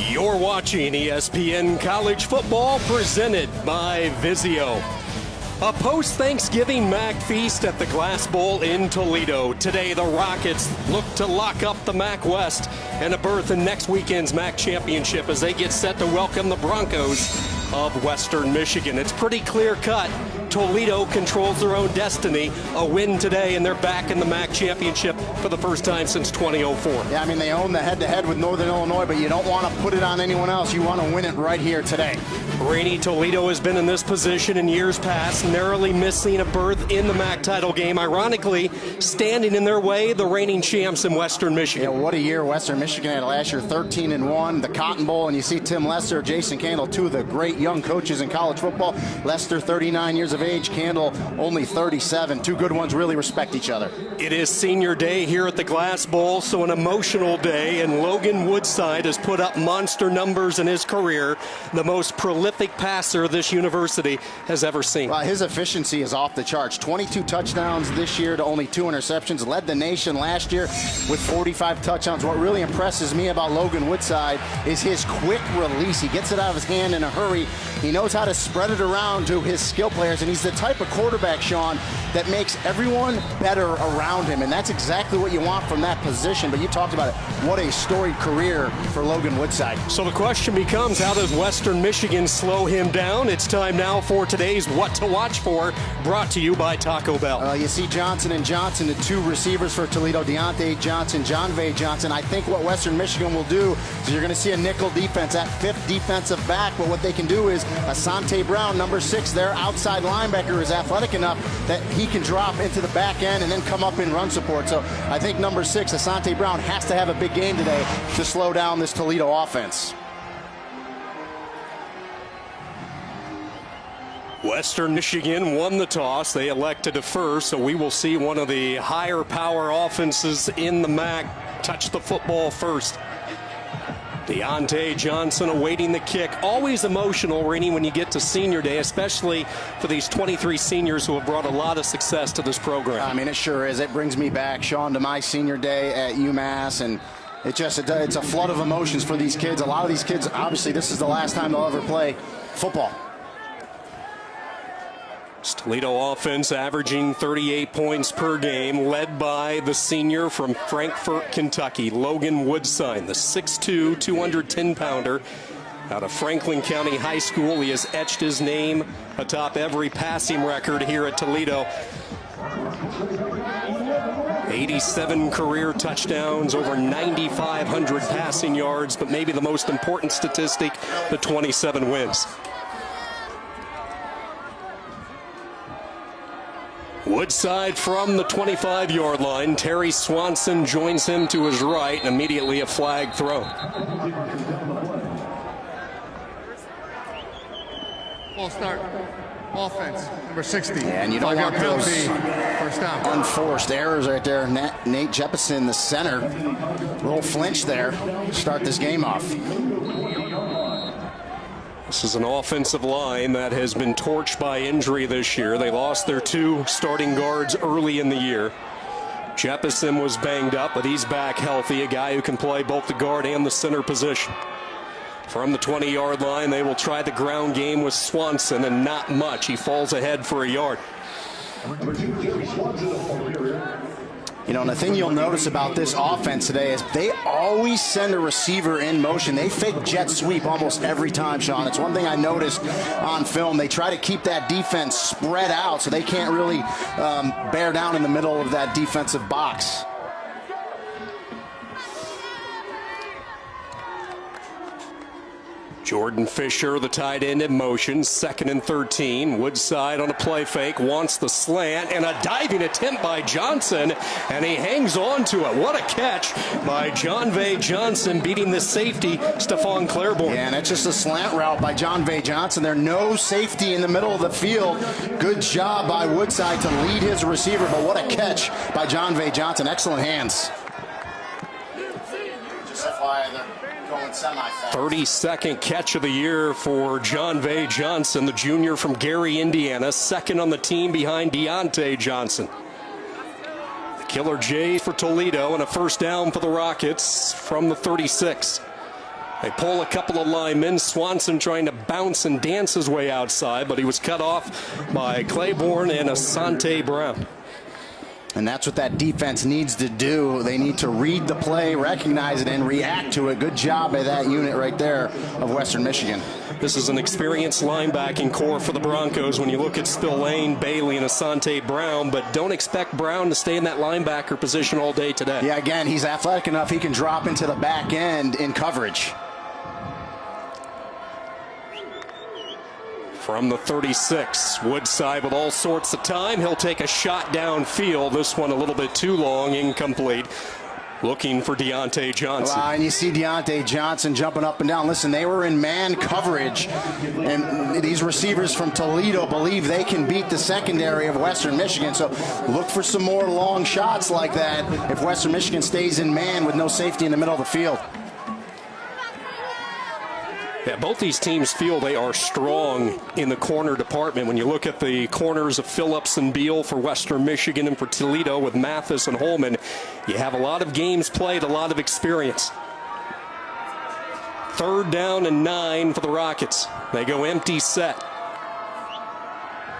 You're watching ESPN College Football presented by Vizio. A post-Thanksgiving MAC feast at the Glass Bowl in Toledo. Today, the Rockets look to lock up the MAC West and a berth in next weekend's MAC Championship as they get set to welcome the Broncos of Western Michigan. It's pretty clear-cut. Toledo controls their own destiny. A win today, and they're back in the MAC Championship for the first time since 2004. Yeah, I mean, they own the head-to-head with Northern Illinois, but you don't want to put it on anyone else. You want to win it right here today. Rainy Toledo has been in this position in years past, narrowly missing a berth in the MAC title game. Ironically, standing in their way, the reigning champs in Western Michigan. Yeah, what a year Western Michigan had last year, 13-1, the Cotton Bowl, and you see Tim Lester, Jason Candle, two of the great young coaches in college football. Lester, 39 years of age, Candle, only 37. Two good ones, really respect each other. It is senior day here at the Glass Bowl, so an emotional day, and Logan Woodside has put up monster numbers in his career, the most prolific passer this university has ever seen. Well, his efficiency is off the charts. 22 touchdowns this year to only 2 interceptions. Led the nation last year with 45 touchdowns. What really impresses me about Logan Woodside is his quick release. He gets it out of his hand in a hurry. He knows how to spread it around to his skill players, and he's the type of quarterback, Sean, that makes everyone better around him, and that's exactly what you want from that position. But you talked about it. What a storied career for Logan Woodside. So the question becomes, how does Western Michigan slow him down? It's time now for today's What to Watch For, brought to you by Taco Bell. You see Johnson and Johnson, the two receivers for Toledo, Deontay Johnson, Jon'Vea Johnson. I think what Western Michigan will do is you're going to see a nickel defense at 5th defensive back, but what they can do is Asante Brown, number 6, their outside linebacker, is athletic enough that he can drop into the back end and then come up in run support. So I think number 6, Asante Brown, has to have a big game today to slow down this Toledo offense. Western Michigan won the toss. They elected to first, so we will see one of the higher power offenses in the MAC touch the football first. Deontay Johnson awaiting the kick. Always emotional, Rainey, when you get to senior day, especially for these 23 seniors who have brought a lot of success to this program. I mean, it sure is. It brings me back, Sean, to my senior day at UMass, and it's a flood of emotions for these kids. A lot of these kids, obviously, this is the last time they'll ever play football. Toledo offense averaging 38 points per game, led by the senior from Frankfort, Kentucky, Logan Woodside, the 6'2", 210-pounder. Out of Franklin County High School, he has etched his name atop every passing record here at Toledo. 87 career touchdowns, over 9,500 passing yards, but maybe the most important statistic, the 27 wins. Woodside from the 25-yard line. Terry Swanson joins him to his right, and immediately a flag thrown. Ball start. Offense, number 60. Yeah, and you don't want those first down. Unforced errors right there. Nate Jeppesen, the center. Little flinch there. Start this game off. This is an offensive line that has been torched by injury this year. They lost their 2 starting guards early in the year. Jeppesen was banged up, but he's back healthy, a guy who can play both the guard and the center position. From the 20-yard line, they will try the ground game with Swanson, and not much. He falls ahead for a yard. You know, and the thing you'll notice about this offense today is they always send a receiver in motion. They fake jet sweep almost every time, Sean. It's one thing I noticed on film. They try to keep that defense spread out so they can't really bear down in the middle of that defensive box. Jordan Fisher, the tight end, in motion. 2nd and 13. Woodside on a play fake, wants the slant, and a diving attempt by Johnson, and he hangs on to it. What a catch by Jon'Vea Johnson, beating the safety, Stephon Claiborne. Yeah, and it's just a slant route by Jon'Vea Johnson. There's no safety in the middle of the field. Good job by Woodside to lead his receiver, but what a catch by Jon'Vea Johnson. Excellent hands. Just FYI, they're going semi-fast. 32nd catch of the year for Jon'Vea Johnson, the junior from Gary, Indiana, 2nd on the team behind Deontay Johnson. The Killer Jays for Toledo, and a first down for the Rockets from the 36. They pull a couple of linemen. Swanson trying to bounce and dance his way outside, but he was cut off by Claiborne and Asante Brown. And that's what that defense needs to do. They need to read the play, recognize it, and react to it. Good job by that unit right there of Western Michigan. This is an experienced linebacking core for the Broncos when you look at Spillane, Bailey, and Asante Brown, but don't expect Brown to stay in that linebacker position all day today. Yeah, again, he's athletic enough he can drop into the back end in coverage. From the 36, Woodside with all sorts of time. He'll take a shot downfield. This one a little bit too long, incomplete. Looking for Deontay Johnson. And you see Deontay Johnson jumping up and down. Listen, they were in man coverage, and these receivers from Toledo believe they can beat the secondary of Western Michigan. So look for some more long shots like that if Western Michigan stays in man with no safety in the middle of the field. Yeah, both these teams feel they are strong in the corner department. When you look at the corners of Phillips and Beal for Western Michigan and for Toledo with Mathis and Holman, you have a lot of games played, a lot of experience. 3rd down and 9 for the Rockets. They go empty set.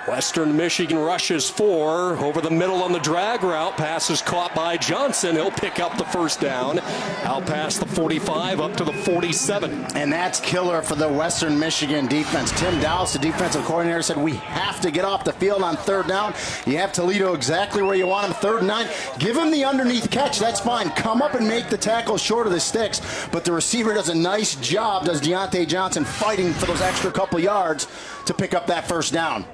Western Michigan rushes 4 over the middle on the drag route. Pass is caught by Johnson. He'll pick up the 1st down. Out past the 45 up to the 47. And that's killer for the Western Michigan defense. Tim Dowse, the defensive coordinator, said we have to get off the field on 3rd down. You have Toledo exactly where you want him, 3rd and 9. Give him the underneath catch. That's fine. Come up and make the tackle short of the sticks. But the receiver does a nice job, does Deontay Johnson, fighting for those extra couple yards to pick up that 1st down.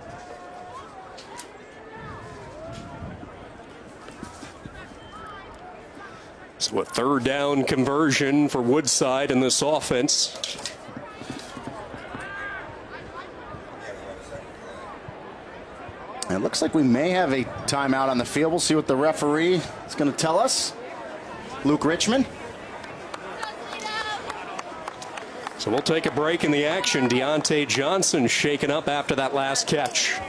So a 3rd down conversion for Woodside in this offense. It looks like we may have a timeout on the field. We'll see what the referee is going to tell us. Luke Richmond. So we'll take a break in the action. Deontay Johnson shaken up after that last catch.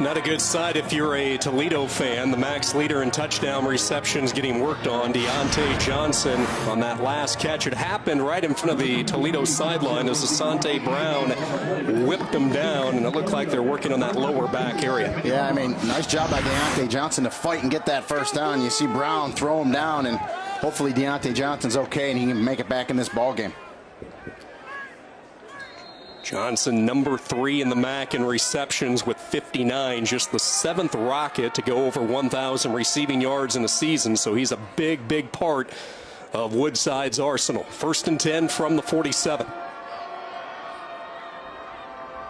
Not a good sight if you're a Toledo fan. The max leader in touchdown receptions getting worked on. Deontay Johnson on that last catch. It happened right in front of the Toledo sideline as Asante Brown whipped him down, and it looked like they're working on that lower back area. Yeah, I mean, nice job by Deontay Johnson to fight and get that 1st down. You see Brown throw him down, and hopefully Deontay Johnson's okay and he can make it back in this ball game. Johnson, number 3 in the MAC in receptions with 59, just the 7th Rocket to go over 1,000 receiving yards in a season, so he's a big, big part of Woodside's arsenal. 1st and 10 from the 47.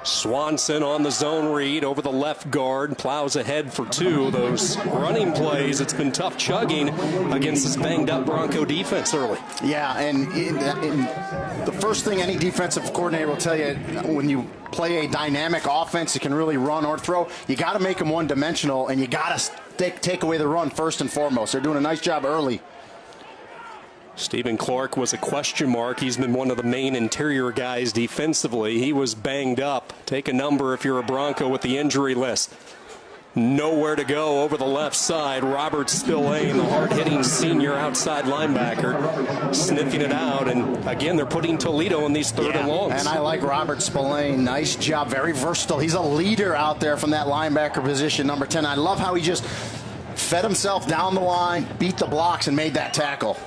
Swanson on the zone read over the left guard, plows ahead for 2. Those running plays, it's been tough chugging against this banged up Bronco defense early. Yeah, and the first thing any defensive coordinator will tell you when you play a dynamic offense that can really run or throw, you got to make them one-dimensional, and you got to take away the run first and foremost. They're doing a nice job early. Stephen Clark was a question mark. He's been one of the main interior guys defensively. He was banged up. Take a number if you're a Bronco with the injury list. Nowhere to go over the left side. Robert Spillane, the hard-hitting senior outside linebacker, sniffing it out. And again, they're putting Toledo in these 3rd and longs. And I like Robert Spillane. Nice job. Very versatile. He's a leader out there from that linebacker position, number 10. I love how he just fed himself down the line, beat the blocks, and made that tackle.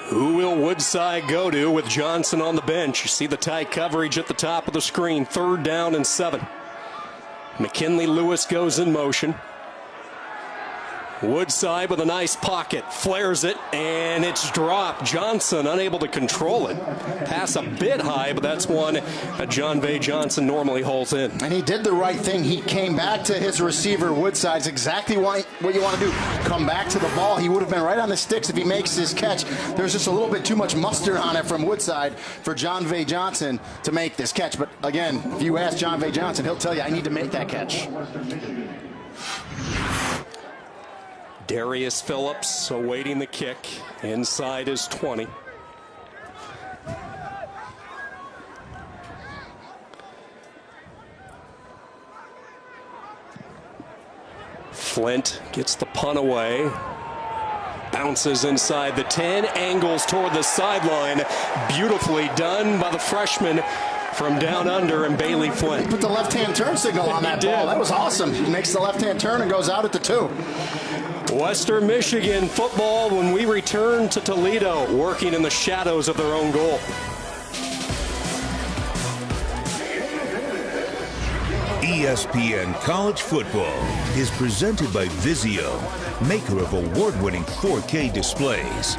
Who will Woodside go to with Johnson on the bench? You see the tight coverage at the top of the screen. 3rd down and 7. McKinley Lewis goes in motion. Woodside with a nice pocket, flares it, and it's dropped. Johnson unable to control it. Pass a bit high, but that's one that John Vay Johnson normally holds in. And he did the right thing. He came back to his receiver, Woodside's exactly what you want to do. Come back to the ball. He would have been right on the sticks if he makes his catch. There's just a little bit too much mustard on it from Woodside for John Vay Johnson to make this catch. But again, if you ask John Vay Johnson, he'll tell you, I need to make that catch. Darius Phillips awaiting the kick inside his 20. Flint gets the punt away. Bounces inside the 10, angles toward the sideline. Beautifully done by the freshman from down under, and Bailey Flint. He put the left-hand turn signal on that ball. That was awesome. He makes the left-hand turn and goes out at the 2. Western Michigan football when we return to Toledo, working in the shadows of their own goal. ESPN College Football is presented by Vizio, maker of award-winning 4K displays.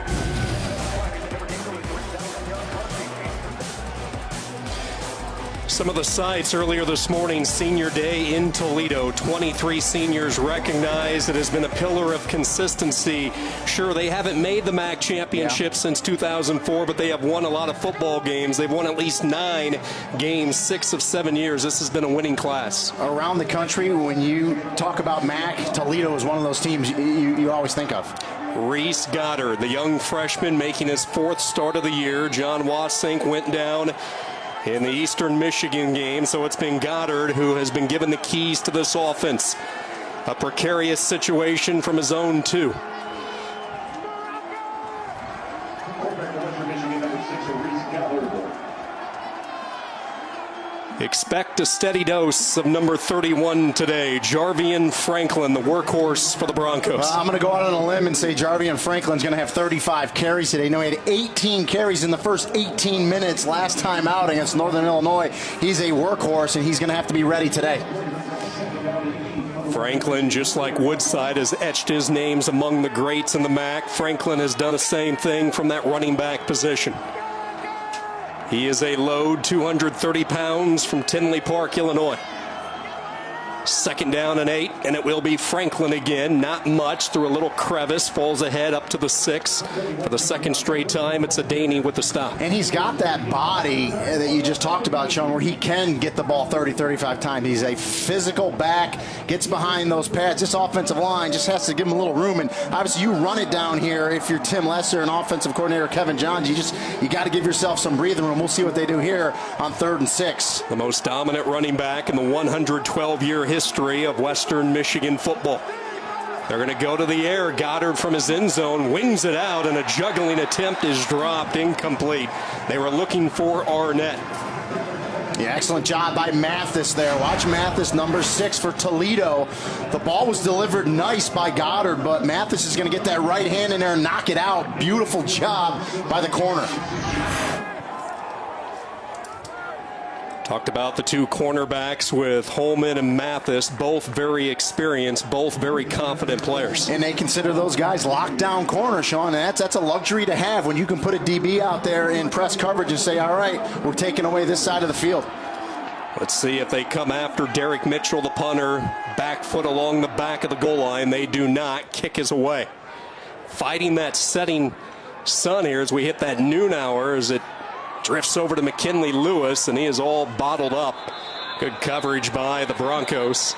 Some of the sights earlier this morning, Senior Day in Toledo. 23 seniors recognized. It has been a pillar of consistency. Sure, they haven't made the MAC championship since 2004, but they have won a lot of football games. They've won at least 9 games, 6 of 7 years. This has been a winning class. Around the country, when you talk about MAC, Toledo is one of those teams you always think of. Reese Goddard, the young freshman, making his 4th start of the year. John Watsink went down in the Eastern Michigan game, so it's been Goddard who has been given the keys to this offense. A precarious situation from his own, too. Expect a steady dose of number 31 today, Jarvian Franklin, the workhorse for the Broncos. I'm going to go out on a limb and say Jarvian Franklin's going to have 35 carries today. No, he had 18 carries in the first 18 minutes last time out against Northern Illinois. He's a workhorse, and he's going to have to be ready today. Franklin, just like Woodside, has etched his names among the greats in the MAC. Franklin has done the same thing from that running back position. He is a load, 230 pounds, from Tinley Park, Illinois. 2nd down and 8, and it will be Franklin again. Not much, through a little crevice, falls ahead up to the 6. For the 2nd straight time, it's Adaney with the stop. And he's got that body that you just talked about, Sean, where he can get the ball 30, 35 times. He's a physical back, gets behind those pads. This offensive line just has to give him a little room. And obviously, you run it down here. If you're Tim Lesser and offensive coordinator Kevin Johns, you got to give yourself some breathing room. We'll see what they do here on 3rd and 6. The most dominant running back in the 112-year history of Western Michigan football. They're going to go to the air. Goddard from his end zone wings it out, and a juggling attempt is dropped, incomplete. They were looking for Arnett. Yeah, excellent job by Mathis there. Watch Mathis, number 6 for Toledo. The ball was delivered nice by Goddard, but Mathis is going to get that right hand in there and knock it out. Beautiful job by the corner. Talked about the 2 cornerbacks with Holman and Mathis, both very experienced, both very confident players. And they consider those guys lockdown corner, Sean, and that's a luxury to have when you can put a DB out there in press coverage and say, all right, we're taking away this side of the field. Let's see if they come after Derek Mitchell, the punter. Back foot along the back of the goal line. They do not. Kick is away. Fighting that setting sun here as we hit that noon hour as it drifts over to McKinley Lewis, and he is all bottled up. Good coverage by the Broncos.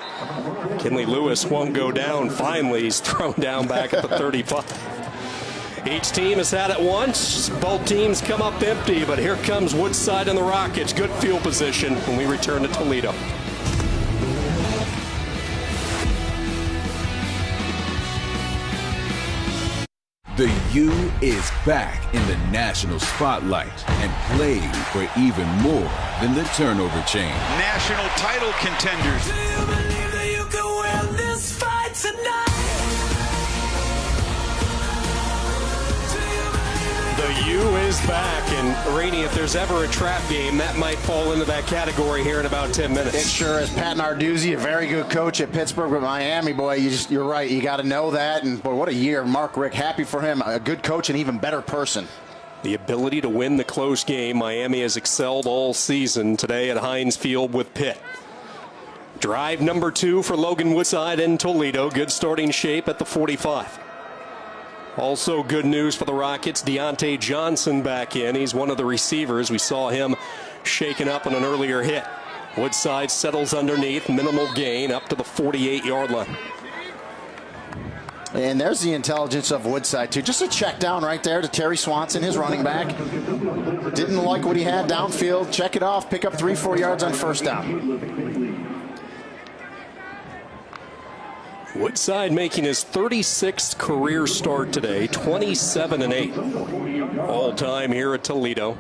McKinley Lewis won't go down. Finally, he's thrown down back at the 35. Each team has had it once. Both teams come up empty, but here comes Woodside and the Rockets. Good field position when we return to Toledo. The U is back in the national spotlight and played for even more than the turnover chain. National title contenders. Do you believe that you can win this fight tonight? The U is back, and Rainey, if there's ever a trap game, that might fall into that category here in about 10 minutes. It sure is. Pat Narduzzi, a very good coach at Pittsburgh, but Miami, boy, you're right. You got to know that, and boy, what a year. Mark Richt, happy for him. A good coach and even better person. The ability to win the close game. Miami has excelled all season today at Heinz Field with Pitt. Drive number 2 for Logan Woodside in Toledo. Good starting shape at the 45. Also good news for the Rockets, Deontay Johnson back in. He's one of the receivers. We saw him shaken up on an earlier hit. Woodside settles underneath, minimal gain up to the 48-yard line. And there's the intelligence of Woodside, too. Just a check down right there to Terry Swanson, his running back. Didn't like what he had downfield. Check it off, pick up 3-4 yards on 1st down. Woodside making his 36th career start today, 27-8 all time here at Toledo.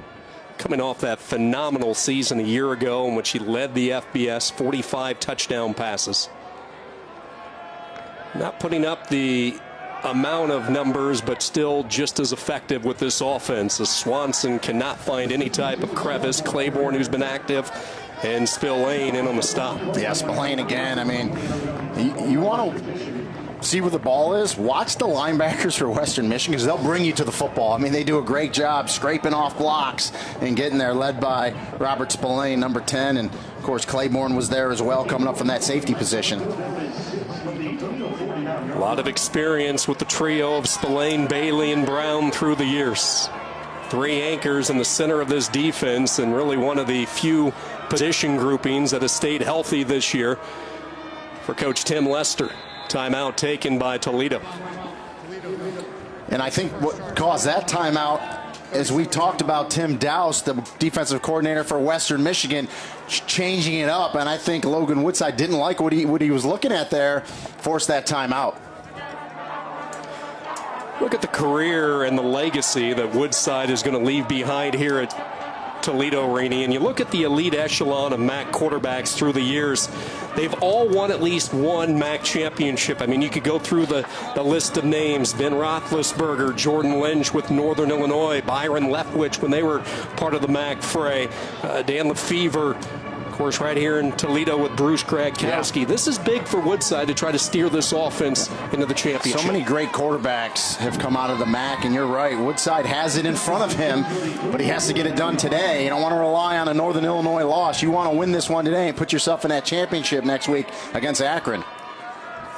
Coming off that phenomenal season a year ago in which he led the FBS, 45 touchdown passes. Not putting up the amount of numbers, but still just as effective with this offense, as Swanson cannot find any type of crevice. Claiborne, who's been active, and Spillane in on the stop. Yeah, Spillane again. I mean, you want to see where the ball is? Watch the linebackers for Western Michigan, because they'll bring you to the football. I mean, they do a great job scraping off blocks and getting there, led by Robert Spillane, number 10. And, of course, Claiborne was there as well, coming up from that safety position. A lot of experience with the trio of Spillane, Bailey, and Brown through the years. Three anchors in the center of this defense, and really one of the few position groupings that has stayed healthy this year for Coach Tim Lester. Timeout taken by Toledo. And I think what caused that timeout, as we talked about Tim Dowse, the defensive coordinator for Western Michigan, changing it up. And I think Logan Woodside didn't like what he was looking at there, forced that timeout. Look at the career and the legacy that Woodside is going to leave behind here at Toledo, Rainey, and you look at the elite echelon of MAC quarterbacks through the years, they've all won at least one MAC championship. I mean, you could go through the list of names: Ben Roethlisberger, Jordan Lynch with Northern Illinois, Byron Leftwich when they were part of the MAC fray, Dan Lefevre, of course, right here in Toledo with Bruce Gradkowski. Yeah. This is big for Woodside to try to steer this offense into the championship. So many great quarterbacks have come out of the MAC, and you're right, Woodside has it in front of him, but he has to get it done today. You don't want to rely on a Northern Illinois loss. You want to win this one today and put yourself in that championship next week against Akron.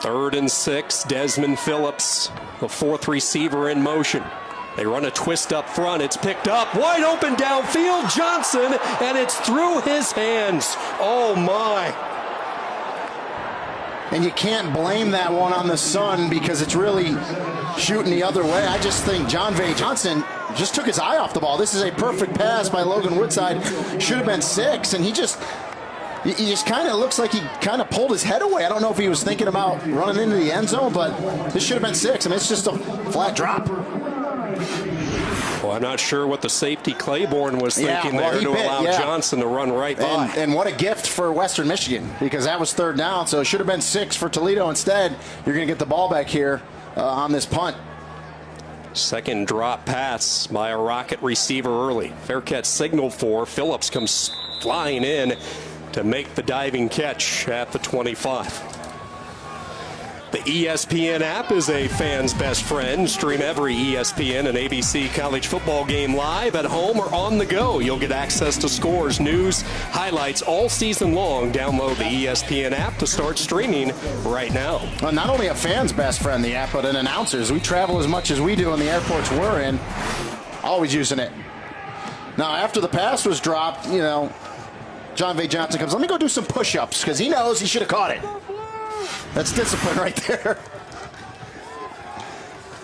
3rd and 6, Desmond Phillips, the 4th receiver in motion. They run a twist up front. It's picked up. Wide open downfield. Johnson, and it's through his hands. Oh, my. And you can't blame that one on the sun, because it's really shooting the other way. I just think John V. Johnson just took his eye off the ball. This is a perfect pass by Logan Woodside. Should have been 6, and he just kind of looks like he kind of pulled his head away. I don't know if he was thinking about running into the end zone, but this should have been 6. I mean, it's just a flat drop. Well, I'm not sure what the safety Claiborne was thinking there to allow Johnson to run right by. And what a gift for Western Michigan, because that was 3rd down, so it should have been 6 for Toledo. Instead, you're going to get the ball back here on this punt. Second drop pass by a Rocket receiver early. Fair catch signaled for. Phillips comes flying in to make the diving catch at the 25. The ESPN app is a fan's best friend. Stream every ESPN and ABC college football game live at home or on the go. You'll get access to scores, news, highlights all season long. Download the ESPN app to start streaming right now. Well, not only a fan's best friend, the app, but an announcer's. We travel as much as we do in the airports we're in. Always using it. Now, after the pass was dropped, you know, John V. Johnson comes, let me go do some push-ups, because he knows he should have caught it. That's discipline right there.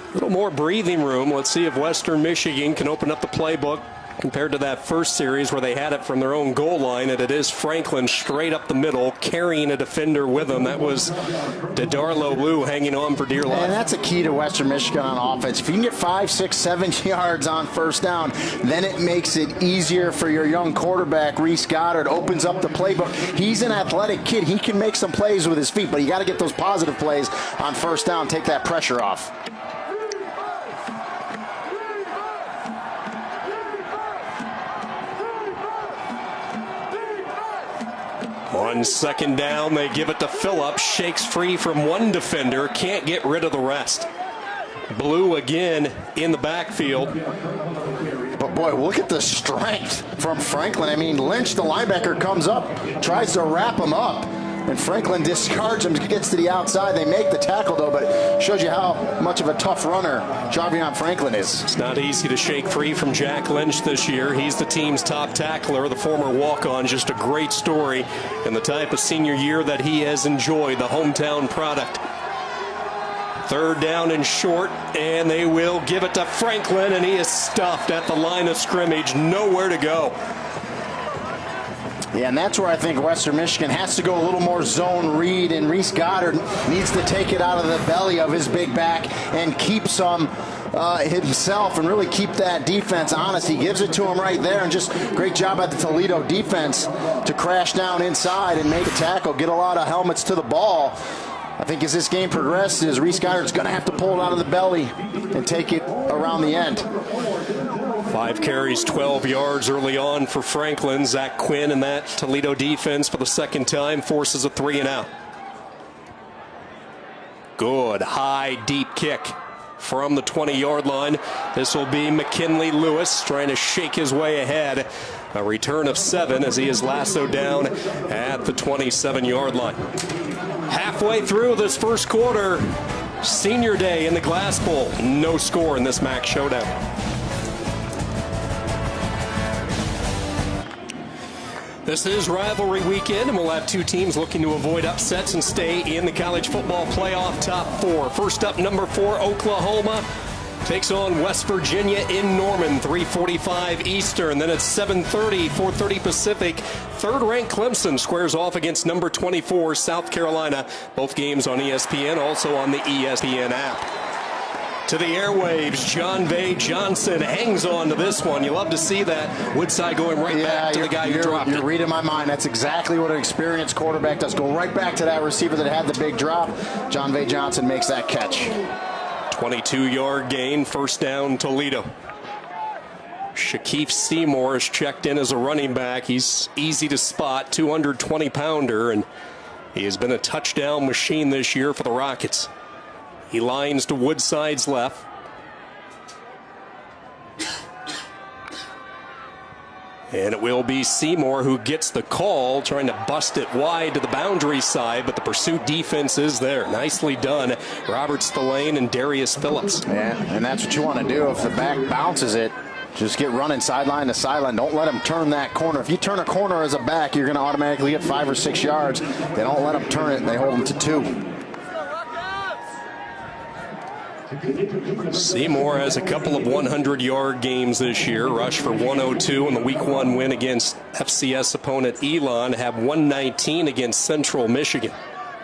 A little more breathing room. Let's see if Western Michigan can open up the playbook compared to that first series where they had it from their own goal line, and it is Franklin straight up the middle, carrying a defender with him. That was DeDarlo Lou hanging on for dear life. And that's a key to Western Michigan on offense. If you can get 5, 6, 7 yards on first down, then it makes it easier for your young quarterback, Reese Goddard. Opens up the playbook. He's an athletic kid. He can make some plays with his feet, but you got to get those positive plays on first down, take that pressure off. On 2nd down, they give it to Phillips. Shakes free from one defender. Can't get rid of the rest. Blue again in the backfield. But boy, look at the strength from Franklin. I mean, Lynch, the linebacker, comes up, tries to wrap him up, and Franklin discards him, gets to the outside. They make the tackle, though, but it shows you how much of a tough runner Jarvion Franklin is. It's not easy to shake free from Jack Lynch this year. He's the team's top tackler, the former walk-on. Just a great story and the type of senior year that he has enjoyed, the hometown product. 3rd down and short, and they will give it to Franklin, and he is stuffed at the line of scrimmage. Nowhere to go. Yeah, and that's where I think Western Michigan has to go a little more zone read, and Reese Goddard needs to take it out of the belly of his big back and keep some himself and really keep that defense honest. He gives it to him right there, and just great job by the Toledo defense to crash down inside and make a tackle, get a lot of helmets to the ball. I think as this game progresses, Reese Goddard's going to have to pull it out of the belly and take it around the end. 5 carries, 12 yards early on for Franklin. Zach Quinn and that Toledo defense for the second time forces a 3-and-out. Good high, deep kick from the 20-yard line. This will be McKinley Lewis trying to shake his way ahead. A return of 7 as he is lassoed down at the 27-yard line. Halfway through this first quarter, senior day in the Glass Bowl. No score in this MAC showdown. This is rivalry weekend, and we'll have 2 teams looking to avoid upsets and stay in the college football playoff top 4. First up, number 4, Oklahoma takes on West Virginia in Norman, 3:45 Eastern. Then at 7:30, 4:30 Pacific, third-ranked Clemson squares off against number 24, South Carolina. Both games on ESPN, also on the ESPN app. To the airwaves, John Vay Johnson hangs on to this one. You love to see that. Woodside going right back to the guy who dropped it. You're reading my mind. That's exactly what an experienced quarterback does. Go right back to that receiver that had the big drop. John Vay Johnson makes that catch. 22-yard gain, first down Toledo. Shaquille Seymour is checked in as a running back. He's easy to spot, 220-pounder, and he has been a touchdown machine this year for the Rockets. He lines to Woodside's left. And it will be Seymour who gets the call, trying to bust it wide to the boundary side, but the pursuit defense is there. Nicely done. Robert Spillane and Darius Phillips. Yeah, and that's what you want to do. If the back bounces it, just get running sideline to sideline. Don't let him turn that corner. If you turn a corner as a back, you're going to automatically get 5 or 6 yards. They don't let him turn it. They hold him to 2. Seymour has a couple of 100-yard games this year. Rushed for 102 in the Week 1 win against FCS opponent Elon. Have 119 against Central Michigan.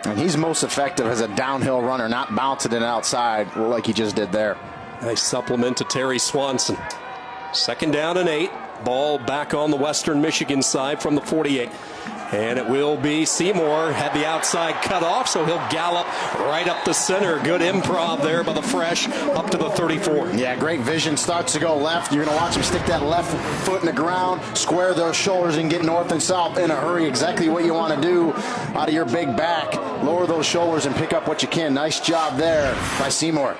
And he's most effective as a downhill runner, not bouncing it outside like he just did there. Nice supplement to Terry Swanson. Second down and 8. Ball back on the Western Michigan side from the 48. And it will be Seymour. Had the outside cut off, so he'll gallop right up the center. Good improv there by the fresh up to the 34. Yeah, great vision. Starts to go left. You're going to watch him stick that left foot in the ground, square those shoulders, and get north and south in a hurry. Exactly what you want to do out of your big back. Lower those shoulders and pick up what you can. Nice job there by Seymour.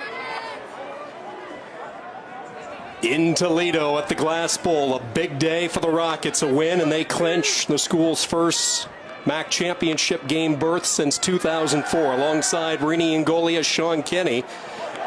In Toledo at the Glass Bowl, a big day for the Rockets, a win, and they clinch the school's first MAC championship game berth since 2004, alongside Rini Ngolia, Sean Kenny,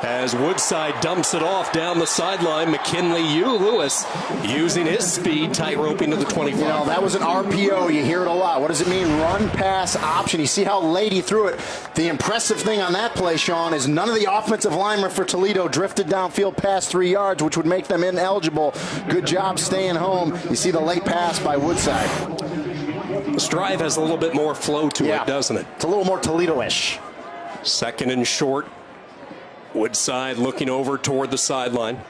as Woodside dumps it off down the sideline. McKinley Lewis using his speed, tight roping to the 25. You know, that was an RPO. You hear it a lot. What does it mean? Run, pass, option. You see how late he threw it. The impressive thing on that play, Sean, is none of the offensive linemen for Toledo drifted downfield past 3 yards, which would make them ineligible. Good job staying home. You see the late pass by Woodside. This drive has a little bit more flow to it, doesn't it? It's a little more Toledo-ish. Second and short. Woodside looking over toward the sideline.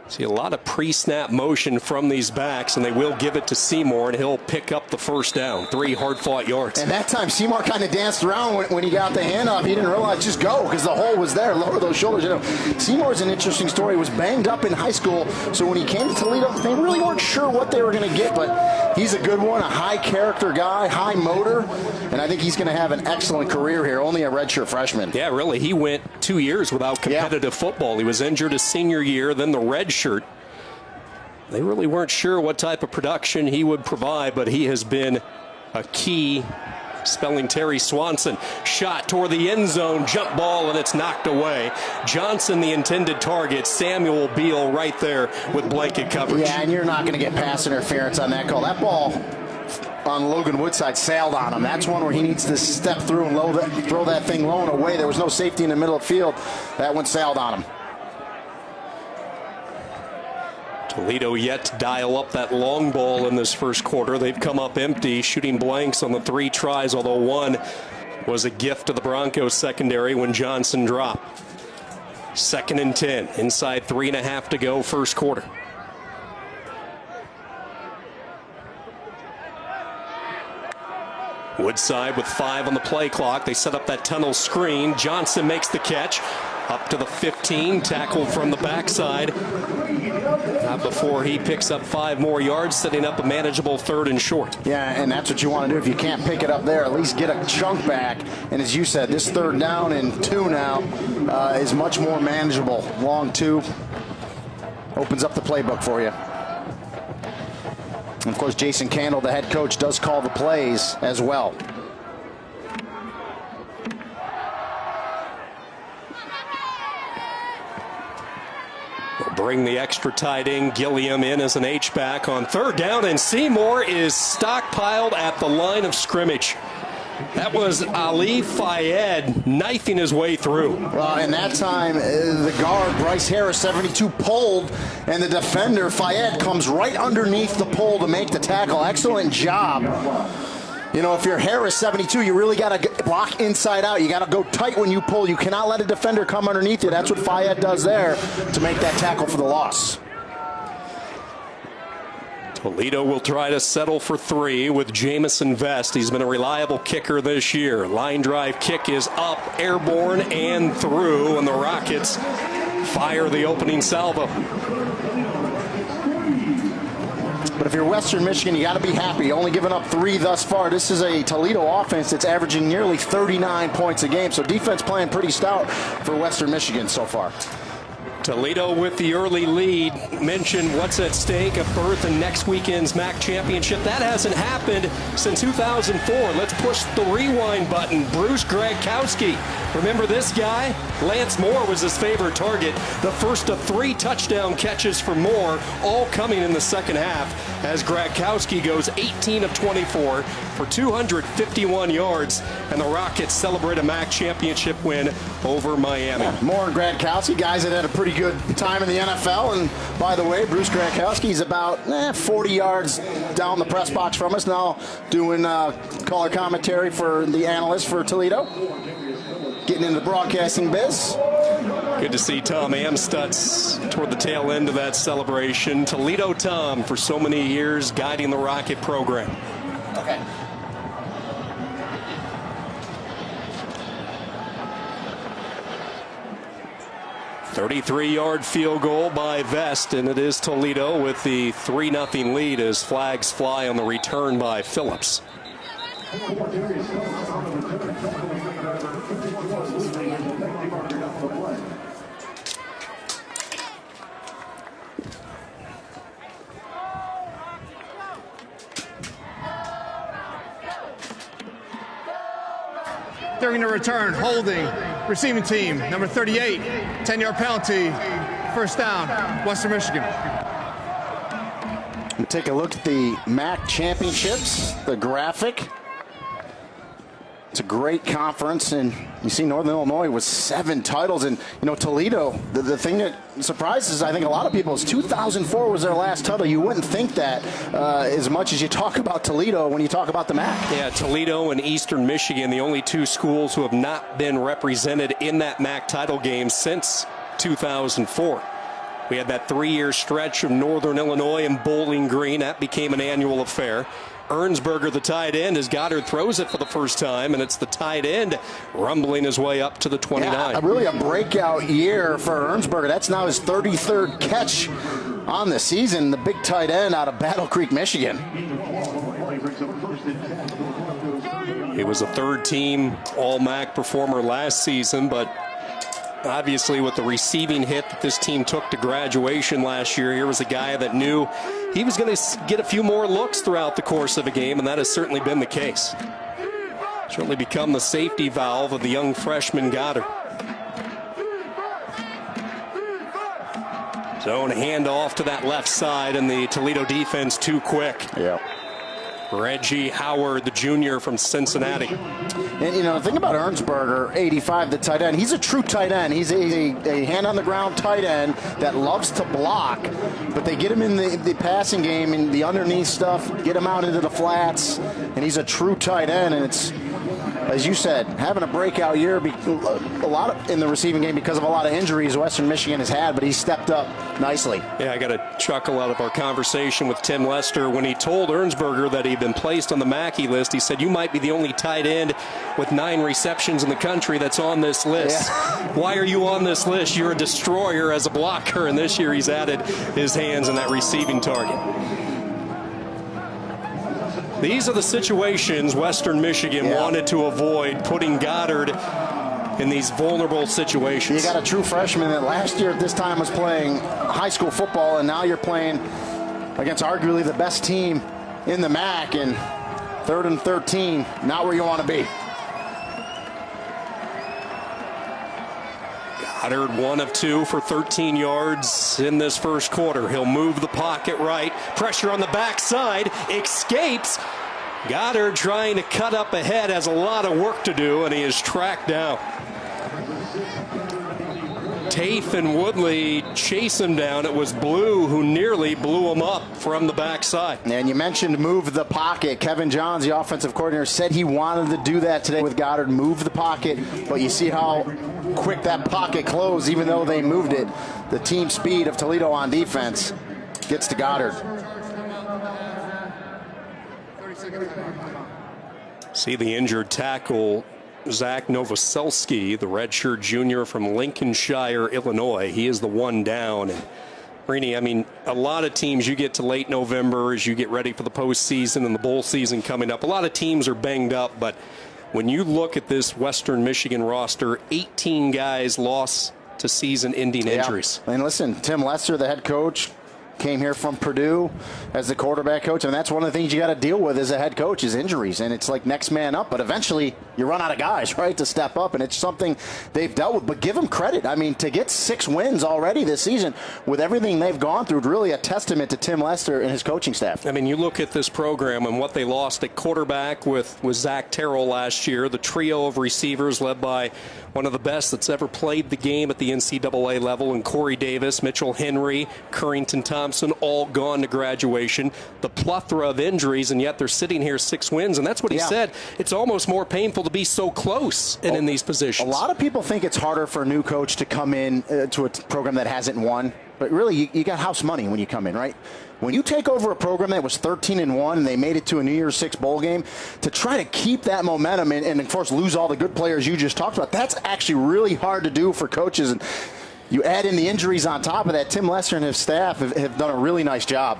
See a lot of pre-snap motion from these backs, and they will give it to Seymour, and he'll pick up the first down. 3 hard-fought yards. And that time, Seymour kind of danced around when he got the handoff. He didn't realize, just go, because the hole was there. Lower those shoulders. You know, Seymour's an interesting story. He was banged up in high school, so when he came to Toledo, they really weren't sure what they were going to get, but he's a good one, a high-character guy, high motor, and I think he's going to have an excellent career here, only a redshirt freshman. Yeah, really. He went 2 years without competitive football. He was injured his senior year, then the redshirt. They really weren't sure what type of production he would provide, but he has been a key. Spelling Terry Swanson. Shot toward the end zone, jump ball, and it's knocked away. Johnson, the intended target. Samuel Beal right there with blanket coverage. Yeah, and you're not going to get pass interference on that call. That ball on Logan Woodside sailed on him. That's one where he needs to step through and throw that thing low and away. There was no safety in the middle of the field. That one sailed on him. Toledo yet to dial up that long ball in this first quarter. They've come up empty, shooting blanks on the 3 tries, although one was a gift to the Broncos secondary when Johnson dropped. 2nd and 10, inside 3.5 to go, first quarter. Woodside with 5 on the play clock. They set up that tunnel screen. Johnson makes the catch. Up to the 15, tackled from the backside. Not before he picks up 5 more yards, setting up a manageable 3rd and short. Yeah, and that's what you want to do. If you can't pick it up there, at least get a chunk back. And as you said, this 3rd down and 2 now is much more manageable. Long 2 opens up the playbook for you. And of course, Jason Candle, the head coach, does call the plays as well. Bring the extra tight end Gilliam in as an H-back on 3rd down, and Seymour is stockpiled at the line of scrimmage. That was Ali Fayed knifing his way through. Well, and that time, the guard, Bryce Harris, 72, pulled, and the defender, Fayed, comes right underneath the pole to make the tackle. Excellent job. You know, if you're Harris, 72, you really got to block inside out. You got to go tight when you pull. You cannot let a defender come underneath you. That's what Fayed does there to make that tackle for the loss. Toledo will try to settle for 3 with Jamison Vest. He's been a reliable kicker this year. Line drive kick is up, airborne, and through, and the Rockets fire the opening salvo. But if you're Western Michigan, you got to be happy. Only giving up 3 thus far. This is a Toledo offense that's averaging nearly 39 points a game. So defense playing pretty stout for Western Michigan so far. Toledo with the early lead. Mentioned what's at stake, a berth in next weekend's MAC championship. That hasn't happened since 2004. Let's push the rewind button. Bruce Gradkowski. Remember this guy? Lance Moore was his favorite target. The first of 3 touchdown catches for Moore, all coming in the second half, as Gradkowski goes 18 of 24 for 251 yards, and the Rockets celebrate a MAC championship win over Miami. Yeah, Moore and Gradkowski, guys that had a pretty good time in the NFL. And by the way, Bruce Gradkowski is about 40 yards down the press box from us now, doing color commentary for the analyst for Toledo. Getting into the broadcasting biz. Good to see Tom Amstutz toward the tail end of that celebration. Toledo Tom for so many years guiding the Rocket program. Okay. .33-yard field goal by Vest, and it is Toledo with the 3-0 lead as flags fly on the return by Phillips. During the return, holding, receiving team, number 38, 10-yard penalty, 1st down, Western Michigan. We'll take a look at the MAC championships, the graphic. It's a great conference, and you see Northern Illinois with 7 titles. And, you know, Toledo, the thing that surprises, I think, a lot of people is 2004 was their last title. You wouldn't think that as much as you talk about Toledo when you talk about the MAC. Yeah, Toledo and Eastern Michigan, the only 2 schools who have not been represented in that MAC title game since 2004. We had that 3-year stretch of Northern Illinois and Bowling Green. That became an annual affair. Ernsberger, the tight end, as Goddard throws it for the first time, and it's the tight end rumbling his way up to the 29. Yeah, really a breakout year for Ernsberger. That's now his 33rd catch on the season, the big tight end out of Battle Creek, Michigan. He was a 3rd-team All-MAC performer last season, but obviously with the receiving hit that this team took to graduation last year, here was a guy that knew he was going to get a few more looks throughout the course of a game, and that has certainly been the case. Certainly become the safety valve of the young freshman Goddard. Zone handoff to that left side, and the Toledo defense too quick. Yeah. Reggie Howard, the junior from Cincinnati. And, the thing about Ernsberger, 85, the tight end, he's a true tight end. He's a hand-on-the-ground tight end that loves to block, but they get him in the passing game and the underneath stuff, get him out into the flats, and he's a true tight end, and it's, as you said, having a breakout year, a lot in the receiving game because of a lot of injuries Western Michigan has had, but he stepped up nicely. Yeah, I got a chuckle out of our conversation with Tim Lester when he told Ernsberger that he'd been placed on the Mackey list. He said, "You might be the only tight end with 9 receptions in the country that's on this list. Yeah. Why are you on this list? You're a destroyer as a blocker." And this year he's added his hands in that receiving target. These are the situations Western Michigan wanted to avoid, putting Goddard in these vulnerable situations. You got a true freshman that last year at this time was playing high school football, and now you're playing against arguably the best team in the MAC, and 3rd and 13, not where you want to be. Goddard 1 of 2 for 13 yards in this first quarter. He'll move the pocket right. Pressure on the backside. Escapes. Goddard trying to cut up ahead, has a lot of work to do, and he is tracked down. Tafe and Woodley chase him down. It was Blue who nearly blew him up from the backside. And you mentioned move the pocket. Kevin Johns, the offensive coordinator, said he wanted to do that today with Goddard, move the pocket. But you see how quick that pocket closed, even though they moved it. The team speed of Toledo on defense gets to Goddard. See the injured tackle, Zach Novoselsky, the redshirt junior from Lincolnshire, Illinois. He is the one down. And Rini, I mean, a lot of teams, you get to late November as you get ready for the postseason and the bowl season coming up. A lot of teams are banged up, but when you look at this Western Michigan roster, 18 guys lost to season-ending injuries. And listen, Tim Lester, the head coach, came here from Purdue as the quarterback coach, and that's one of the things you got to deal with as a head coach is injuries, and it's like next man up, but eventually you run out of guys, right, to step up, and it's something they've dealt with. But give them credit. I mean, to get 6 wins already this season with everything they've gone through, really a testament to Tim Lester and his coaching staff. I mean, you look at this program and what they lost at quarterback with Zach Terrell last year, the trio of receivers led by one of the best that's ever played the game at the NCAA level, and Corey Davis, Mitchell Henry, Currington Thompson, all gone to graduation. The plethora of injuries, and yet they're sitting here 6 wins, and that's what he said. It's almost more painful to be so close and in these positions. A lot of people think it's harder for a new coach to come in to a program that hasn't won, but really you got house money when you come in, right? When you take over a program that was 13-1 and they made it to a New Year's Six bowl game, to try to keep that momentum and of course lose all the good players you just talked about, that's actually really hard to do for coaches. And you add in the injuries on top of that. Tim Lester and his staff have done a really nice job.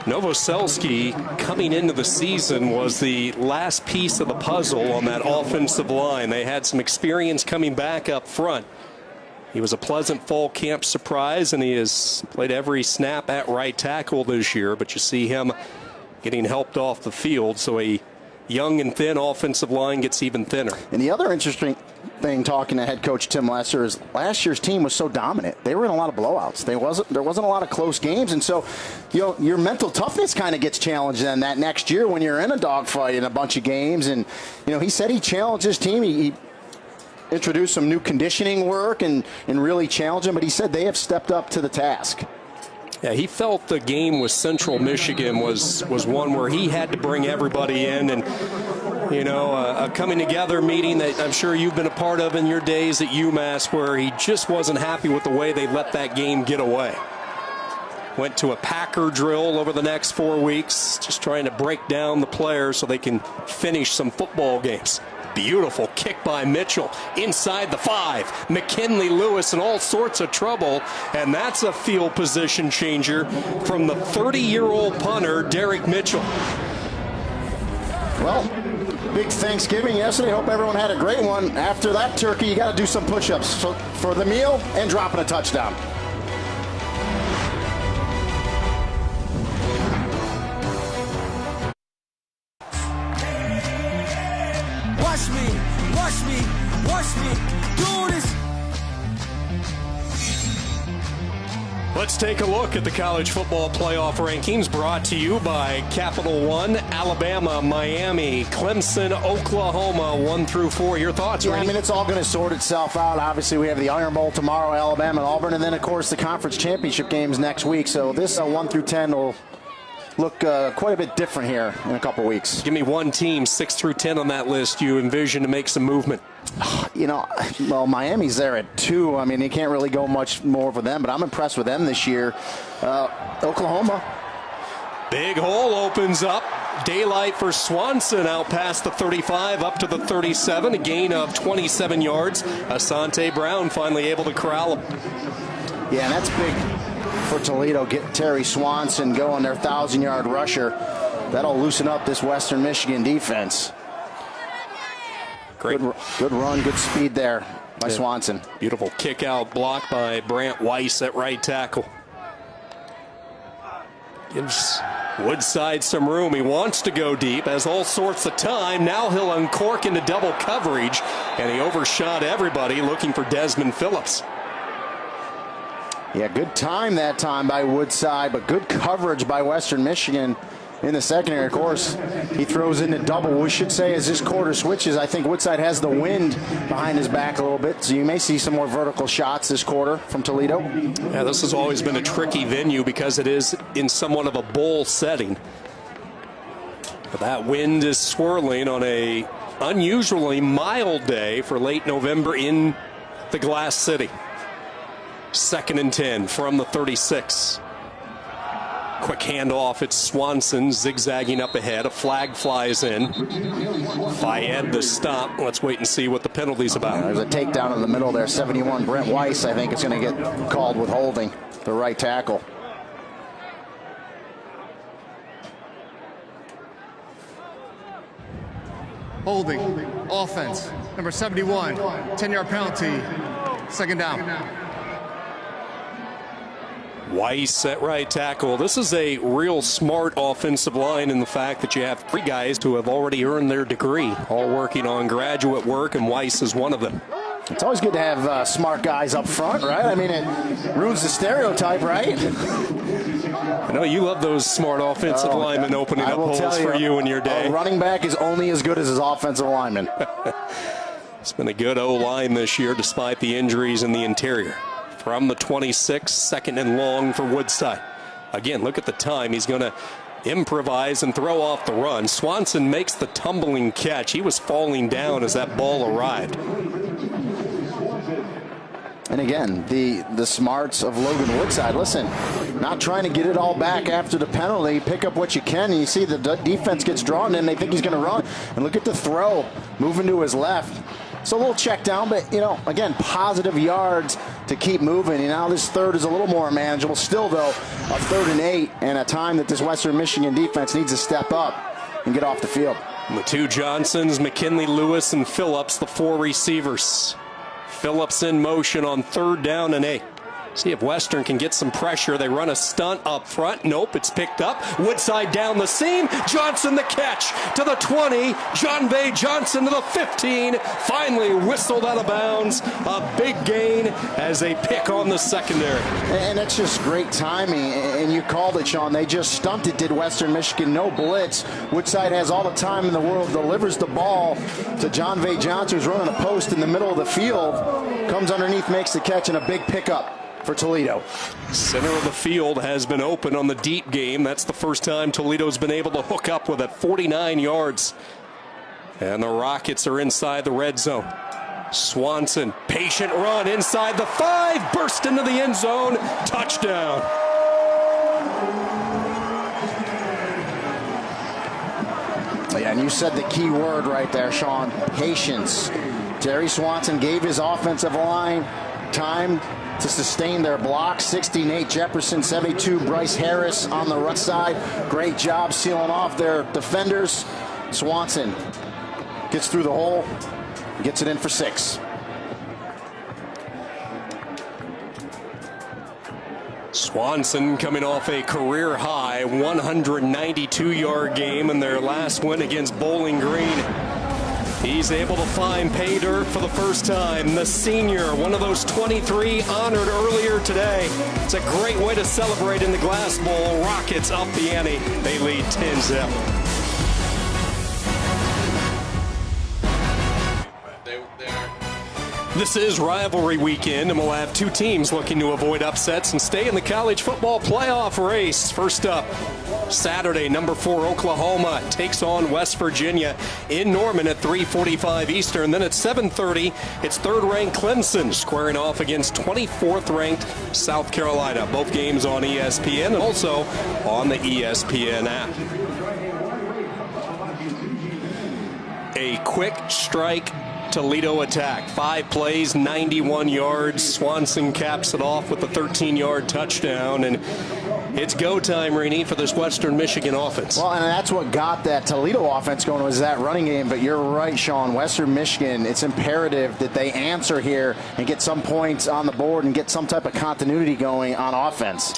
Novoselsky, coming into the season, was the last piece of the puzzle on that offensive line. They had some experience coming back up front. He was a Pleasant Fall camp surprise, and he has played every snap at right tackle this year, but you see him getting helped off the field, so a young and thin offensive line gets even thinner. And the other interesting thing, talking to head coach Tim Lester, is last year's team was so dominant. They were in a lot of blowouts. There wasn't a lot of close games, and so your mental toughness kind of gets challenged then that next year when you're in a dogfight in a bunch of games. And he said he challenged his team. He introduced some new conditioning work and really challenged them, but he said they have stepped up to the task. Yeah, he felt the game with Central Michigan was one where he had to bring everybody in, and a coming together meeting that I'm sure you've been a part of in your days at UMass, where he just wasn't happy with the way they let that game get away. Went to a Packer drill over the next 4 weeks, just trying to break down the players so they can finish some football games. Beautiful kick by Mitchell inside the 5. McKinley Lewis in all sorts of trouble, and that's a field position changer from the 30-year-old punter, Derek Mitchell. Well, big Thanksgiving yesterday. Hope everyone had a great one. After that turkey, you got to do some push-ups for the meal and dropping a touchdown. Watch me do this. Let's take a look at the college football playoff rankings brought to you by Capital One, Alabama, Miami, Clemson, Oklahoma, 1 through 4. Your thoughts, Yeah, Randy? I mean, it's all going to sort itself out. Obviously, we have the Iron Bowl tomorrow, Alabama and Auburn, and then, of course, the conference championship games next week. So this 1 through 10 will look quite a bit different here in a couple weeks. Give me one team, 6 through 10 on that list, you envision to make some movement. You know, well, Miami's there at 2. I mean, you can't really go much more for them, but I'm impressed with them this year. Oklahoma. Big hole opens up. Daylight for Swanson out past the 35 up to the 37. A gain of 27 yards. Asante Brown finally able to corral him. Yeah, and that's big for Toledo. Get Terry Swanson going, their 1,000-yard rusher. That'll loosen up this Western Michigan defense. Great. Good run, good speed there by Swanson. Beautiful kick out block by Brant Weiss at right tackle. Gives Woodside some room. He wants to go deep, has all sorts of time. Now he'll uncork into double coverage, and he overshot everybody looking for Desmond Phillips. Yeah, good time that time by Woodside, but good coverage by Western Michigan in the secondary. Of course, he throws into double. We should say as this quarter switches, I think Woodside has the wind behind his back a little bit, so you may see some more vertical shots this quarter from Toledo. Yeah, this has always been a tricky venue because it is in somewhat of a bowl setting. But that wind is swirling on a unusually mild day for late November in the Glass City. 2nd and 10 from the 36. Quick handoff, it's Swanson zigzagging up ahead. A flag flies in. Fayed the stop. Let's wait and see what the penalty's about. There's a takedown in the middle there. 71, Brent Weiss, I think, is going to get called with holding the right tackle. Holding. Offense. Number 71. 10-yard penalty. 2nd down. Weiss at right tackle. This is a real smart offensive line in the fact that you have 3 guys who have already earned their degree, all working on graduate work, and Weiss is one of them. It's always good to have smart guys up front, right? I mean, it ruins the stereotype, right? I know you love those smart offensive linemen opening up holes for you in your day. A running back is only as good as his offensive lineman. It's been a good O-line this year despite the injuries in the interior. From the 26, 2nd and long for Woodside. Again, look at the time. He's going to improvise and throw off the run. Swanson makes the tumbling catch. He was falling down as that ball arrived. And again, the smarts of Logan Woodside. Listen, not trying to get it all back after the penalty. Pick up what you can, and you see the defense gets drawn in. They think he's going to run. And look at the throw, moving to his left. So a little check down, but, you know, again, positive yards to keep moving. And now this 3rd is a little more manageable. Still, though, a 3rd and 8 and a time that this Western Michigan defense needs to step up and get off the field. The 2 Johnsons, McKinley, Lewis, and Phillips, the 4 receivers. Phillips in motion on 3rd down and 8. See if Western can get some pressure. They run a stunt up front. Nope, it's picked up. Woodside down the seam. Johnson the catch to the 20. John Vay Johnson to the 15. Finally whistled out of bounds. A big gain as a pick on the secondary. And that's just great timing. And you called it, Sean. They just stunted, did Western Michigan. No blitz. Woodside has all the time in the world. Delivers the ball to John Vay Johnson, who's running a post in the middle of the field. Comes underneath, makes the catch, and a big pickup for Toledo. Center of the field has been open on the deep game. That's the first time Toledo's been able to hook up with it. 49 yards. And the Rockets are inside the red zone. Swanson, patient run inside the 5, burst into the end zone, touchdown. Yeah, and you said the key word right there, Sean, patience. Terry Swanson gave his offensive line time to sustain their block. 60 Nate Jefferson, 72 Bryce Harris on the right side. Great job sealing off their defenders. Swanson gets through the hole, gets it in for 6. Swanson coming off a career-high 192-yard game in their last win against Bowling Green. He's able to find pay dirt for the first time. The senior, one of those 23 honored earlier today. It's a great way to celebrate in the Glass Bowl. Rockets up the ante. They lead 10-0. This is rivalry weekend, and we'll have two teams looking to avoid upsets and stay in the college football playoff race. First up, Saturday, number 4 Oklahoma takes on West Virginia in Norman at 3:45 Eastern. Then at 7:30, it's third-ranked Clemson squaring off against 24th-ranked South Carolina. Both games on ESPN and also on the ESPN app. A quick strike Toledo attack. 5 plays, 91 yards. Swanson caps it off with a 13-yard touchdown, and it's go time, Rainey, for this Western Michigan offense. Well, and that's what got that Toledo offense going, was that running game. But you're right, Sean. Western Michigan, it's imperative that they answer here and get some points on the board and get some type of continuity going on offense.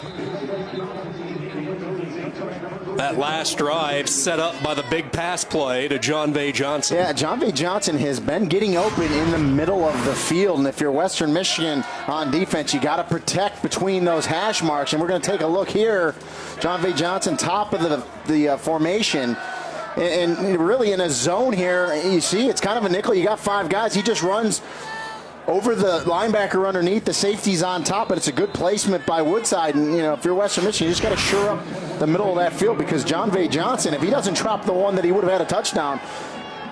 That last drive set up by the big pass play to John V. Johnson. Yeah, John V. Johnson has been getting open in the middle of the field, and if you're Western Michigan on defense, you got to protect between those hash marks. And we're going to take a look here. John V. Johnson, top of the formation, and really in a zone here. You see, it's kind of a nickel. You got 5 guys. He just runs over the linebacker underneath. The safety's on top, but it's a good placement by Woodside. And, you know, if you're Western Michigan, you just got to shore up the middle of that field, because John V. Johnson, if he doesn't drop the one that he would have had a touchdown,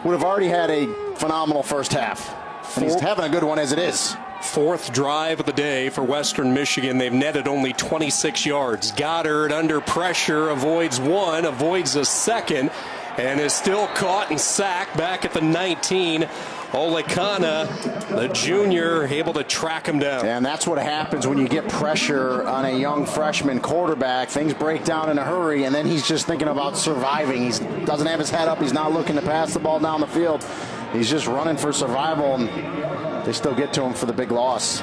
would have already had a phenomenal first half. And he's having a good one as it is. 4th drive of the day for Western Michigan. They've netted only 26 yards. Goddard under pressure, avoids one, avoids a second, and is still caught and sacked back at the 19. Olekana, the junior, able to track him down. And that's what happens when you get pressure on a young freshman quarterback. Things break down in a hurry, and then he's just thinking about surviving. He doesn't have his head up. He's not looking to pass the ball down the field. He's just running for survival, and they still get to him for the big loss.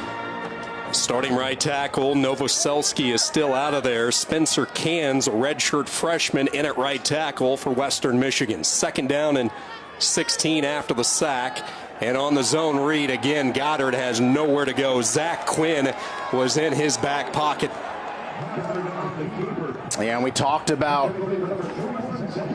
Starting right tackle, Novoselsky is still out of there. Spencer Cans, a redshirt freshman, in at right tackle for Western Michigan. 2nd down and 16 after the sack. And on the zone read, again, Goddard has nowhere to go. Zach Quinn was in his back pocket. Yeah, and we talked about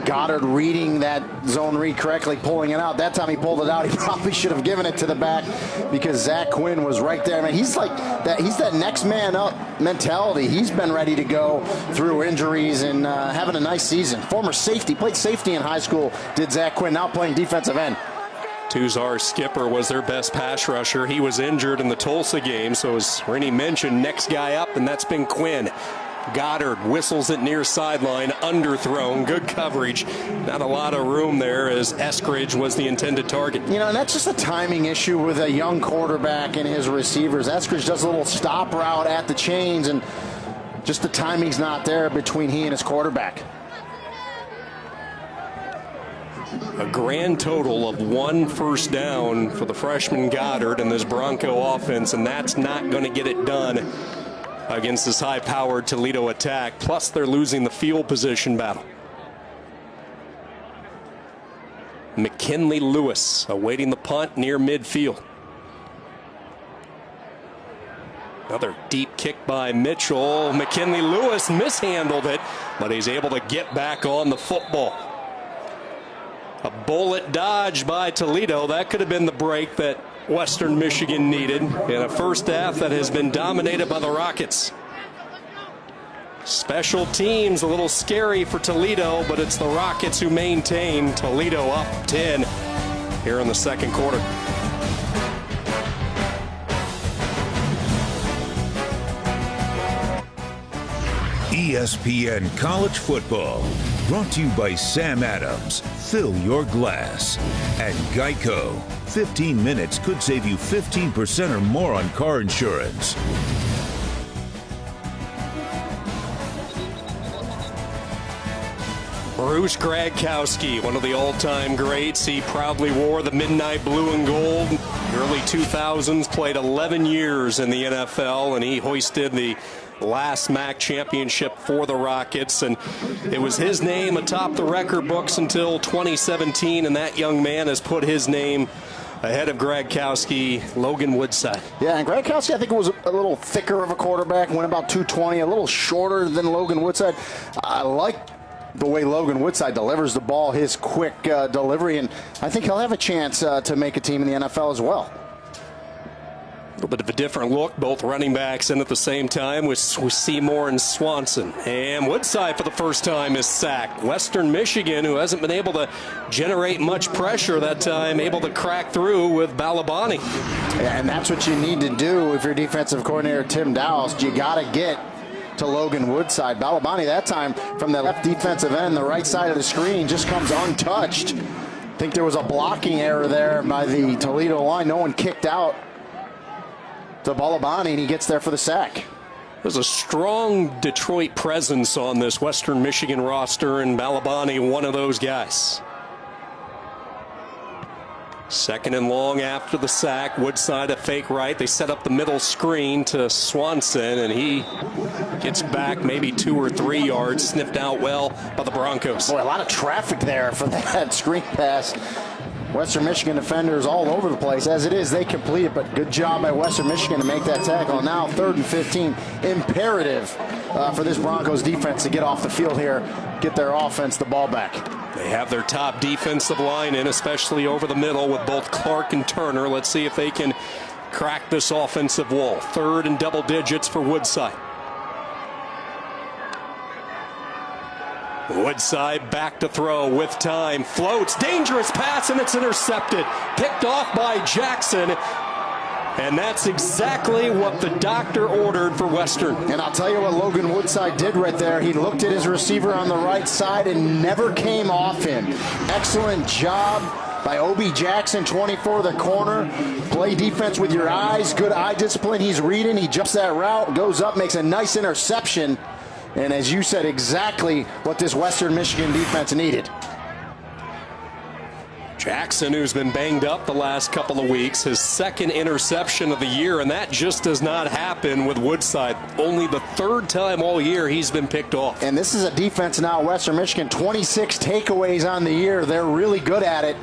Goddard reading that zone read correctly, pulling it out. That time he pulled it out. He probably should have given it to the back, because Zach Quinn was right there. I mean, he's like that. He's that next man up mentality. He's been ready to go through injuries and having a nice season. Former safety, played safety in high school, did Zach Quinn, now playing defensive end. Tuzar Skipper was their best pass rusher. He was injured in the Tulsa game, so as Rennie mentioned, next guy up, and that's been Quinn. Goddard whistles it near sideline, underthrown, good coverage. Not a lot of room there, as Eskridge was the intended target. You know, and that's just a timing issue with a young quarterback and his receivers. Eskridge does a little stop route at the chains, and just the timing's not there between he and his quarterback. A grand total of 1 first down for the freshman Goddard in this Bronco offense, and that's not going to get it done against this high-powered Toledo attack. Plus, they're losing the field position battle. McKinley Lewis awaiting the punt near midfield. Another deep kick by Mitchell. McKinley Lewis mishandled it, but he's able to get back on the football. A bullet dodge by Toledo. That could have been the break that Western Michigan needed in a first half that has been dominated by the Rockets. Special teams a little scary for Toledo, but it's the Rockets who maintain. Toledo up 10 here in the 2nd quarter. ESPN College Football, brought to you by Sam Adams. Fill your glass. And Geico. 15 minutes could save you 15% or more on car insurance. Bruce Gradkowski, one of the all-time greats. He proudly wore the midnight blue and gold. Early 2000s, played 11 years in the NFL, and he hoisted the last MAC championship for the Rockets, and it was his name atop the record books until 2017, and that young man has put his name ahead of Gradkowski, Logan Woodside. Yeah, and Gradkowski, I think, was a little thicker of a quarterback, went about 220, a little shorter than Logan Woodside. I like the way Logan Woodside delivers the ball, his quick delivery, and I think he'll have a chance to make a team in the NFL as well. A little bit of a different look, both running backs in at the same time with Seymour and Swanson. And Woodside for the first time is sacked. Western Michigan, who hasn't been able to generate much pressure that time, able to crack through with Balabani. Yeah, and that's what you need to do if you're defensive coordinator Tim Dowse. You got to get to Logan Woodside. Balabani that time from the left defensive end, the right side of the screen, just comes untouched. I think there was a blocking error there by the Toledo line. No one kicked out to Balabani, and he gets there for the sack. There's a strong Detroit presence on this Western Michigan roster, and Balabani, one of those guys. Second and long after the sack. Woodside a fake right. They set up the middle screen to Swanson, and he gets back maybe 2 or 3 yards, sniffed out well by the Broncos. Boy, a lot of traffic there for that screen pass. Western Michigan defenders all over the place. As it is, they complete it, but good job by Western Michigan to make that tackle. Now 3rd and 15, imperative for this Broncos defense to get off the field here, get their offense the ball back. They have their top defensive line in, especially over the middle with both Clark and Turner. Let's see if they can crack this offensive wall. 3rd and double digits for Woodside. Woodside back to throw with time. Floats. Dangerous pass, and it's intercepted. Picked off by Jackson. And that's exactly what the doctor ordered for Western. And I'll tell you what Logan Woodside did right there. He looked at his receiver on the right side and never came off him. Excellent job by Obi Jackson, 24, the corner. Play defense with your eyes. Good eye discipline. He's reading. He jumps that route, goes up, makes a nice interception. And as you said, exactly what this Western Michigan defense needed. Jackson, who's been banged up the last couple of weeks, his 2nd interception of the year, and that just does not happen with Woodside. Only the 3rd time all year he's been picked off. And this is a defense now, Western Michigan, 26 takeaways on the year. They're really good at it.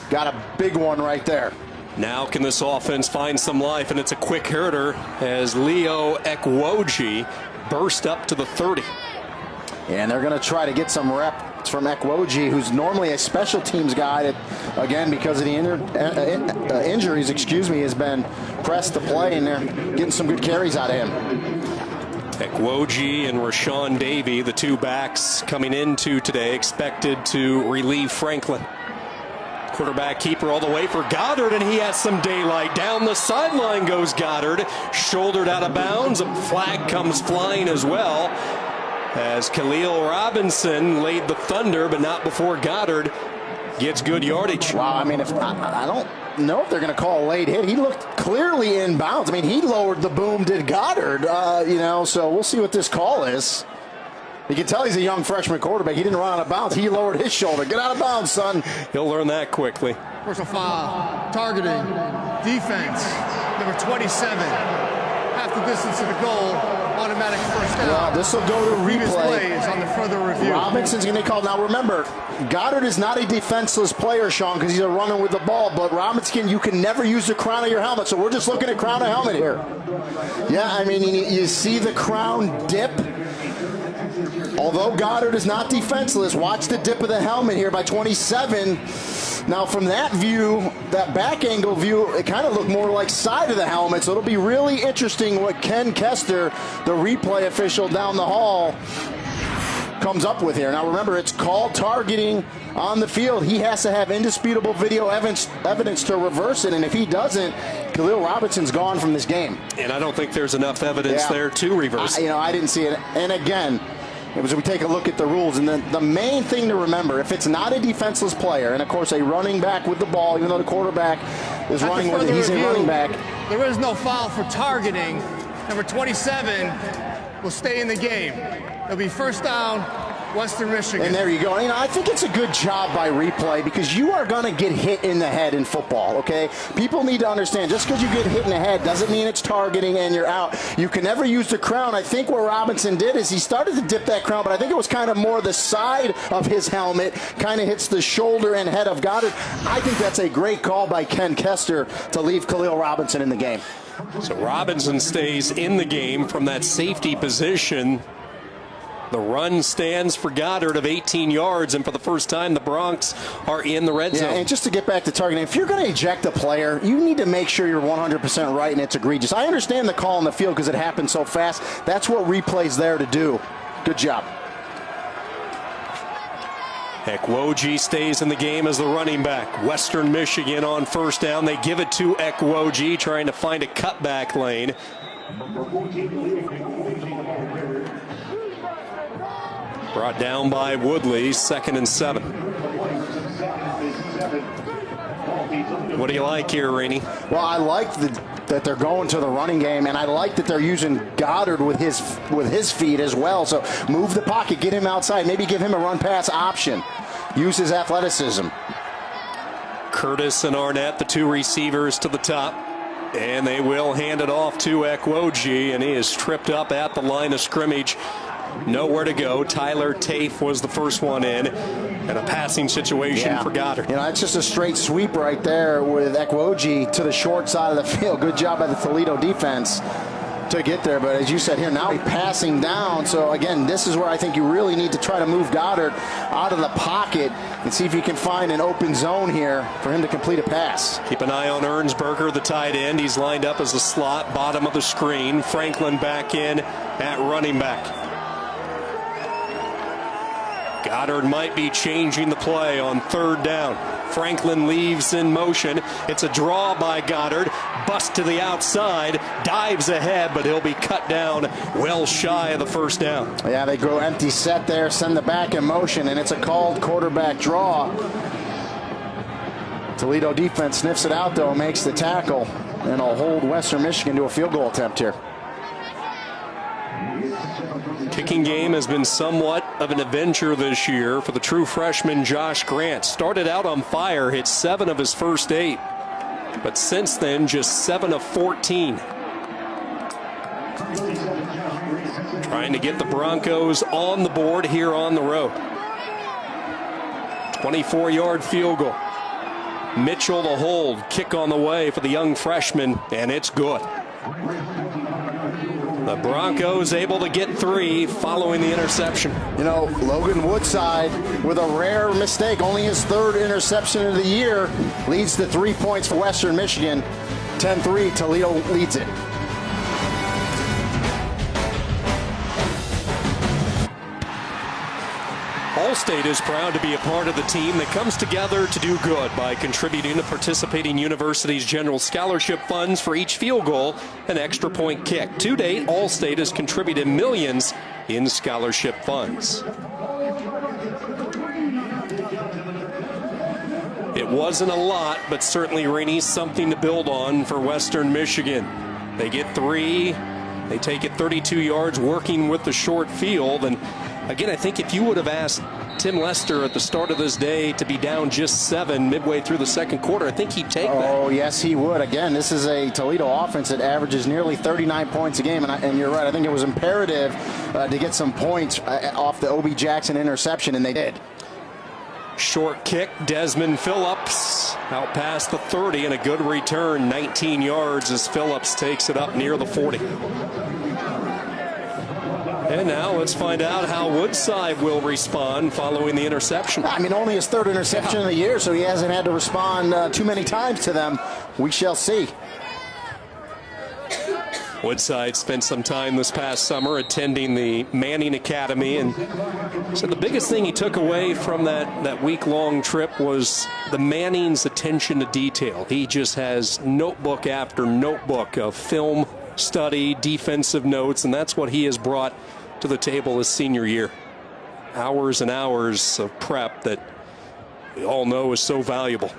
Got a big one right there. Now can this offense find some life, and it's a quick hitter as Leo Ekwoji burst up to the 30. And they're going to try to get some reps from Ekwoji, who's normally a special teams guy that, again, because of the injuries, has been pressed to play, and they're getting some good carries out of him. Ekwoji and Rashawn Davey, the 2 backs coming into today, expected to relieve Franklin. Quarterback keeper all the way for Goddard, and he has some daylight. Down the sideline goes Goddard, shouldered out of bounds. A flag comes flying as well, as Khalil Robinson laid the thunder, but not before Goddard gets good yardage. Wow, I mean, I don't know if they're going to call a late hit. He looked clearly in bounds. I mean, he lowered the boom, did Goddard, so we'll see what this call is. You can tell he's a young freshman quarterback. He didn't run out of bounds. He lowered his shoulder. Get out of bounds, son. He'll learn that quickly. Personal foul, targeting, defense, number 27. Half the distance to the goal, automatic first down. Well, this will go to replay. Is on the further review. Robinson's going to be called. Now, remember, Goddard is not a defenseless player, Sean, because he's a runner with the ball. But Robinson, you can never use the crown of your helmet. So we're just looking at crown of helmet here. Yeah, I mean, you see the crown dip. Although Goddard is not defenseless, watch the dip of the helmet here by 27. Now, from that view, that back angle view, it kind of looked more like side of the helmet. So it'll be really interesting what Ken Kester, the replay official down the hall, comes up with here. Now, remember, it's called targeting on the field. He has to have indisputable video evidence to reverse it. And if he doesn't, Khalil Robinson's gone from this game. And I don't think there's enough evidence there to reverse it. I didn't see it. And again, as we take a look at the rules, and the main thing to remember, if it's not a defenseless player, and of course a running back with the ball, even though the quarterback is running with it, he's a running back. There is no foul for targeting. Number 27 will stay in the game. It'll be first down Western Michigan. And there you go. I think it's a good job by replay because you are going to get hit in the head in football, okay? People need to understand just because you get hit in the head doesn't mean it's targeting and you're out. You can never use the crown. I think what Robinson did is he started to dip that crown, but I think it was kind of more the side of his helmet, kind of hits the shoulder and head of Goddard. I think that's a great call by Ken Kester to leave Khalil Robinson in the game. So Robinson stays in the game from that safety position. The run stands for Goddard of 18 yards, and for the first time, the Broncs are in the red zone. And just to get back to targeting, if you're going to eject a player, you need to make sure you're 100% right and it's egregious. I understand the call on the field because it happened so fast. That's what replay's there to do. Good job. Ekwoji stays in the game as the running back. Western Michigan on first down. They give it to Ekwoji, trying to find a cutback lane. Brought down by Woodley, 2nd and 7. What do you like here, Rainey? Well, I like that they're going to the running game, and I like that they're using Goddard with his feet as well. So move the pocket, get him outside, maybe give him a run-pass option. Use his athleticism. Curtis and Arnett, the two receivers to the top. And they will hand it off to Ekwoji, and he is tripped up at the line of scrimmage. Nowhere to go. Tyler Tafe was the first one in, and a passing situation for Goddard. It's just a straight sweep right there with Ekwoji to the short side of the field. Good job by the Toledo defense to get there, but as you said here, now he's passing down. So again, this is where I think you really need to try to move Goddard out of the pocket and see if you can find an open zone here for him to complete a pass. Keep an eye on Ernsberger, the tight end. He's lined up as a slot, bottom of the screen. Franklin back in at running back. Goddard might be changing the play on third down. Franklin leaves in motion. It's a draw by Goddard. Bust to the outside. Dives ahead, but he'll be cut down well shy of the first down. Yeah, they go empty set there, send the back in motion, and it's a called quarterback draw. Toledo defense sniffs it out, though, makes the tackle, and will hold Western Michigan to a field goal attempt here. Kicking game has been somewhat of an adventure this year for the true freshman Josh Grant. Started out on fire, hit 7 of his first 8, but since then just 7 of 14. Trying to get the Broncos on the board here on the road. 24-yard field goal. Mitchell the hold, kick on the way for the young freshman, and it's good. The Broncos able to get 3 following the interception. Logan Woodside with a rare mistake, only his 3rd interception of the year, leads to 3 points for Western Michigan. 10-3, Toledo leads it. Allstate is proud to be a part of the team that comes together to do good by contributing to participating universities' general scholarship funds for each field goal and extra point kick. To date, Allstate has contributed millions in scholarship funds. It wasn't a lot, but certainly, Rainey, something to build on for Western Michigan. They get 3. They take it 32 yards working with the short field. And again, I think if you would have asked Tim Lester at the start of this day to be down just 7 midway through the second quarter, I think he'd take that. Oh, yes, he would. Again, this is a Toledo offense that averages nearly 39 points a game. And you're right. I think it was imperative to get some points off the O.B. Jackson interception, and they did. Short kick, Desmond Phillips out past the 30, and a good return, 19 yards as Phillips takes it up near the 40. And now let's find out how Woodside will respond following the interception. Only his 3rd interception of the year, so he hasn't had to respond too many times to them. We shall see. Woodside spent some time this past summer attending the Manning Academy, and so the biggest thing he took away from that week-long trip was the Manning's attention to detail. He just has notebook after notebook of film study, defensive notes, and that's what he has brought to the table his senior year. Hours and hours of prep that we all know is so valuable.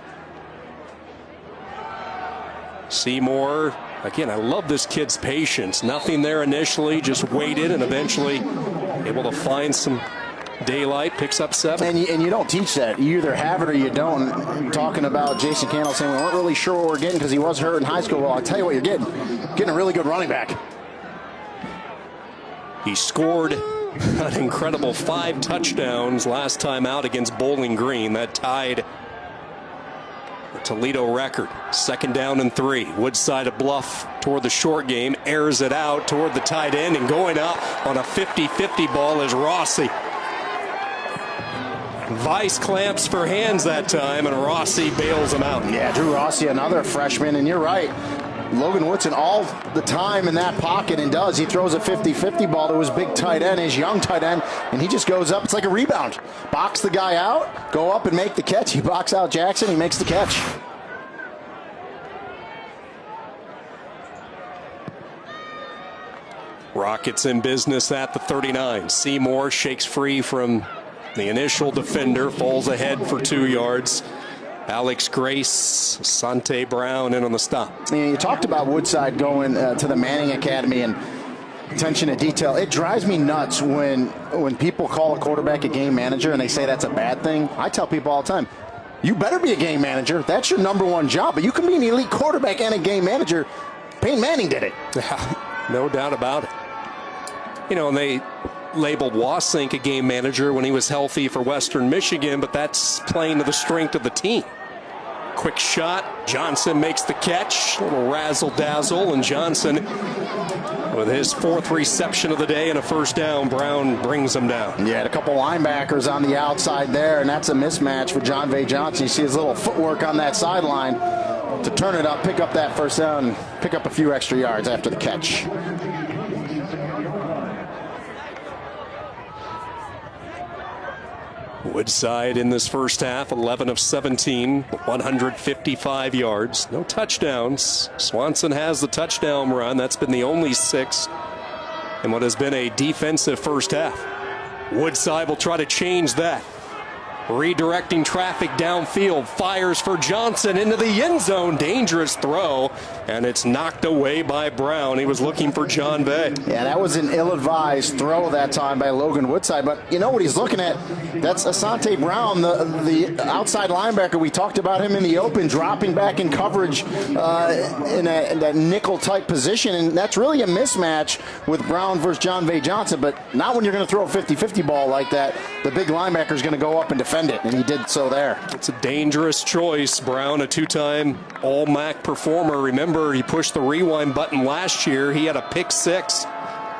Seymour, again, I love this kid's patience. Nothing there initially, just waited and eventually able to find some Daylight picks up 7. And you don't teach that. You either have it or you don't. Talking about Jason Candle saying we weren't really sure what we're getting because he was hurt in high school. Well, I'll tell you what you're getting. Getting a really good running back. He scored an incredible 5 touchdowns last time out against Bowling Green. That tied the Toledo record. 2nd down and 3. Woodside a bluff toward the short game. Airs it out toward the tight end, and going up on a 50-50 ball is Rossi. Vice clamps for hands that time, and Rossi bails him out. Yeah, Drew Rossi, another freshman, and you're right. Logan Woodson all the time in that pocket, and does. He throws a 50-50 ball to his big tight end, his young tight end, and he just goes up. It's like a rebound. Box the guy out, go up and make the catch. He box out Jackson, he makes the catch. Rockets in business at the 39. Seymour shakes free from the initial defender, falls ahead for 2 yards. Alex Grace, Sante Brown in on the stop. You talked about Woodside going to the Manning Academy and attention to detail. It drives me nuts when people call a quarterback a game manager and they say that's a bad thing. I tell people all the time, you better be a game manager. That's your #1 job. But you can be an elite quarterback and a game manager. Peyton Manning did it. Yeah, no doubt about it. You know, and they labeled Wasink a game manager when he was healthy for Western Michigan, but that's playing to the strength of the team. Quick shot. Johnson makes the catch. A little razzle-dazzle, and Johnson, with his 4th reception of the day and a 1st down, Brown brings him down. Yeah, a couple linebackers on the outside there, and that's a mismatch for John Vay Johnson. You see his little footwork on that sideline to turn it up, pick up that 1st down, and pick up a few extra yards after the catch. Woodside in this first half, 11 of 17, 155 yards, no touchdowns. Swanson has the touchdown run. That's been the only 6 in what has been a defensive first half. Woodside will try to change that. Redirecting traffic downfield, fires for Johnson into the end zone. Dangerous throw, and it's knocked away by Brown. He was looking for John Vay. Yeah, that was an ill-advised throw that time by Logan Woodside. But you know what he's looking at? That's Asante Brown, the outside linebacker. We talked about him in the open, dropping back in coverage in that nickel-type position. And that's really a mismatch with Brown versus John Vay Johnson. But not when you're going to throw a 50-50 ball like that. The big linebacker is going to go up and defend it, and he did so there. It's a dangerous choice. Brown, a 2-time All-MAC performer. Remember, he pushed the rewind button last year. He had a pick 6,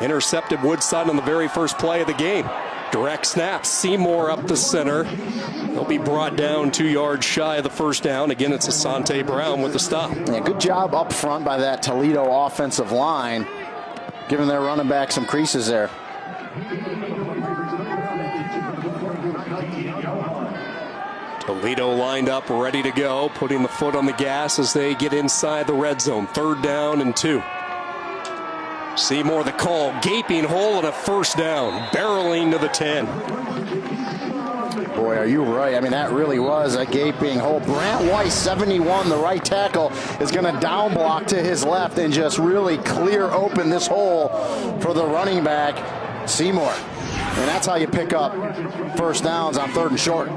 intercepted Woodside on the very first play of the game. Direct snap, Seymour up the center. He'll be brought down 2 yards shy of the 1st down. Again, it's Asante Brown with the stop. Yeah, good job up front by that Toledo offensive line, giving their running back some creases there. Toledo lined up, ready to go, putting the foot on the gas as they get inside the red zone. 3rd down and 2. Seymour the call, gaping hole and a 1st down, barreling to the 10. Boy, are you right. I mean, that really was a gaping hole. Brant Weiss, 71, the right tackle, is going to down block to his left and just really clear open this hole for the running back, Seymour. And that's how you pick up 1st downs on 3rd and short.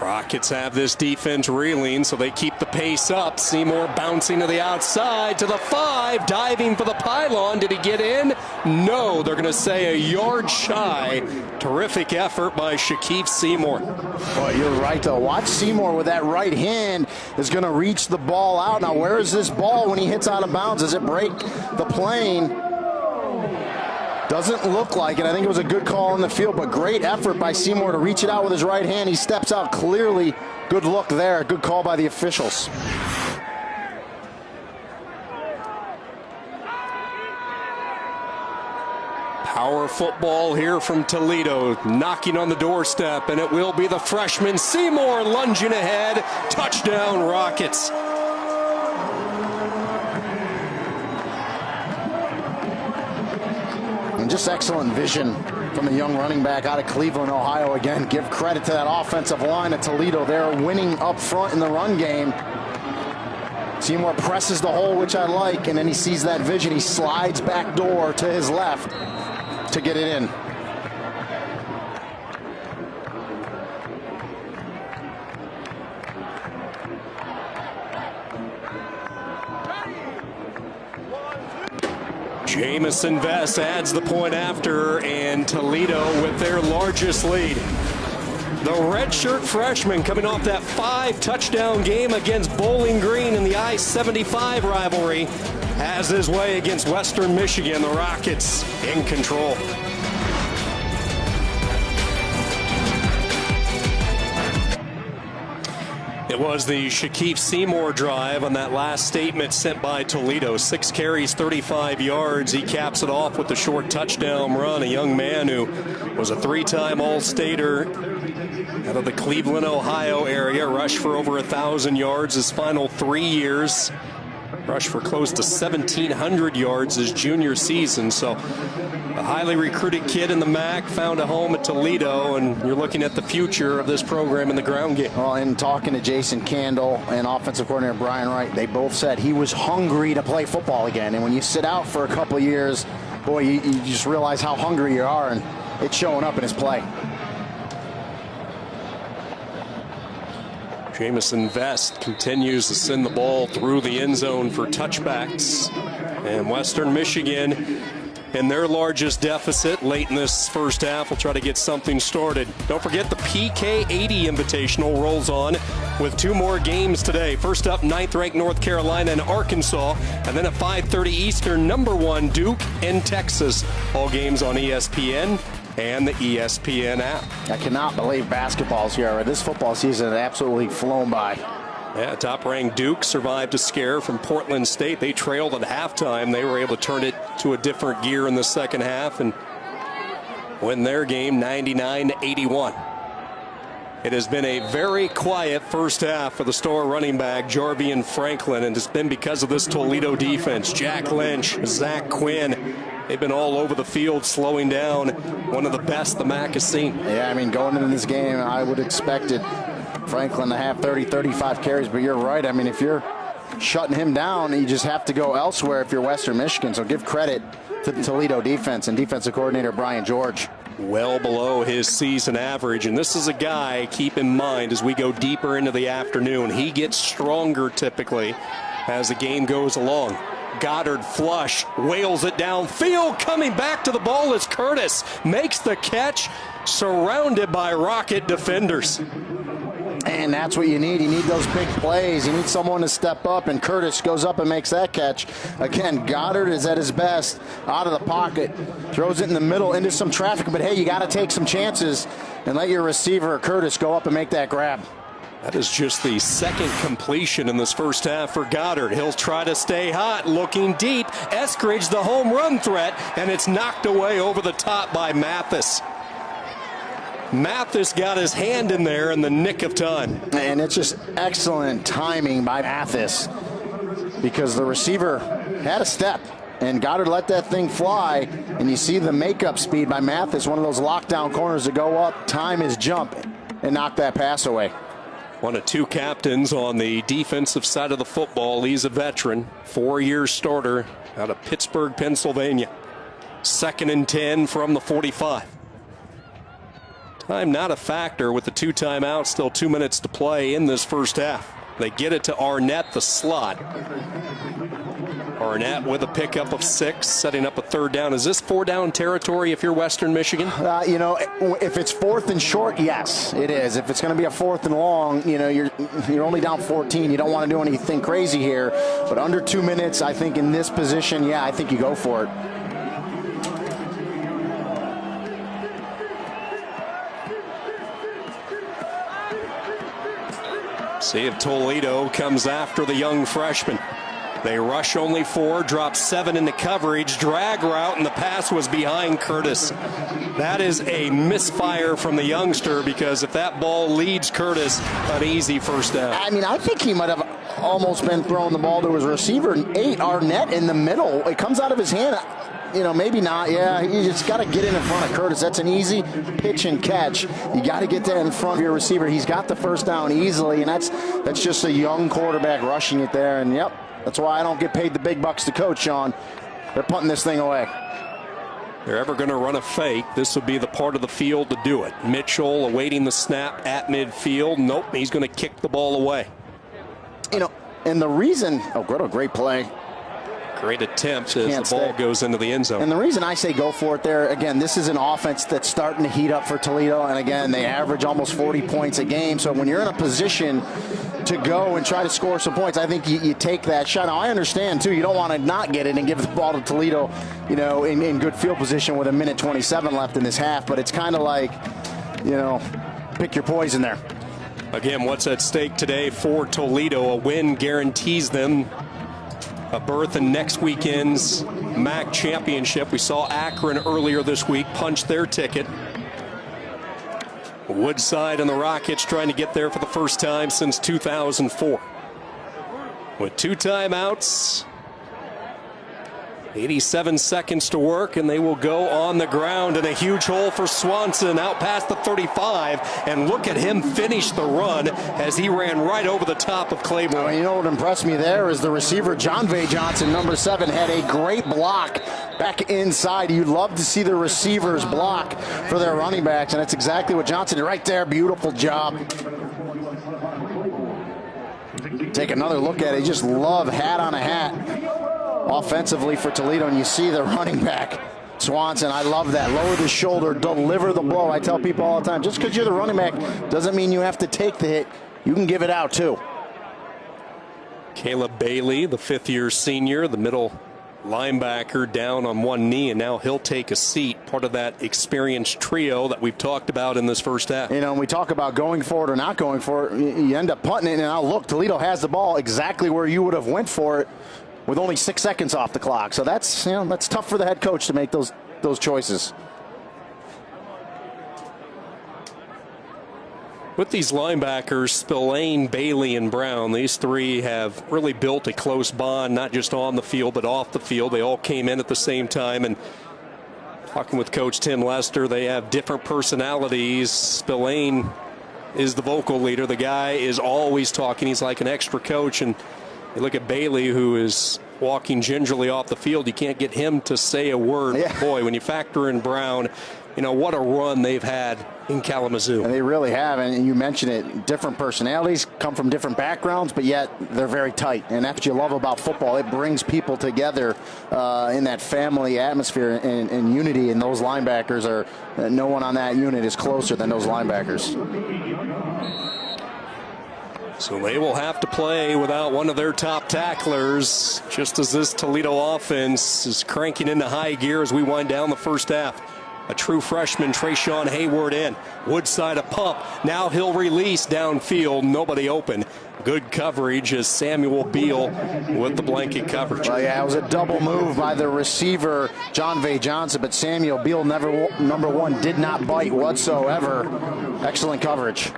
Rockets have this defense reeling, so they keep the pace up. Seymour bouncing to the outside to the 5, diving for the pylon. Did he get in? No, they're going to say a yard shy. Terrific effort by Shaquille Seymour. Boy, you're right, though. Watch Seymour with that right hand is going to reach the ball out. Now, where is this ball when he hits out of bounds? Does it break the plane? Doesn't look like it. I think it was a good call in the field, but great effort by Seymour to reach it out with his right hand. He steps out clearly. Good look there. Good call by the officials. Power football here from Toledo, knocking on the doorstep, and it will be the freshman Seymour lunging ahead. Touchdown, Rockets. And just excellent vision from the young running back out of Cleveland, Ohio. Again, give credit to that offensive line at Toledo. They're winning up front in the run game. Seymour presses the hole, which I like, and then he sees that vision. He slides back door to his left to get it in. Jamison Vest adds the point after, and Toledo with their largest lead. The redshirt freshman coming off that 5-touchdown game against Bowling Green in the I-75 rivalry has his way against Western Michigan. The Rockets in control. It was the Shaquille Seymour drive on that last statement sent by Toledo. 6 carries, 35 yards. He caps it off with the short touchdown run. A young man who was a 3-time All-Stater out of the Cleveland, Ohio area. Rushed for over 1,000 yards his final 3 years. Rushed for close to 1,700 yards his junior season. So a highly recruited kid in the MAC found a home at Toledo, and you're looking at the future of this program in the ground game. Well, and talking to Jason Candle and offensive coordinator Brian Wright, they both said he was hungry to play football again. And when you sit out for a couple of years, boy, you just realize how hungry you are, and it's showing up in his play. Jamison Vest continues to send the ball through the end zone for touchbacks. And Western Michigan, in their largest deficit late in this first half, will try to get something started. Don't forget the PK80 Invitational rolls on with 2 more games today. First up, 9th-ranked North Carolina and Arkansas. And then at 5:30 Eastern, #1 Duke and Texas. All games on ESPN and the ESPN app. I cannot believe basketball's here. This football season has absolutely flown by. Yeah, top-ranked Duke survived a scare from Portland State. They trailed at halftime. They were able to turn it to a different gear in the second half and win their game 99-81. It has been a very quiet first half for the star running back Jarvian Franklin, and it's been because of this Toledo defense. Jack Lynch, Zach Quinn, they've been all over the field, slowing down. One of the best the MAC has seen. Yeah, I mean, going into this game, I would expected Franklin to have 30, 35 carries, but you're right. I mean, if you're shutting him down, you just have to go elsewhere if you're Western Michigan. So give credit to the Toledo defense and defensive coordinator Brian George. Well below his season average, and this is a guy, keep in mind, as we go deeper into the afternoon, he gets stronger typically as the game goes along. Goddard flush, wails it downfield, coming back to the ball as Curtis makes the catch, surrounded by Rocket defenders. And that's what you need. You need those big plays. You need someone to step up, and Curtis goes up and makes that catch. Again, Goddard is at his best out of the pocket, throws it in the middle into some traffic, but hey, you got to take some chances and let your receiver, Curtis, go up and make that grab. That is just the second completion in this first half for Goddard. He'll try to stay hot, looking deep. Eskridge, the home run threat, and it's knocked away over the top by Mathis. Mathis got his hand in there in the nick of time. And it's just excellent timing by Mathis because the receiver had a step and Goddard let that thing fly, and you see the makeup speed by Mathis, one of those lockdown corners to go up, time his jump, and knock that pass away. One of 2 captains on the defensive side of the football. He's a veteran, 4-year starter out of Pittsburgh, Pennsylvania. 2nd and 10 from the 45. Time not a factor with the 2 timeouts, still 2 minutes to play in this first half. They get it to Arnett, the slot. Arnett with a pickup of 6, setting up a 3rd down. Is this 4-down territory if you're Western Michigan? You know, if it's 4th and short, yes, it is. If it's going to be a 4th and long, you know, you're only down 14. You don't want to do anything crazy here. But under 2 minutes, I think in this position, yeah, I think you go for it. See if Toledo comes after the young freshman. They rush only 4, drop 7 into coverage, drag route, and the pass was behind Curtis. That is a misfire from the youngster, because if that ball leads Curtis, an easy first down. I mean, I think he might have almost been throwing the ball to his receiver. 8, Arnett in the middle. It comes out of his hand. You know, maybe not. Yeah, you just got to get in front of Curtis. That's an easy pitch and catch. You got to get that in front of your receiver. He's got the first down easily, and that's just a young quarterback rushing it there. And, yep, that's why I don't get paid the big bucks to coach, Sean. They're punting this thing away. They're ever going to run a fake, this would be the part of the field to do it. Mitchell awaiting the snap at midfield. Nope, he's going to kick the ball away. You know, and the reason, oh, great play. Great attempt as the ball goes into the end zone. And the reason I say go for it there, again, this is an offense that's starting to heat up for Toledo. And again, they average almost 40 points a game. So when you're in a position to go and try to score some points, I think you take that shot. Now, I understand, too, you don't want to not get it and give the ball to Toledo, you know, in good field position with 1:27 left in this half. But it's kind of like, you know, pick your poison there. Again, what's at stake today for Toledo? A win guarantees them a berth in next weekend's MAC championship. We saw Akron earlier this week punch their ticket. Woodside and the Rockets trying to get there for the first time since 2004. With 2 timeouts, 87 seconds to work, and they will go on the ground in a huge hole for Swanson out past the 35. And look at him finish the run as he ran right over the top of Claiborne. Well, you know what impressed me there is the receiver, John V. Johnson, number 7, had a great block back inside. You love to see the receivers block for their running backs, and that's exactly what Johnson did right there. Beautiful job. Take another look at it. Just love hat on a hat offensively for Toledo, and you see the running back, Swanson. I love that. Lower the shoulder, deliver the blow. I tell people all the time, just because you're the running back doesn't mean you have to take the hit. You can give it out, too. Caleb Bailey, the 5th-year senior, the middle linebacker, down on one knee, and now he'll take a seat, part of that experienced trio that we've talked about in this first half. You know, when we talk about going for it or not going for it, you end up punting it, and now look, Toledo has the ball exactly where you would have went for it with only 6 seconds off the clock. So that's, you know, that's tough for the head coach to make those choices. With these linebackers, Spillane, Bailey, and Brown, these three have really built a close bond, not just on the field, but off the field. They all came in at the same time, and talking with Coach Tim Lester, they have different personalities. Spillane is the vocal leader. The guy is always talking. He's like an extra coach, and you look at Bailey, who is walking gingerly off the field. You can't get him to say a word. Yeah. Boy, when you factor in Brown, you know, what a run they've had in Kalamazoo. And they really have, and you mentioned it, different personalities, come from different backgrounds, but yet they're very tight. And that's what you love about football. It brings people together in that family atmosphere and unity, and those linebackers are, no one on that unit is closer than those linebackers. So they will have to play without one of their top tacklers, just as this Toledo offense is cranking into high gear as we wind down the first half. A true freshman, Trayshawn Hayward in. Woodside a pump. Now he'll release downfield. Nobody open. Good coverage as Samuel Beal with the blanket coverage. Well, yeah, it was a double move by the receiver, John V. Johnson, but Samuel Beal, number 1, did not bite whatsoever. Excellent coverage.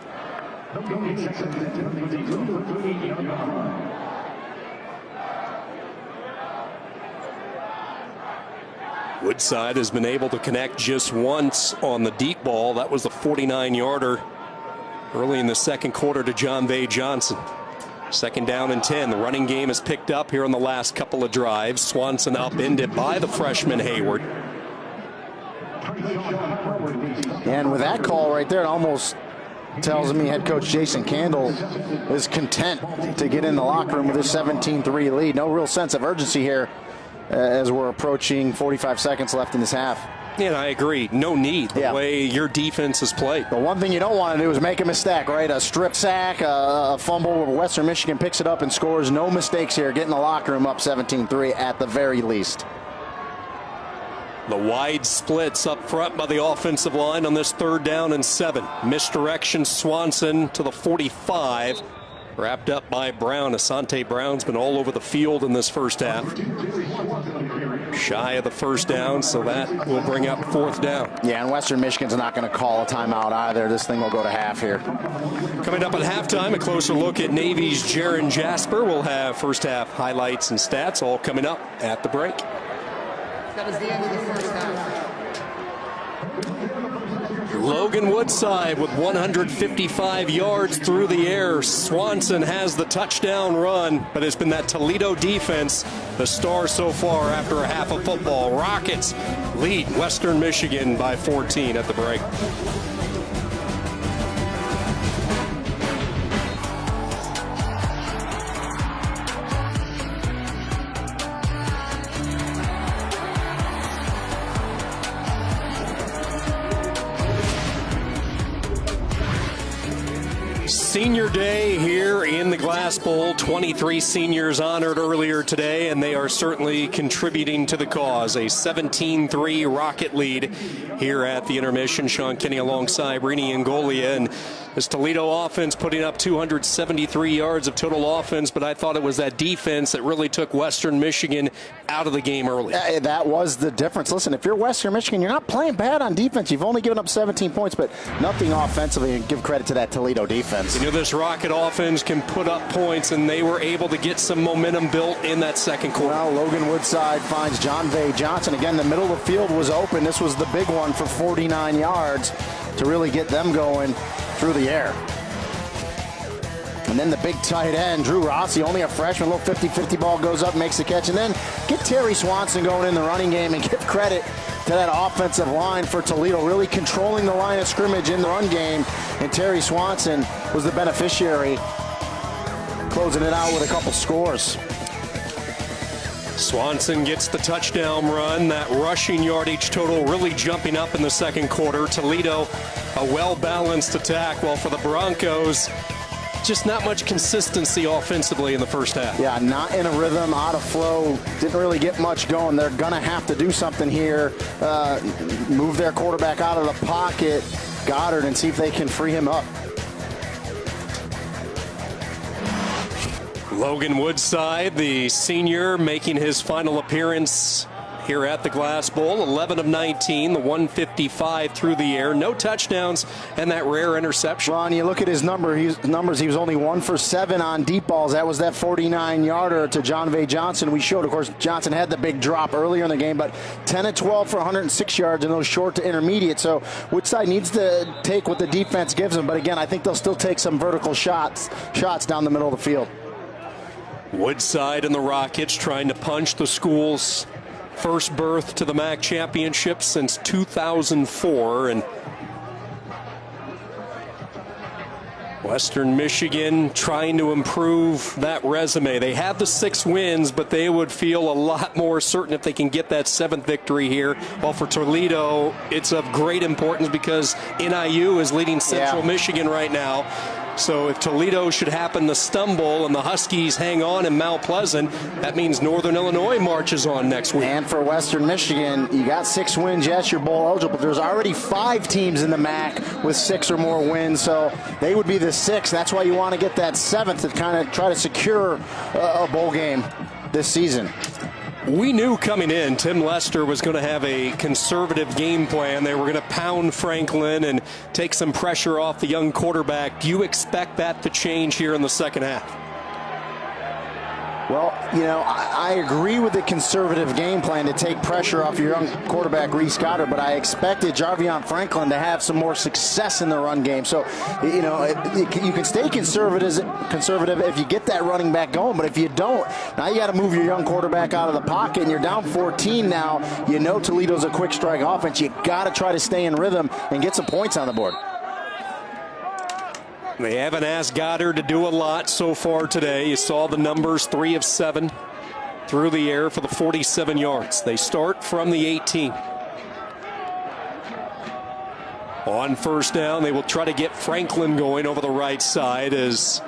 Woodside has been able to connect just once on the deep ball. That was the 49-yarder early in the second quarter to John V. Johnson. 2nd down and 10. The running game has picked up here on the last couple of drives. Swanson upended by the freshman Hayward. And with that call right there, it almost tells me head coach Jason Candle is content to get in the locker room with a 17-3 lead. No real sense of urgency here as we're approaching 45 seconds left in this half. Yeah, I agree. No need the way your defense has played. The one thing you don't want to do is make a mistake, right? A strip sack, a fumble where Western Michigan picks it up and scores. No mistakes here. Getting the locker room up 17-3 at the very least. The wide splits up front by the offensive line on this 3rd down and 7. Misdirection, Swanson to the 45. Wrapped up by Brown. Asante Brown's been all over the field in this first half. Shy of the 1st down, so that will bring up 4th down. Yeah, and Western Michigan's not going to call a timeout either. This thing will go to half here. Coming up at halftime, a closer look at Navy's Jaron Jasper. We'll have first half highlights and stats all coming up at the break. That was the end of the first half. Logan Woodside with 155 yards through the air. Swanson has the touchdown run, but it's been that Toledo defense, the star so far after a half of football. Rockets lead Western Michigan by 14 at the break. Senior Day here in the Glass Bowl. 23 seniors honored earlier today, and they are certainly contributing to the cause. A 17-3 Rocket lead here at the intermission. Sean Kinney alongside Rini Ngolia, and this Toledo offense putting up 273 yards of total offense, but I thought it was that defense that really took Western Michigan out of the game early. That was the difference. Listen, if you're Western Michigan, you're not playing bad on defense. You've only given up 17 points, but nothing offensively, and give credit to that Toledo defense. You know, this Rocket offense can put up points, and they were able to get some momentum built in that second quarter. Well, Logan Woodside finds John Vay Johnson. Again, the middle of the field was open. This was the big one for 49 yards to really get them going through the air. And then the big tight end, Drew Rossi, only a freshman, a little 50-50 ball goes up, makes the catch. And then get Terry Swanson going in the running game and give credit to that offensive line for Toledo, really controlling the line of scrimmage in the run game. And Terry Swanson was the beneficiary, closing it out with a couple scores. Swanson gets the touchdown run. That rushing yardage total really jumping up in the second quarter. Toledo, a well-balanced attack, while for the Broncos, just not much consistency offensively in the first half. Yeah, not in a rhythm, out of flow, didn't really get much going. They're going to have to do something here, move their quarterback out of the pocket, Goddard, and see if they can free him up. Logan Woodside, the senior, making his final appearance here at the Glass Bowl. 11 of 19, the 155 through the air, no touchdowns, and that rare interception. Ron, you look at his numbers, he was only 1 for 7 on deep balls. That was that 49-yarder to John Vay Johnson. We showed, of course, Johnson had the big drop earlier in the game, but 10 of 12 for 106 yards in those short to intermediate. So Woodside needs to take what the defense gives him, but again, I think they'll still take some vertical shots down the middle of the field. Woodside and the Rockets trying to punch the school's first berth to the MAC championship since 2004, and Western Michigan trying to improve that resume. They have the 6 wins, but they would feel a lot more certain if they can get that 7th victory here. While for Toledo, it's of great importance because NIU is leading Central Michigan right now. So if Toledo should happen to stumble and the Huskies hang on in Mount Pleasant, that means Northern Illinois marches on next week. And for Western Michigan, you got 6 wins. Yes, you're bowl eligible, but there's already 5 teams in the MAC with 6 or more wins, so they would be the 6th. That's why you want to get that 7th to kind of try to secure a bowl game this season. We knew coming in Tim Lester was going to have a conservative game plan. They were going to pound Franklin and take some pressure off the young quarterback. Do you expect that to change here in the second half? Well, you know, I agree with the conservative game plan to take pressure off your young quarterback, Reese Goddard, but I expected Jarvion Franklin to have some more success in the run game. So, you know, you can stay conservative if you get that running back going, but if you don't, now you got to move your young quarterback out of the pocket, and you're down 14 now. You know Toledo's a quick strike offense. You got to try to stay in rhythm and get some points on the board. They haven't asked Goddard to do a lot so far today. You saw the numbers, 3 of 7 through the air for the 47 yards. They start from the 18. On first down, they will try to get Franklin going over the right side as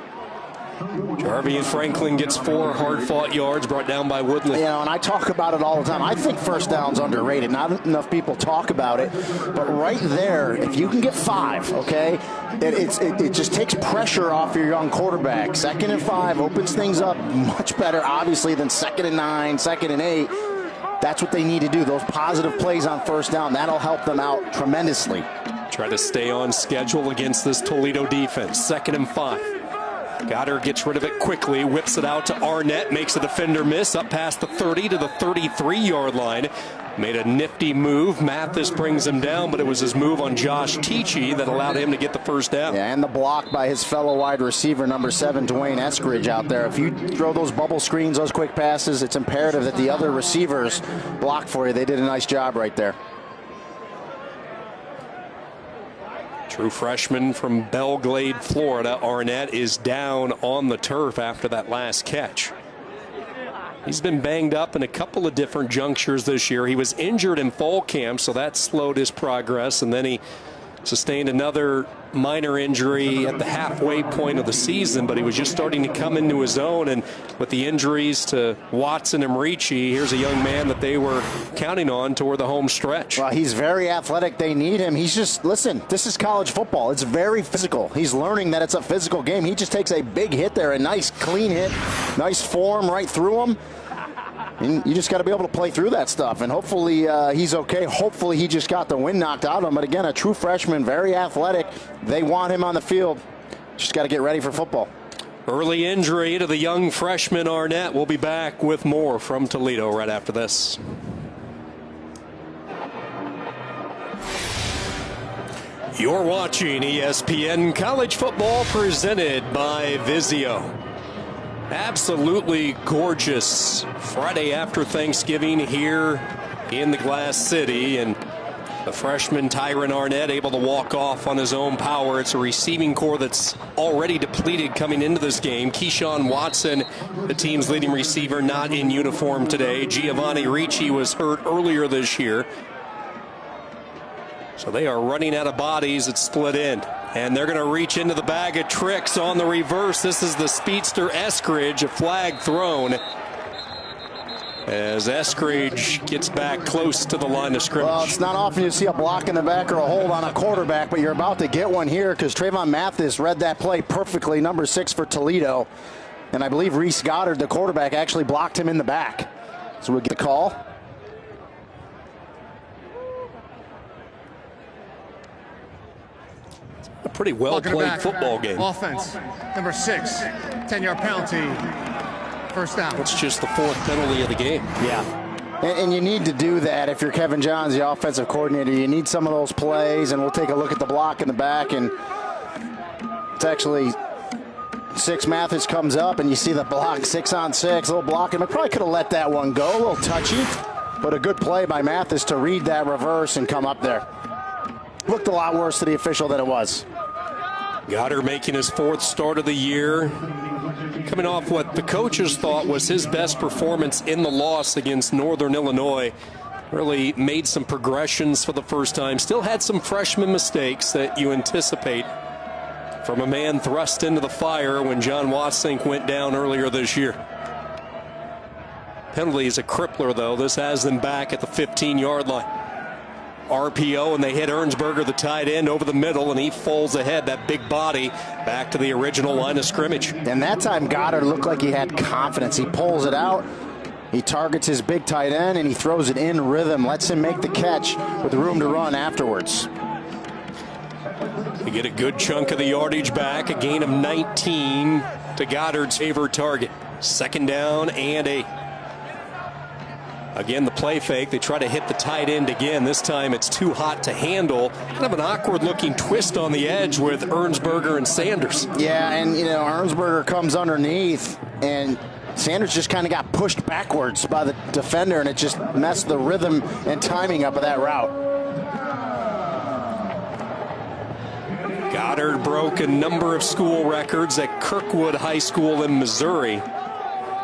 Jarvion Franklin gets 4 hard-fought yards brought down by Woodley. You know, and I talk about it all the time. I think first down's underrated. Not enough people talk about it. But right there, if you can get 5, okay, it just takes pressure off your young quarterback. 2nd and 5 opens things up much better, obviously, than 2nd and 9, 2nd and 8. That's what they need to do. Those positive plays on first down, that'll help them out tremendously. Try to stay on schedule against this Toledo defense. 2nd and 5. Goddard gets rid of it quickly, whips it out to Arnett, makes a defender miss up past the 30 to the 33-yard line. Made a nifty move. Mathis brings him down, but it was his move on Josh Tichy that allowed him to get the first down. Yeah, and the block by his fellow wide receiver, number 7, Dwayne Eskridge out there. If you throw those bubble screens, those quick passes, it's imperative that the other receivers block for you. They did a nice job right there. True freshman from Belglade, Florida, Arnett is down on the turf after that last catch. He's been banged up in a couple of different junctures this year. He was injured in fall camp, so that slowed his progress, and then he Sustained another minor injury at the halfway point of the season, but he was just starting to come into his own. And with the injuries to Watson and Ricci, here's a young man that they were counting on toward the home stretch. Well, he's very athletic. They need him. He's just, listen, this is college football. It's very physical. He's learning that it's a physical game. He just takes a big hit there, a nice clean hit, nice form right through him. And you just got to be able to play through that stuff. And hopefully he's okay. Hopefully he just got the wind knocked out of him. But again, a true freshman, very athletic. They want him on the field. Just got to get ready for football. Early injury to the young freshman Arnett. We'll be back with more from Toledo right after this. You're watching ESPN College Football presented by Vizio. Absolutely gorgeous Friday after Thanksgiving here in the Glass City, and the freshman Tyron Arnett able to walk off on his own power. It's a receiving core that's already depleted coming into this game. Keyshawn Watson, the team's leading receiver, not in uniform today. Giovanni Ricci was hurt earlier this year. So they are running out of bodies at split end. And they're going to reach into the bag of tricks on the reverse. This is the speedster Eskridge, a flag thrown as Eskridge gets back close to the line of scrimmage. Well, it's not often you see a block in the back or a hold on a quarterback, but you're about to get one here because Trayvon Mathis read that play perfectly, number 6 for Toledo. And I believe Reese Goddard, the quarterback, actually blocked him in the back. So we'll get a call. A pretty well-played football game. Offense, number 6, 10-yard penalty, first down. It's just the 4th penalty of the game. Yeah. And you need to do that if you're Kevin Johns, the offensive coordinator. You need some of those plays, and we'll take a look at the block in the back. And it's actually 6 Mathis comes up, and you see the block, 6-on-6, a little blocking. But probably could have let that one go, a little touchy. But a good play by Mathis to read that reverse and come up there. Looked a lot worse to the official than it was. Goddard making his 4th start of the year, coming off what the coaches thought was his best performance in the loss against Northern Illinois. Really made some progressions for the first time. Still had some freshman mistakes that you anticipate from a man thrust into the fire when John Watsink went down earlier this year. Penalty is a crippler, though. This has them back at the 15-yard line. RPO, and they hit Ernsberger, the tight end, over the middle, and he falls ahead, that big body, back to the original line of scrimmage. And that time Goddard looked like he had confidence. He pulls it out, he targets his big tight end, and he throws it in rhythm, lets him make the catch with room to run afterwards. They get a good chunk of the yardage back, a gain of 19 to Goddard's favorite target. 2nd down and 8. Again, the play fake. They try to hit the tight end again. This time it's too hot to handle. Kind of an awkward-looking twist on the edge with Ernsberger and Sanders. Yeah, and, you know, Ernsberger comes underneath, and Sanders just kind of got pushed backwards by the defender, and it just messed the rhythm and timing up of that route. Goddard broke a number of school records at Kirkwood High School in Missouri.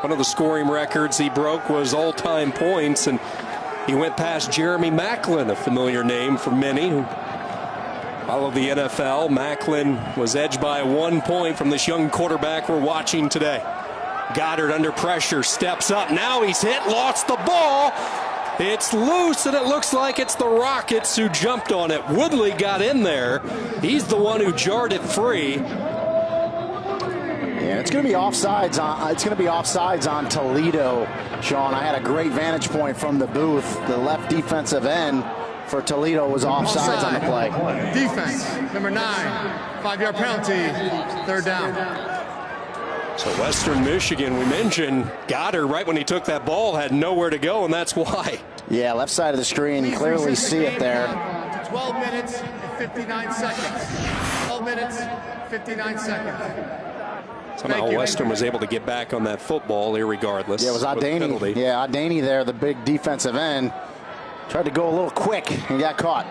One of the scoring records he broke was all-time points, and he went past Jeremy Macklin, a familiar name for many who follow the NFL. Macklin was edged by 1 point from this young quarterback we're watching today. Goddard under pressure, steps up. Now he's hit, lost the ball. It's loose, and it looks like it's the Rockets who jumped on it. Woodley got in there. He's the one who jarred it free. And it's going to be offsides on Toledo, Sean. I had a great vantage point from the booth. The left defensive end for Toledo was offsides on the play. Defense, number 9, 5-yard penalty, 3rd down. So Western Michigan, we mentioned Goddard right when he took that ball had nowhere to go, and that's why. Yeah, left side of the screen, you clearly see it there. 12 minutes and 59 seconds. 12 minutes, 59 seconds. Somehow Western was able to get back on that football irregardless. Yeah, it was Adaney. Yeah, Adaney there, the big defensive end. Tried to go a little quick and got caught.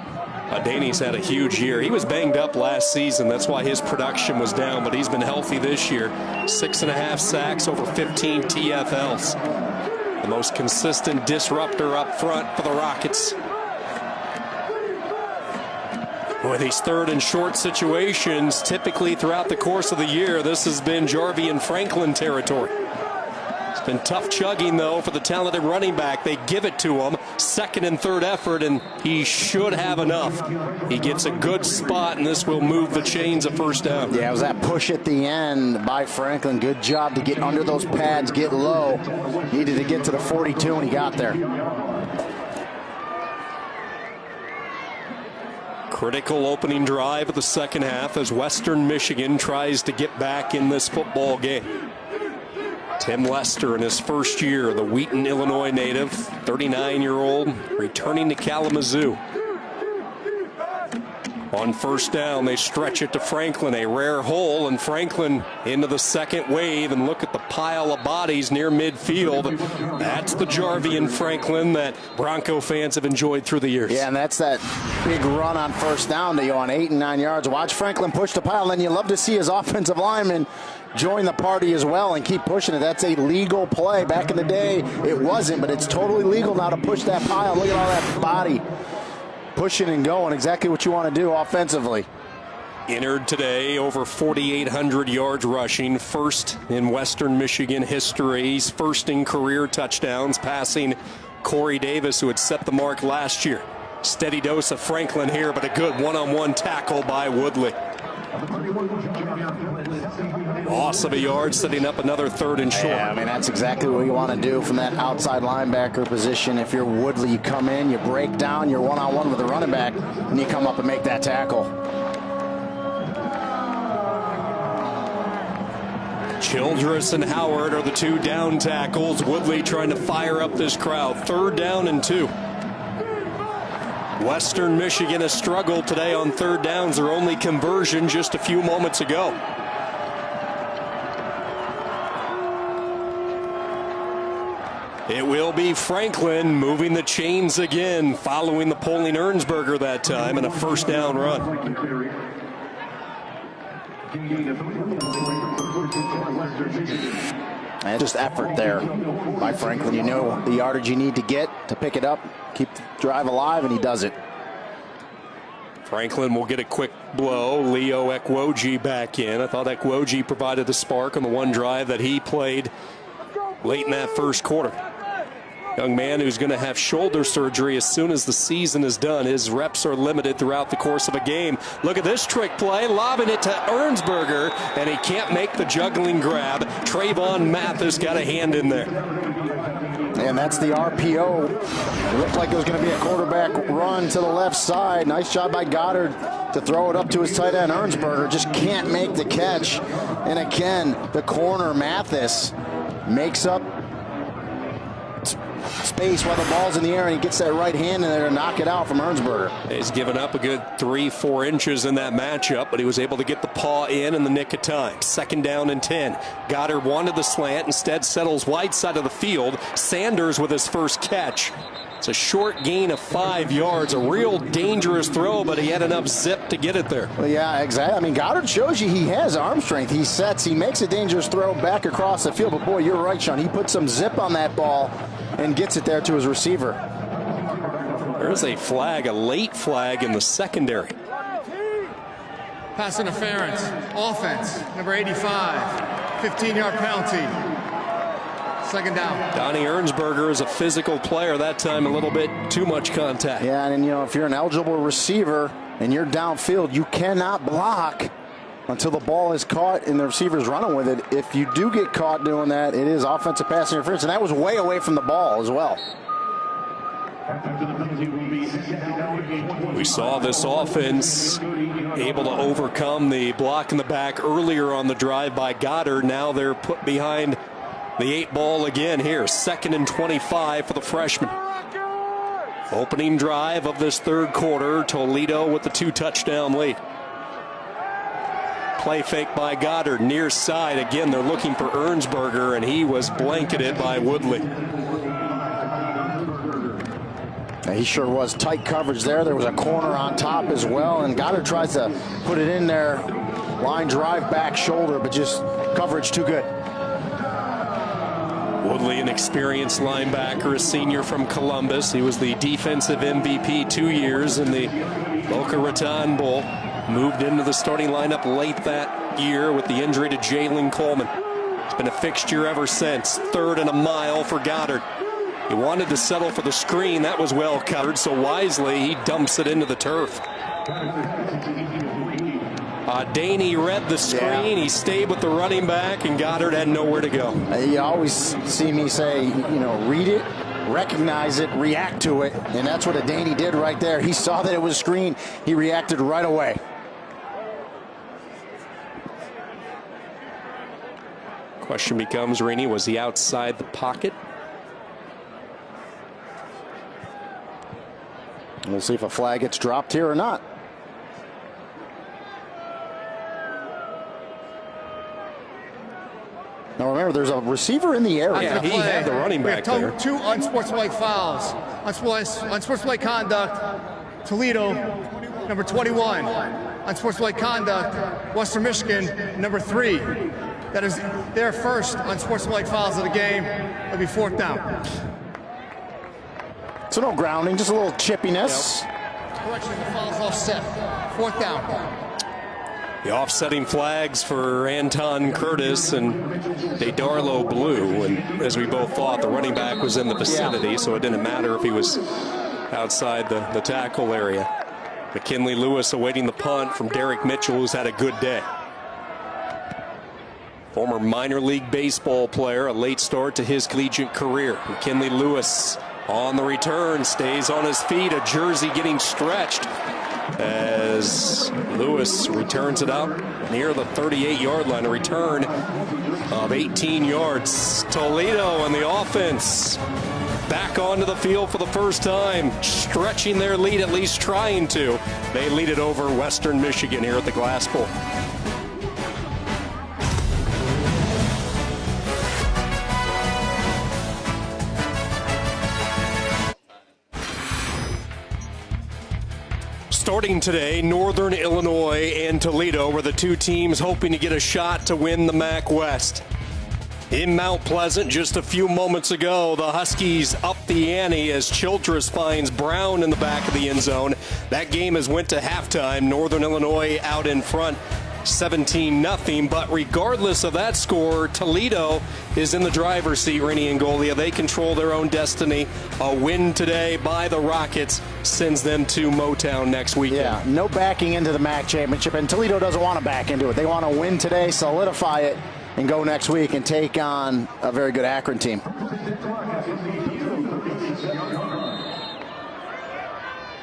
Adaney's had a huge year. He was banged up last season. That's why his production was down, but he's been healthy this year. 6.5 sacks, over 15 TFLs. The most consistent disruptor up front for the Rockets. Boy, these third and short situations, typically throughout the course of the year, this has been Jarvian Franklin territory. It's been tough chugging, though, for the talented running back. They give it to him, second and third effort, and he should have enough. He gets a good spot, and this will move the chains of first down. Yeah, it was that push at the end by Franklin. Good job to get under those pads, get low. Needed to get to the 42, and he got there. Critical opening drive of the second half as Western Michigan tries to get back in this football game. Tim Lester in his first year, the Wheaton, Illinois native, 39-year-old, returning to Kalamazoo. On first down, they stretch it to Franklin, a rare hole, and Franklin into the second wave, and look at the pile of bodies near midfield. That's the Jarvian Franklin that Bronco fans have enjoyed through the years. Yeah, and that's that big run on first down to you on 8 and 9 yards. Watch Franklin push the pile, and you love to see his offensive lineman join the party as well and keep pushing it. That's a legal play. Back in the day, it wasn't, but it's totally legal now to push that pile. Look at all that body pushing and going. Exactly what you want to do offensively. Entered today over 4,800 yards rushing, first in Western Michigan history. He's first in career touchdowns, passing Corey Davis, who had set the mark last year. Steady dose of Franklin here, but a good one-on-one tackle by Woodley. Loss of a yard, setting up another third and short. Yeah, I mean, that's exactly what you want to do from that outside linebacker position. If you're Woodley, you come in, you break down, you're one-on-one with the running back, and you come up and make that tackle. Childress and Howard are the two down tackles. Woodley trying to fire up this crowd. 3rd down and 2. Western Michigan has struggled today on third downs. Their only conversion just a few moments ago. It will be Franklin moving the chains again, following the Poling Ernsberger that time, and a first down run. And just effort there by Franklin. You know the yardage you need to get to pick it up, keep the drive alive, and he does it. Franklin will get a quick blow. Leo Ekwoji back in. I thought Ekwoji provided the spark on the one drive that he played late in that first quarter. Young man who's going to have shoulder surgery as soon as the season is done. His reps are limited throughout the course of a game. Look at this trick play, lobbing it to Ernsberger, and he can't make the juggling grab. Trayvon Mathis got a hand in there. And that's the RPO. It looked like it was going to be a quarterback run to the left side. Nice job by Goddard to throw it up to his tight end. Ernsberger just can't make the catch. And again, the corner, Mathis, makes up space while the ball's in the air, and he gets that right hand in there to knock it out from Ernsberger. He's given up a good 3-4 inches in that matchup, but he was able to get the paw in the nick of time. 2nd down and 10. Goddard wanted the slant, instead settles wide side of the field. Sanders with his first catch. It's a short gain of 5 yards, a real dangerous throw, but he had enough zip to get it there. Well, yeah, exactly. I mean, Goddard shows you he has arm strength. He sets, he makes a dangerous throw back across the field, but boy, you're right, Sean. He put some zip on that ball and gets it there to his receiver. There's a flag, a late flag in the secondary. Pass interference, offense, number 85, 15-yard penalty. 2nd down. Donnie Ernsberger is a physical player. That time a little bit too much contact. Yeah, and you know, if you're an eligible receiver and you're downfield, you cannot block until the ball is caught and the receiver's running with it. If you do get caught doing that, it is offensive pass interference, and that was way away from the ball as well. We saw this offense able to overcome the block in the back earlier on the drive by Goddard. Now they're put behind the 8 ball again here. 2nd and 25 for the freshman. Opening drive of this third quarter. Toledo with the 2-touchdown lead. Play fake by Goddard, near side. Again, they're looking for Ernsberger, and he was blanketed by Woodley. He sure was. Tight coverage there. There was a corner on top as well, and Goddard tries to put it in there. Line drive back shoulder, but just coverage too good. Woodley, an experienced linebacker, a senior from Columbus. He was the defensive MVP 2 years in the Boca Raton Bull moved into the starting lineup late that year with the injury to Jalen Coleman. It's been a fixture ever since. 3rd and a mile for Goddard. He wanted to settle for the screen. That was well covered, so wisely he dumps it into the turf. Daney read the screen. Yeah. He stayed with the running back, and Goddard had nowhere to go. You always see me say, read it, recognize it, react to it, and that's what Daney did right there. He saw that it was a screen. He reacted right away. Question becomes, Rainey, was he outside the pocket? We'll see if a flag gets dropped here or not. Now remember, there's a receiver in the area. Yeah, he had the running back there. 2 unsportsmanlike fouls. Unsportsmanlike conduct, Toledo, number 21. Unsportsmanlike conduct, Western Michigan, number 3. That is their first unsportsmanlike fouls of the game. It'll be 4th down. So no grounding, just a little chippiness. Yep. Correction, the foul's offset. 4th down. The offsetting flags for Anton Curtis and DeDarlo Blue, and as we both thought, the running back was in the vicinity, so it didn't matter if he was outside the tackle area. McKinley Lewis awaiting the punt from Derek Mitchell, who's had a good day. Former minor league baseball player, a late start to his collegiate career. McKinley Lewis on the return, stays on his feet, a jersey getting stretched as Lewis returns it up near the 38-yard line. A return of 18 yards. Toledo and the offense back onto the field for the first time, stretching their lead, at least trying to. They lead it over Western Michigan here at the Glass Bowl. Starting today, Northern Illinois and Toledo were the 2 teams hoping to get a shot to win the MAC West. In Mount Pleasant, just a few moments ago, the Huskies up the ante as Childress finds Brown in the back of the end zone. That game has went to halftime. Northern Illinois out in front, 17-0. But regardless of that score, Toledo is in the driver's seat, Rennie and Golia. They control their own destiny. A win today by the Rockets sends them to Motown next weekend. Yeah, no backing into the MAC championship, and Toledo doesn't want to back into it. They want to win today, solidify it, and go next week and take on a very good Akron team.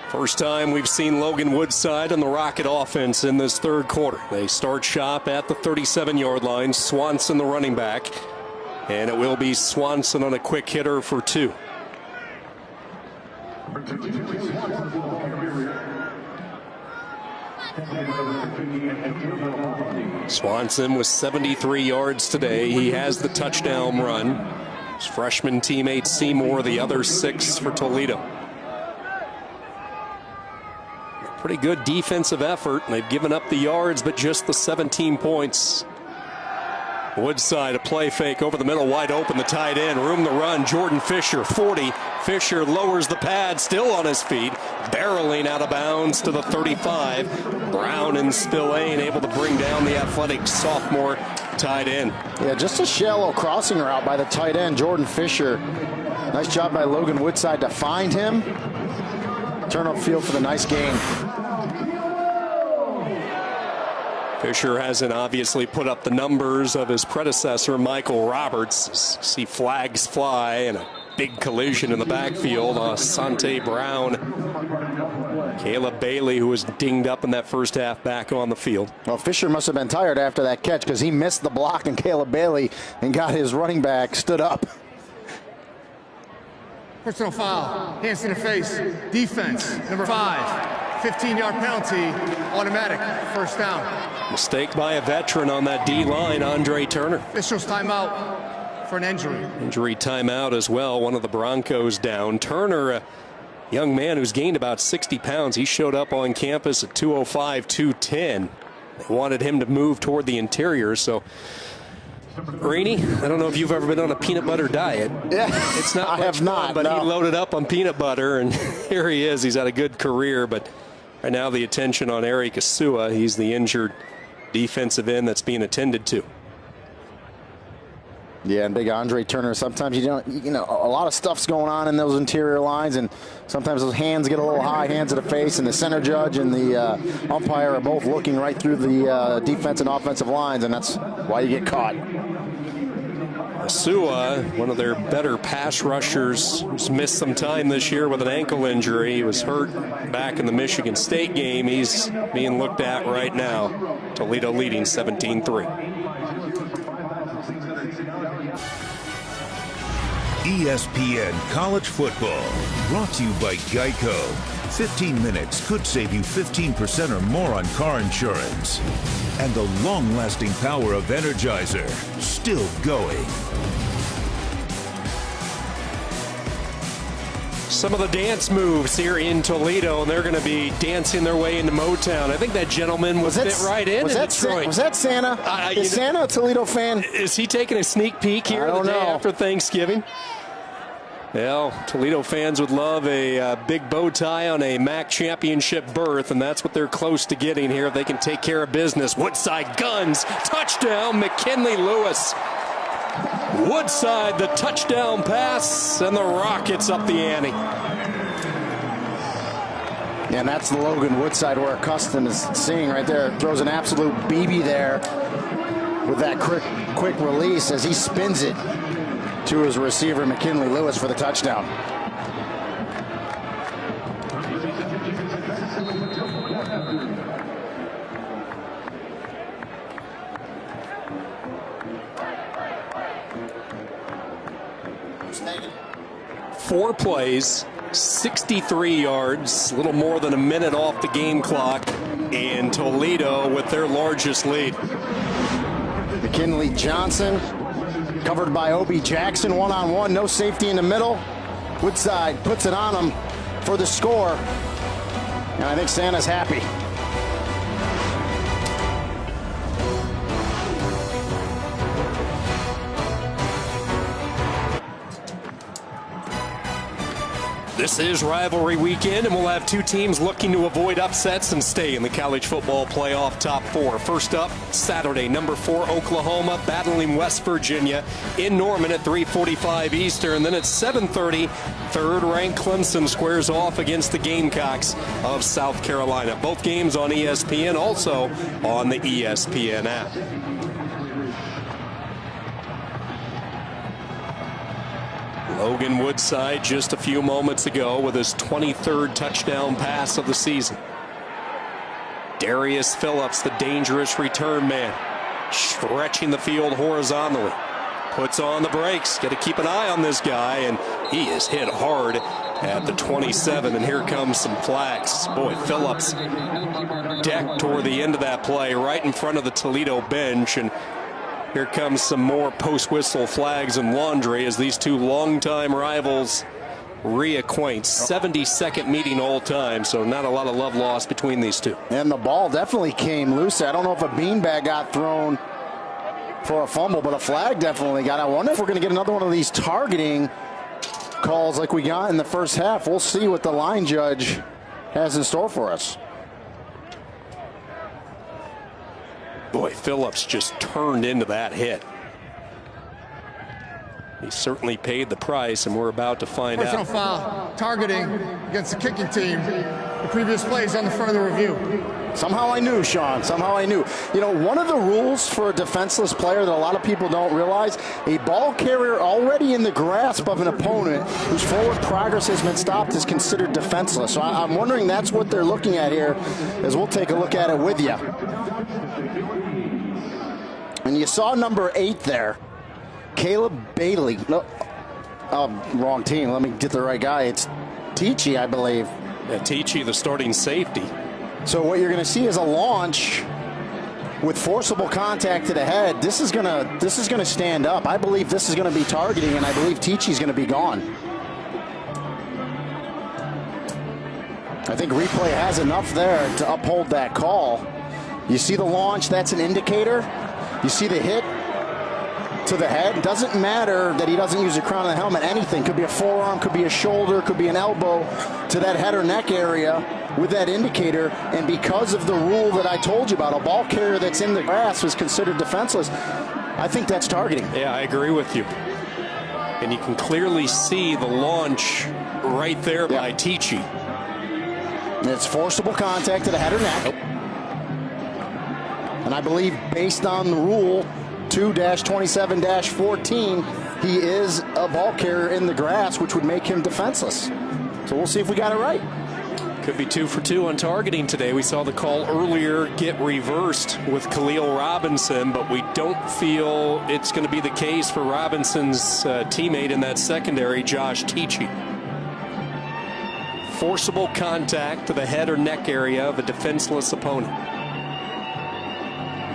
First time we've seen Logan Woodside on the Rocket offense in this 3rd quarter. They start shop at the 37-yard line. Swanson the running back, and it will be Swanson on a quick hitter for 2. Swanson with 73 yards today. He has the touchdown run. His freshman teammate Seymour, the other 6 for Toledo. Pretty good defensive effort. They've given up the yards, but just the 17 points. Woodside, a play fake over the middle, wide open, the tight end, room to run. Jordan Fisher, 40. Fisher lowers the pad, still on his feet, barreling out of bounds to the 35. Brown and Spillane able to bring down the athletic sophomore tight end. Yeah, just a shallow crossing route by the tight end, Jordan Fisher. Nice job by Logan Woodside to find him. Turn upfield for the nice gain. Fisher hasn't obviously put up the numbers of his predecessor, Michael Roberts. See flags fly and a big collision in the backfield. Sante Brown, Caleb Bailey, who was dinged up in that first half, back on the field. Well, Fisher must have been tired after that catch because he missed the block on Caleb Bailey and got his running back stood up. Personal foul, hands in the face, defense, number 5. 15-yard penalty, automatic, 1st down. Mistake by a veteran on that D-line, Andre Turner. Officials timeout for an injury. Injury timeout as well, one of the Broncos down. Turner, a young man who's gained about 60 pounds. He showed up on campus at 205, 210. They wanted him to move toward the interior, so... Rainey, I don't know if you've ever been on a peanut butter diet. Yeah, it's not I have not, fun, but no. he loaded up on peanut butter, and here he is. He's had a good career, but Right now the attention on Eric Asua. He's the injured defensive end that's being attended to. Yeah, and big Andre Turner. Sometimes you know, a lot of stuff's going on in those interior lines, and sometimes those hands get a little high, hands to the face, and the center judge and the umpire are both looking right through the defense and offensive lines, and that's why you get caught. Asua, one of their better pass rushers, who's missed some time this year with an ankle injury. He was hurt back in the Michigan State game. He's being looked at right now. Toledo leading 17-3. ESPN College Football, brought to you by Geico. 15 minutes could save you 15% or more on car insurance. And the long-lasting power of Energizer, still going. Some of the dance moves here in Toledo, and they're going to be dancing their way into Motown. I think that gentleman was fit right in Detroit. Was that Santa? Is Santa a Toledo fan? Is he taking a sneak peek here the day after Thanksgiving? Well, Toledo fans would love a big bow tie on a MAC championship berth, and that's what they're close to getting here if they can take care of business. Woodside guns, touchdown, McKinley Lewis. Woodside, the touchdown pass, and the Rockets up the ante. Yeah, and that's the Logan Woodside we're accustomed to seeing right there. Throws an absolute BB there with that quick release as he spins it to his receiver, McKinley Lewis, for the touchdown. Four plays, 63 yards, a little more than a minute off the game clock, and Toledo with their largest lead. McKinley Johnson covered by Obi Jackson, one-on-one, no safety in the middle. Woodside puts it on him for the score, and I think Santa's happy. This is rivalry weekend, and we'll have two teams looking to avoid upsets and stay in the college football playoff top four. First up, Saturday, number 4 Oklahoma battling West Virginia in Norman at 3:45 Eastern. Then at 7:30, third-ranked Clemson squares off against the Gamecocks of South Carolina. Both games on ESPN, also on the ESPN app. Logan Woodside just a few moments ago with his 23rd touchdown pass of the season. Darius Phillips, the dangerous return man, stretching the field horizontally. Puts on the brakes. Got to keep an eye on this guy, and he is hit hard at the 27, and here comes some flags. Boy, Phillips decked toward the end of that play right in front of the Toledo bench, and here comes some more post-whistle flags and laundry as these two longtime rivals reacquaint. 72nd meeting all time, so not a lot of love lost between these two. And the ball definitely came loose. I don't know if a beanbag got thrown for a fumble, but a flag definitely got. I wonder if we're going to get another one of these targeting calls like we got in the first half. We'll see what the line judge has in store for us. Boy, Phillips just turned into that hit. He certainly paid the price, and we're about to find out. Personal foul, targeting against the kicking team. The previous play is on the front of the review. Somehow I knew, Sean. Somehow I knew. You know, one of the rules for a defenseless player that a lot of people don't realize, a ball carrier already in the grasp of an opponent whose forward progress has been stopped is considered defenseless. So I'm wondering that's what they're looking at here, as we'll take a look at it with you. And you saw number 8 there, Caleb Bailey. No, wrong team. Let me get the right guy. It's Tichy, I believe. Yeah, Tichy, the starting safety. So what you're going to see is a launch with forcible contact to the head. This is going to stand up. I believe this is going to be targeting, and I believe Tichy's going to be gone. I think replay has enough there to uphold that call. You see the launch, that's an indicator. You see the hit, to the head. Doesn't matter that he doesn't use the crown of the helmet. Anything. Could be a forearm, could be a shoulder, could be an elbow to that head or neck area with that indicator. And because of the rule that I told you about, a ball carrier that's in the grass was considered defenseless. I think that's targeting. Yeah, I agree with you. And you can clearly see the launch right there by Tichy. It's forcible contact to the head or neck. And I believe based on the rule 2-27-14, he is a ball carrier in the grass, which would make him defenseless. So we'll see if we got it right. Could be 2 for 2 on targeting today. We saw the call earlier get reversed with Khalil Robinson, but we don't feel it's going to be the case for Robinson's teammate in that secondary, Josh Tichy. Forcible contact to the head or neck area of a defenseless opponent.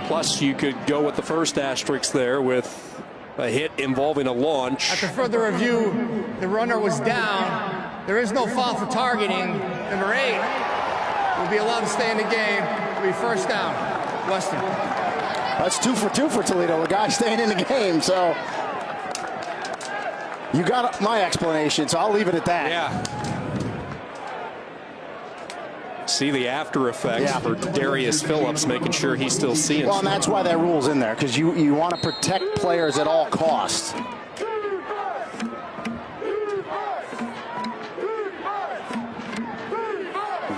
Plus, you could go with the first asterisk there with a hit involving a launch. After further review, the runner was down. There is no foul for targeting. Number 8 will be allowed to stay in the game. It'll be first down. Western. That's 2 for 2 for Toledo. A guy staying in the game. So you got my explanation, so I'll leave it at that. Yeah. See the after effects for Darius Phillips, making sure he's still seeing. Well, and that's why that rule's in there, because you want to protect players at all costs.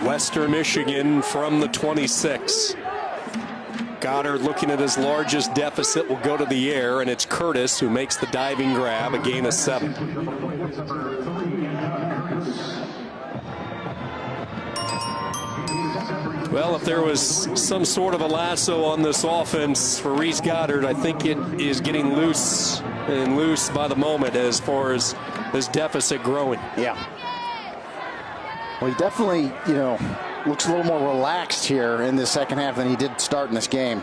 Western Michigan from the 26. Goddard looking at his largest deficit will go to the air, and it's Curtis who makes the diving grab, a gain of 7. Well, if there was some sort of a lasso on this offense for Reese Goddard, I think it is getting loose and loose by the moment as far as this deficit growing. Yeah. Well, he definitely, looks a little more relaxed here in the second half than he did start in this game.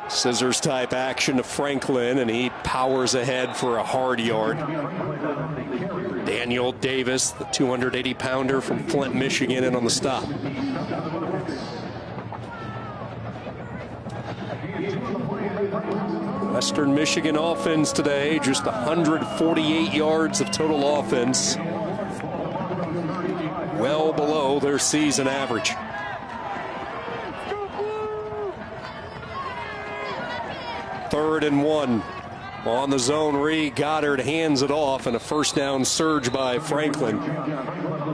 Scissors type action to Franklin, and he powers ahead for a hard yard. Daniel Davis, the 280-pounder from Flint, Michigan, in on the stop. Western Michigan offense today, just 148 yards of total offense. Well below their season average. Third and 1 on the zone read. Goddard hands it off, and a first down surge by Franklin.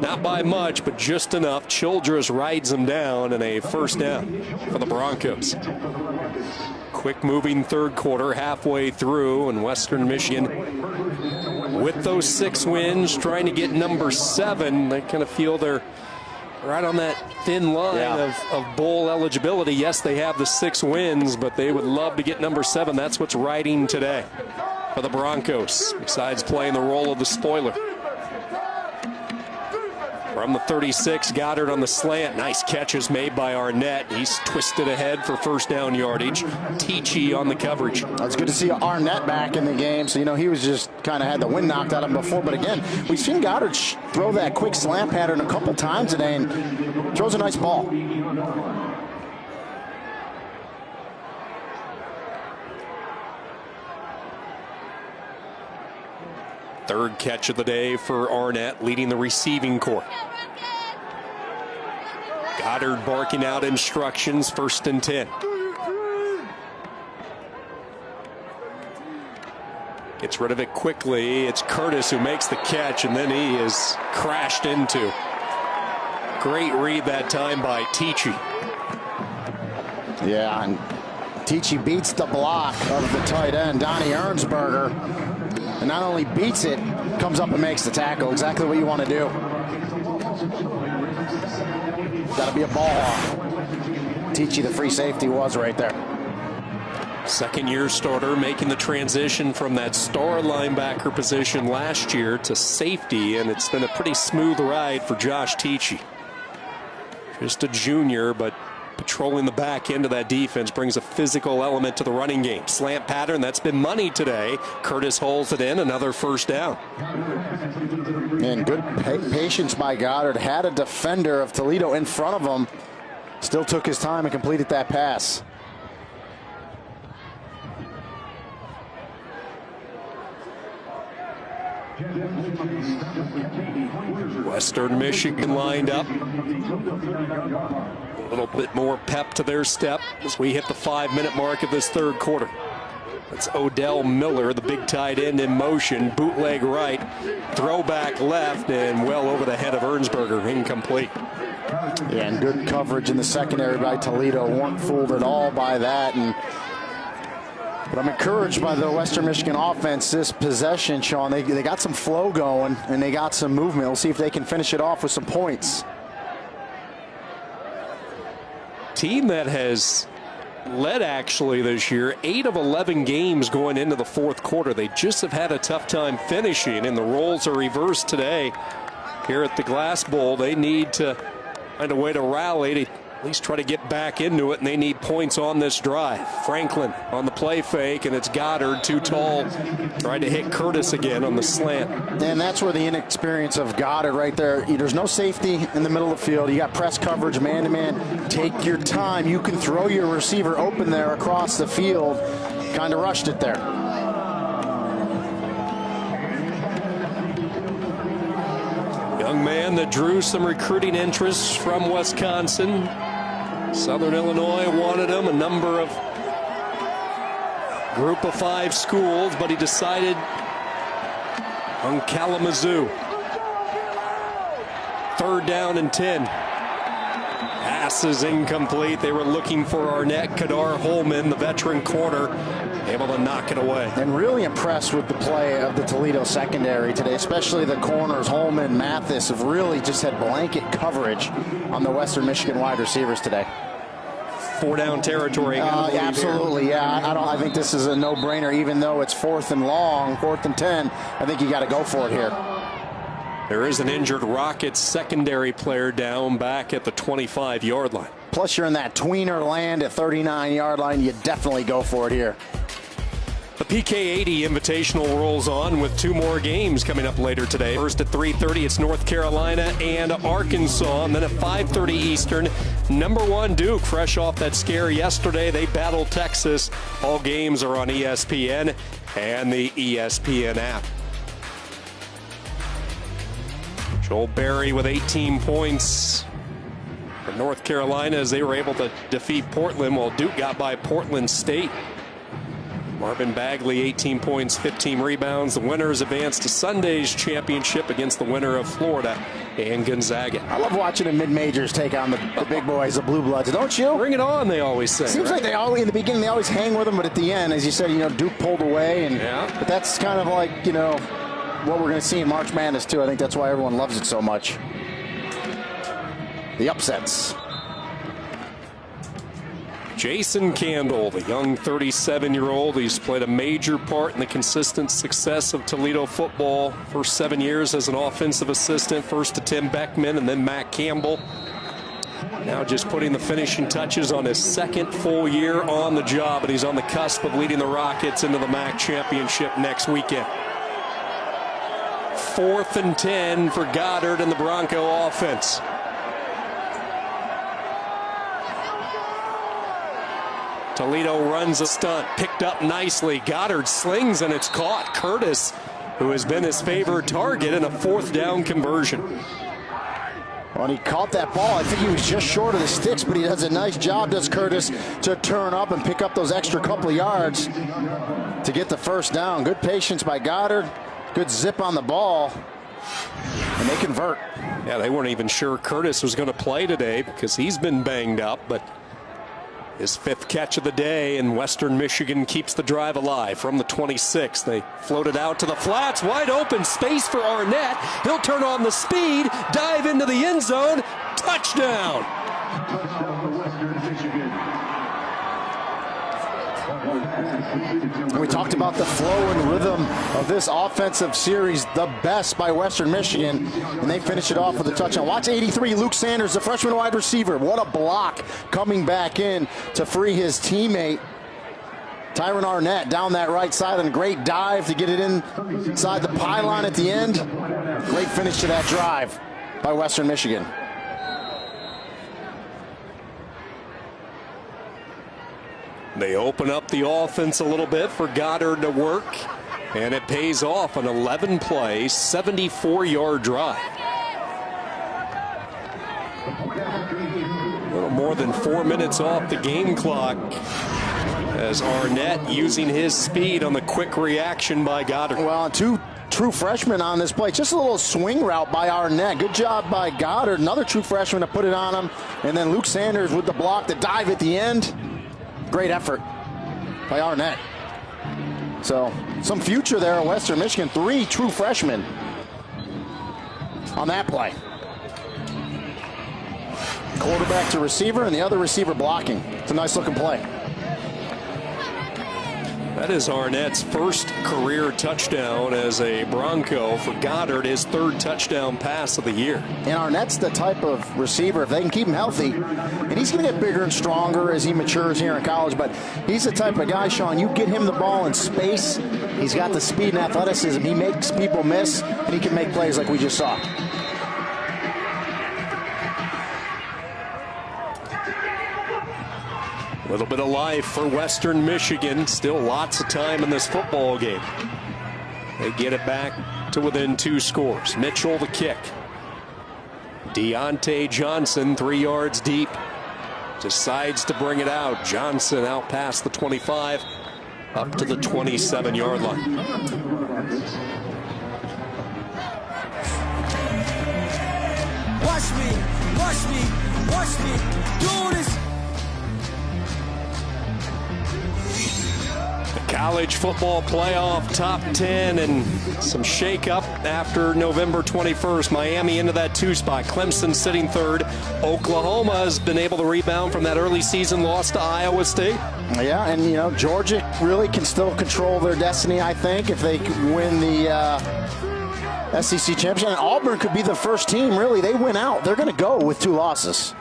Not by much, but just enough. Childress rides him down, and a first down for the Broncos. Quick moving third quarter, halfway through, and Western Michigan, with those 6 wins, trying to get number 7. They kind of feel they're right on that thin line of bowl eligibility. Yes, they have the 6 wins, but they would love to get number 7. That's what's riding today for the Broncos, besides playing the role of the spoiler. From the 36, Goddard on the slant. Nice catches made by Arnett. He's twisted ahead for first down yardage. Tichy on the coverage. It's good to see Arnett back in the game. So, he was just kind of had the wind knocked out of him before. But again, we've seen Goddard throw that quick slant pattern a couple times today and throws a nice ball. Third catch of the day for Arnett, leading the receiving corps. Goddard barking out instructions, 1st and 10. Gets rid of it quickly. It's Curtis who makes the catch, and then he is crashed into. Great read that time by Tichy. Yeah, and Tichy beats the block of the tight end, Donnie Ernsberger. And not only beats it, comes up and makes the tackle. Exactly what you want to do. Got to be a ball hawk. Tichy, the free safety, was right there. Second-year starter making the transition from that star linebacker position last year to safety, and it's been a pretty smooth ride for Josh Tichy. Just a junior, but patrolling the back end of that defense brings a physical element to the running game. Slant pattern, that's been money today. Curtis holds it in, another first down. And good patience by Goddard. Had a defender of Toledo in front of him. Still took his time and completed that pass. Western Michigan lined up. A little bit more pep to their step as we hit the 5-minute mark of this third quarter. It's Odell Miller, the big tight end, in motion. Bootleg right, throwback left, and well over the head of Ernsberger. Incomplete. Yeah, and good coverage in the secondary by Toledo. Weren't fooled at all by that. But I'm encouraged by the Western Michigan offense this possession, Sean. They got some flow going, and they got some movement. We'll see if they can finish it off with some points. Team that has led actually this year 8 of 11 games going into the fourth quarter. They just have had a tough time finishing, and the roles are reversed today here at the Glass Bowl. They need to find a way to rally to at least try to get back into it, and they need points on this drive. Franklin on the play fake, and it's Goddard, too tall, trying to hit Curtis again on the slant. And that's where the inexperience of Goddard right there. There's no safety in the middle of the field. You got press coverage, man-to-man. Take your time. You can throw your receiver open there across the field. Kind of rushed it there. Young man that drew some recruiting interest from Wisconsin. Southern Illinois wanted him, a number of Group of 5 schools, but he decided on Kalamazoo. 3rd down and 10. Pass is incomplete. They were looking for Arnett. Kadar Holman, the veteran corner, able to knock it away. And really impressed with the play of the Toledo secondary today, especially the corners. Holman, Mathis have really just had blanket coverage on the Western Michigan wide receivers today. 4-down territory. Absolutely, yeah. I think this is a no-brainer, even though it's 4th and long, 4th and 10. I think you got to go for it here. There is an injured Rockets secondary player down back at the 25-yard line. Plus, you're in that tweener land at 39-yard line. You definitely go for it here. The PK80 Invitational rolls on with 2 more games coming up later today. First at 3:30, it's North Carolina and Arkansas. And then at 5:30 Eastern, #1 Duke, fresh off that scare yesterday. They battle Texas. All games are on ESPN and the ESPN app. Joel Berry with 18 points for North Carolina as they were able to defeat Portland, while Duke got by Portland State. Marvin Bagley, 18 points, 15 rebounds. The winners advance to Sunday's championship against the winner of Florida and Gonzaga. I love watching the mid-majors take on the big boys, the Blue Bloods, don't you? Bring it on, they always say. Seems like they always, in the beginning, they always hang with them, but at the end, as you said, Duke pulled away. And But that's kind of like, what we're going to see in March Madness, too. I think that's why everyone loves it so much. The upsets. Jason Candle, the young 37-year-old, he's played a major part in the consistent success of Toledo football. First 7 years as an offensive assistant, first to Tim Beckman and then Matt Campbell. Now just putting the finishing touches on his 2nd full year on the job, and he's on the cusp of leading the Rockets into the MAC championship next weekend. 4th and 10 for Goddard and the Bronco offense. Toledo runs a stunt, picked up nicely. Goddard slings and it's caught. Curtis, who has been his favorite target, in a 4th down conversion. Well, he caught that ball. I think he was just short of the sticks, but he does a nice job, does Curtis, to turn up and pick up those extra couple of yards to get the 1st down. Good patience by Goddard. Good zip on the ball. And they convert. Yeah, they weren't even sure Curtis was going to play today because he's been banged up, but his 5th catch of the day, and Western Michigan keeps the drive alive from the 26. They floated out to the flats, wide open space for Arnett. He'll turn on the speed, dive into the end zone, touchdown. And we talked about the flow and rhythm of this offensive series, the best by Western Michigan, and they finish it off with a touchdown. Watch 83, Luke Sanders, the freshman wide receiver. What a block coming back in to free his teammate. Tyron Arnett down that right side, and a great dive to get it inside the pylon at the end. Great finish to that drive by Western Michigan. They open up the offense a little bit for Goddard to work. And it pays off, an 11-play, 74-yard drive. A little more than 4 minutes off the game clock as Arnett using his speed on the quick reaction by Goddard. Well, two true freshmen on this play. Just a little swing route by Arnett. Good job by Goddard. Another true freshman to put it on him. And then Luke Sanders with the block, the dive at the end. Great effort by Arnett. So, some future there at Western Michigan. 3 true freshmen on that play. Quarterback to receiver and the other receiver blocking. It's a nice looking play. That is Arnett's first career touchdown as a Bronco. For Goddard, his 3rd touchdown pass of the year. And Arnett's the type of receiver, if they can keep him healthy, and he's going to get bigger and stronger as he matures here in college, but he's the type of guy, Sean, you get him the ball in space, he's got the speed and athleticism, he makes people miss, and he can make plays like we just saw. A little bit of life for Western Michigan. Still lots of time in this football game. They get it back to within 2 scores. Mitchell the kick. Deontay Johnson 3 yards deep. Decides to bring it out. Johnson out past the 25 up to the 27-yard line. Watch me do this. College football playoff top 10 and some shake-up after November 21st. Miami into that 2 spot. Clemson sitting 3rd. Oklahoma has been able to rebound from that early season loss to Iowa State. Yeah, and you know, Georgia really can still control their destiny, I think, if they win the SEC championship. And Auburn could be the first team, really. They win out. They're going to go with 2 losses.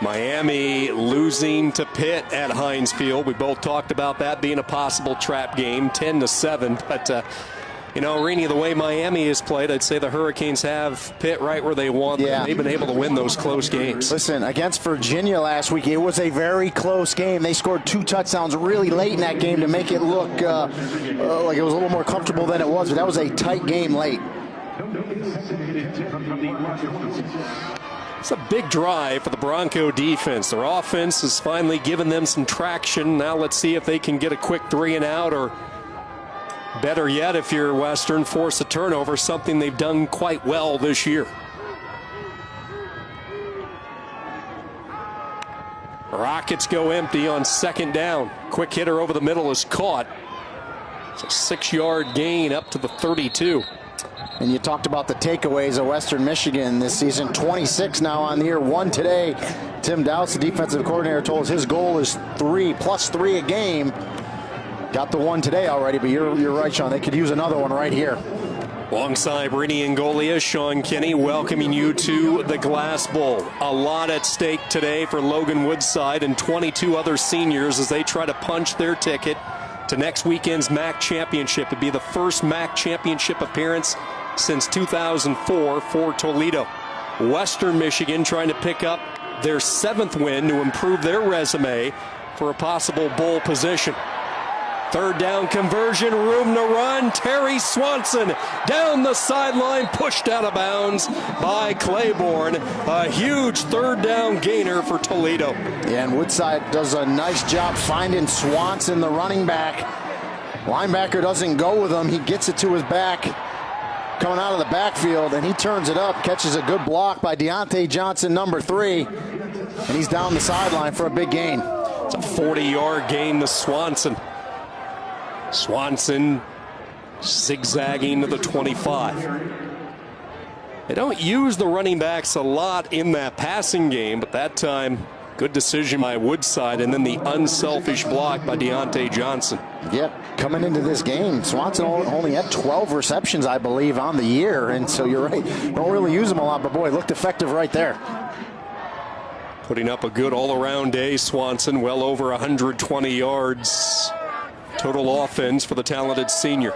Miami losing to Pitt at Heinz Field. We both talked about that being a possible trap game, 10-7. But, you know, Rini, the way Miami has played, I'd say the Hurricanes have Pitt right where they want them. They've been able to win those close games. Listen, against Virginia last week, it was a very close game. They scored 2 touchdowns really late in that game to make it look like it was a little more comfortable than it was. But that was a tight game late. It's a big drive for the Bronco defense. Their offense has finally given them some traction. Now let's see if they can get a quick 3 and out, or better yet, if you're Western, force a turnover, something they've done quite well this year. Rockets go empty on 2nd down. Quick hitter over the middle is caught. It's a 6-yard gain up to the 32. And you talked about the takeaways of Western Michigan this season. 26 now on the year, 1 today. Tim Douts, the defensive coordinator, told us his goal is 3 plus 3 a game. Got the 1 today already, but you're right, Sean. They could use another one right here. Alongside Rini Angolia, Sean Kinney, welcoming you to the Glass Bowl. A lot at stake today for Logan Woodside and 22 other seniors as they try to punch their ticket to next weekend's MAC championship. It'd be the first MAC championship appearance since 2004 for Toledo. Western Michigan trying to pick up their 7th win to improve their resume for a possible bowl position. 3rd down conversion, room to run. Terry Swanson down the sideline, pushed out of bounds by Claiborne. A huge 3rd down gainer for Toledo. Yeah, and Woodside does a nice job finding Swanson, the running back. Linebacker doesn't go with him. He gets it to his back, coming out of the backfield, and he turns it up, catches a good block by Deontay Johnson, number 3, and he's down the sideline for a big gain. It's a 40-yard gain to Swanson. Swanson zigzagging to the 25. They don't use the running backs a lot in that passing game, but that time, good decision by Woodside, and then the unselfish block by Deontay Johnson. Yep, coming into this game, Swanson only had 12 receptions, I believe, on the year, and so you're right, don't really use him a lot, but boy, looked effective right there. Putting up a good all-around day, Swanson, well over 120 yards. Total offense for the talented senior.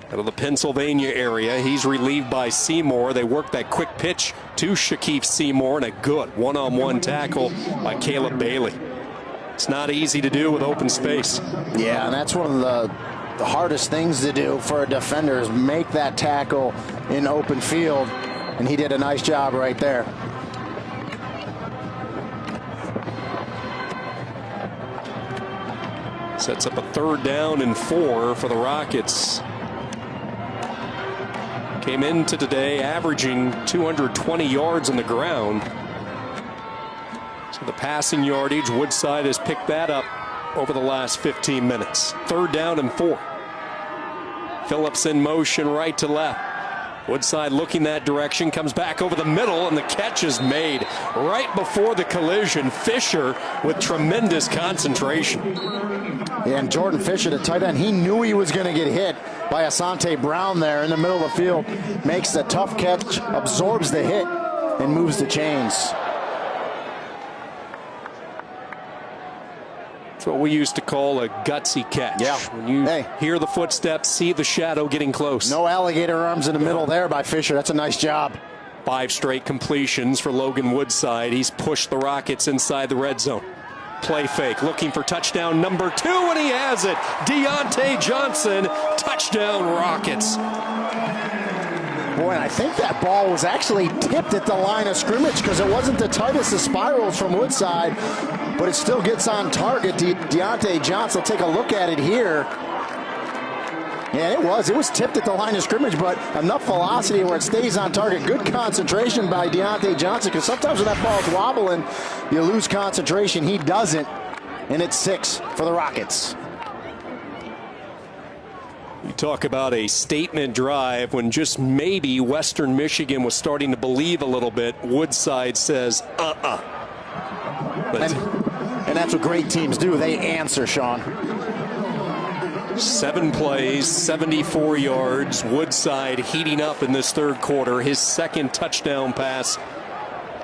Out of the Pennsylvania area, he's relieved by Seymour. They work that quick pitch to Shaquille Seymour, and a good one-on-one tackle by Caleb Bailey. It's not easy to do with open space. Yeah, and that's one of the the hardest things to do for a defender is make that tackle in open field, and he did a nice job right there. Sets up a 3rd down and 4 for the Rockets. Came into today averaging 220 yards on the ground. So the passing yardage, Woodside has picked that up over the last 15 minutes. 3rd down and 4. Phillips in motion right to left. Woodside looking that direction, comes back over the middle, and the catch is made right before the collision. Fisher with tremendous concentration. Yeah, and Jordan Fisher, the tight end, he knew he was going to get hit by Asante Brown there in the middle of the field. Makes the tough catch, absorbs the hit, and moves the chains. That's what we used to call a gutsy catch. Yeah. When you hear the footsteps, see the shadow getting close. No alligator arms in the middle there by Fisher. That's a nice job. 5 straight completions for Logan Woodside. He's pushed the Rockets inside the red zone. Play fake, looking for touchdown number 2, and he has it. Deontay Johnson, touchdown Rockets. Boy, and I think that ball was actually tipped at the line of scrimmage because it wasn't the tightest of spirals from Woodside, but it still gets on target. Deontay Johnson will take a look at it here. Yeah, it was tipped at the line of scrimmage, but enough velocity where it stays on target. Good concentration by Deontay Johnson, because sometimes when that ball's wobbling, you lose concentration. He doesn't, and it's 6 for the Rockets. You talk about a statement drive when just maybe Western Michigan was starting to believe a little bit. Woodside says, And that's what great teams do. They answer, Sean. 7 plays, 74 yards. Woodside heating up in this 3rd quarter. His 2nd touchdown pass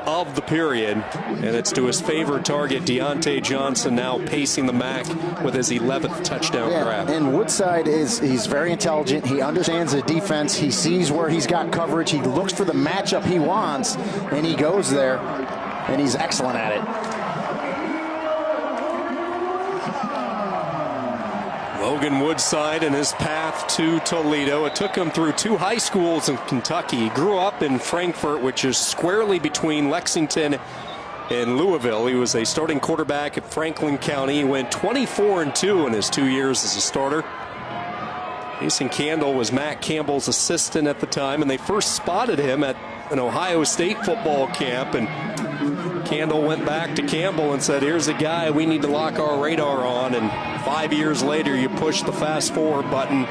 of the period, and it's to his favorite target, Deontay Johnson, now pacing the MAC with his 11th touchdown grab. And Woodside he's very intelligent. He understands the defense. He sees where he's got coverage. He looks for the matchup he wants, and he goes there, and he's excellent at it. Logan Woodside and his path to Toledo. It took him through 2 high schools in Kentucky. He grew up in Frankfort, which is squarely between Lexington and Louisville. He was a starting quarterback at Franklin County. He went 24-2 in his 2 years as a starter. Jason Candle was Matt Campbell's assistant at the time, and they first spotted him at an Ohio State football camp, and Candle went back to Campbell and said, here's a guy we need to lock our radar on. And 5 years later, you push the fast forward button,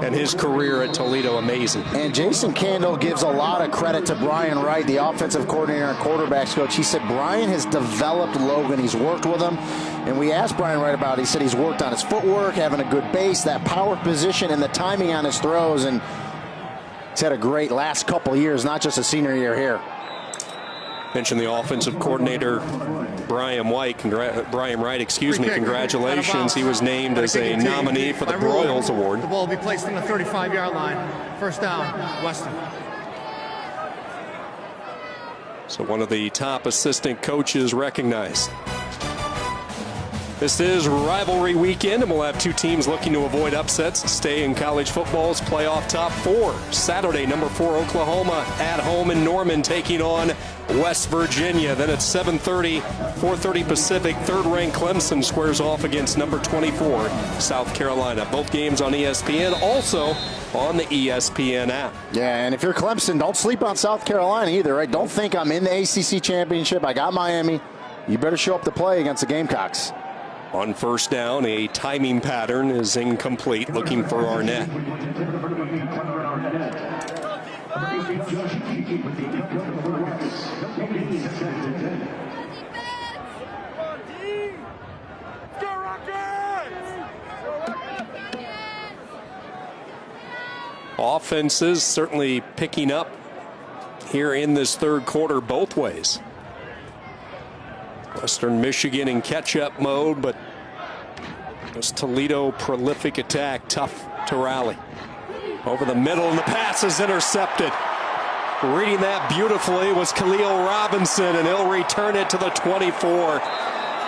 and his career at Toledo, amazing. And Jason Candle gives a lot of credit to Brian Wright, the offensive coordinator and quarterbacks coach. He said Brian has developed Logan. He's worked with him. And we asked Brian Wright about it. He said he's worked on his footwork, having a good base, that power position, and the timing on his throws. And he's had a great last couple years, not just a senior year here. Mentioned the offensive coordinator, Brian Wright. Congratulations. He was named as a nominee for the Broyles Award. The ball will be placed on the 35-yard line. 1st down, Western. So one of the top assistant coaches recognized. This is rivalry weekend, and we'll have 2 teams looking to avoid upsets, stay in college football's playoff top 4. Saturday, number 4 Oklahoma at home in Norman, taking on West Virginia. Then at 7:30, 4:30 Pacific, 3rd-ranked Clemson squares off against number 24 South Carolina. Both games on ESPN, also on the ESPN app. Yeah, and if you're Clemson, don't sleep on South Carolina either, right? Don't think I'm in the ACC championship. I got Miami. You better show up to play against the Gamecocks. On 1st down, a timing pattern is incomplete, looking for Arnett. Offenses certainly picking up here in this 3rd quarter both ways. Western Michigan in catch-up mode, but this Toledo prolific attack tough to rally. Over the middle, and the pass is intercepted. Reading that beautifully was Khalil Robinson, and he'll return it to the 24.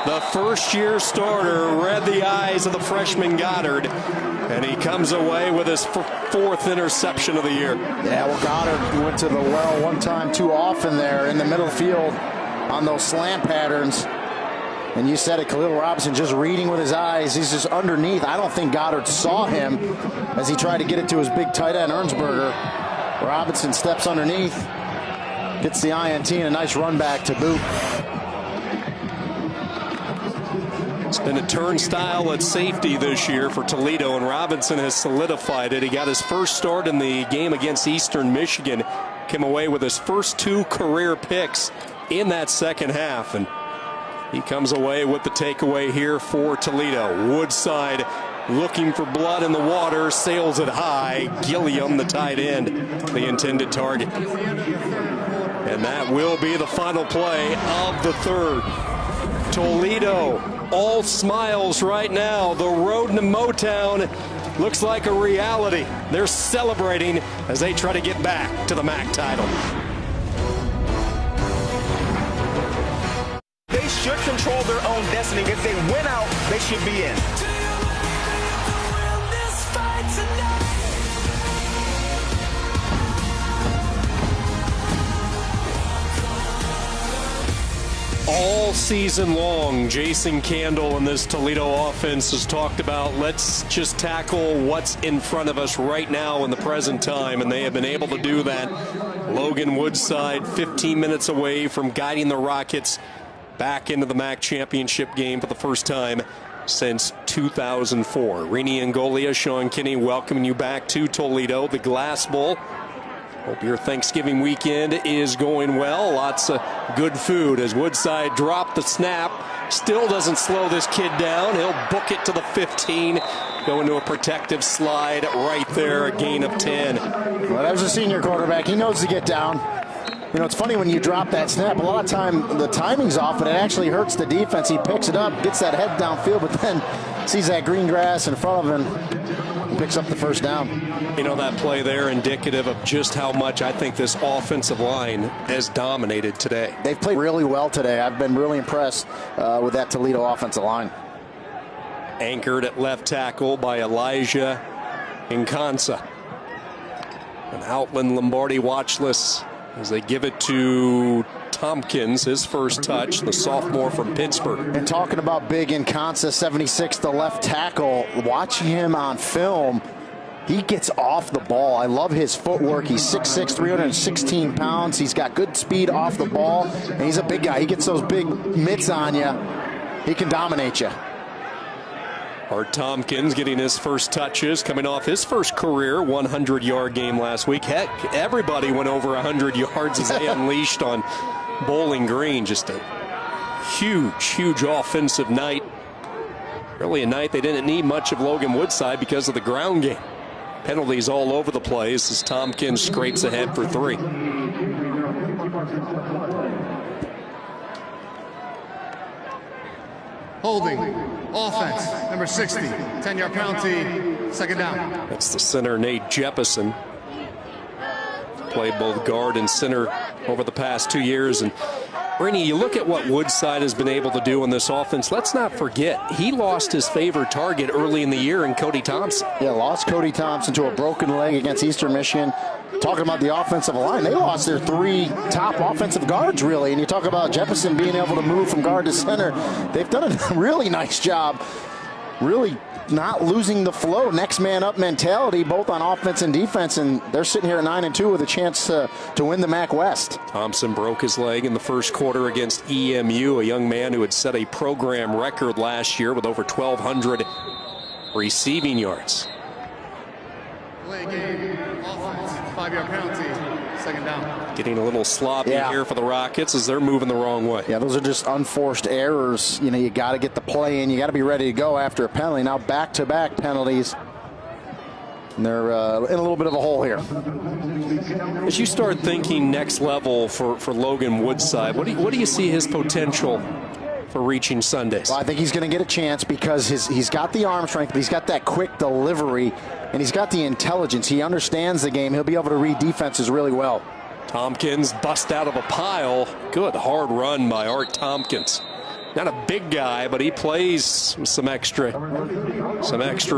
The first-year starter read the eyes of the freshman Goddard, and he comes away with his fourth interception of the year. Yeah, well, Goddard went to the well one time too often there in the middle field on those slant patterns. And you said it, Khalil Robinson just reading with his eyes. He's just underneath. I don't think Goddard saw him as he tried to get it to his big tight end, Ernsberger. Robinson steps underneath, gets the INT, and a nice run back to boot. It's been a turnstile at safety this year for Toledo, and Robinson has solidified it. He got his first start in the game against Eastern Michigan, came away with his first 2 career picks in that second half, and he comes away with the takeaway here for Toledo. Woodside looking for blood in the water, sails it high. Gilliam, the tight end, the intended target. And that will be the final play of the third. Toledo, all smiles right now. The road to Motown looks like a reality. They're celebrating as they try to get back to the MAC title. They should control their own destiny. If they win out, they should be in. All season long, Jason Candle and this Toledo offense has talked about, let's just tackle what's in front of us right now in the present time, and they have been able to do that. Logan Woodside 15 minutes away from guiding the Rockets back into the MAC championship game for the first time since 2004. Rini Angolia, Sean Kinney welcoming you back to Toledo, the Glass Bowl. Hope your Thanksgiving weekend is going well. Lots of good food as Woodside dropped the snap. Still doesn't slow this kid down. He'll book it to the 15. Go into a protective slide right there, a gain of 10. Well, that was a senior quarterback. He knows to get down. You know, it's funny when you drop that snap, a lot of time the timing's off, but it actually hurts the defense. He picks it up, gets that head downfield, but then sees that green grass in front of him and picks up the first down. You know, that play there indicative of just how much I think this offensive line has dominated today. They've played really well today. I've been really impressed with that Toledo offensive line. Anchored at left tackle by Elijah Nkansa. And Outland Lombardi watchless as they give it to Tompkins, his first touch, the sophomore from Pittsburgh. And talking about big Nkansa, 76, the left tackle, watching him on film, he gets off the ball. I love his footwork. He's 6'6", 316 pounds. He's got good speed off the ball, and he's a big guy. He gets those big mitts on you. He can dominate you. Art Tompkins getting his first touches, coming off his first career 100-yard game last week. Heck, everybody went over 100 yards as they unleashed on Bowling Green. Just a huge, huge offensive night. Really a night they didn't need much of Logan Woodside because of the ground game. Penalties all over the place as Tompkins scrapes ahead for 3. Holding, offense, number 60, 10-yard penalty, second down. That's the center, Nate Jeppesen. Played both guard and center over the past 2 years. And Rini, you look at what Woodside has been able to do in this offense. Let's not forget, he lost his favorite target early in the year in Cody Thompson. Yeah, lost Cody Thompson to a broken leg against Eastern Michigan. Talking about the offensive line, they lost their 3 top offensive guards, really. And you talk about Jefferson being able to move from guard to center. They've done a really nice job, really not losing the flow, next man up mentality, both on offense and defense. And they're sitting here at 9-2 with a chance to win the MAC West. Thompson broke his leg in the first quarter against EMU, a young man who had set a program record last year with over 1,200 receiving yards. Play game, offense, 5-yard penalty, second down. Getting a little sloppy here for the Rockets as they're moving the wrong way. Yeah, those are just unforced errors. You know, you got to get the play in. You got to be ready to go after a penalty. Now back-to-back penalties. And they're in a little bit of a hole here. As you start thinking next level for Logan Woodside, what do you see his potential for reaching Sundays? Well, I think he's going to get a chance because he's got the arm strength, but he's got that quick delivery, and he's got the intelligence. He understands the game. He'll be able to read defenses really well. Tompkins bust out of a pile. Good hard run by Art Tompkins. not a big guy, but he plays with some extra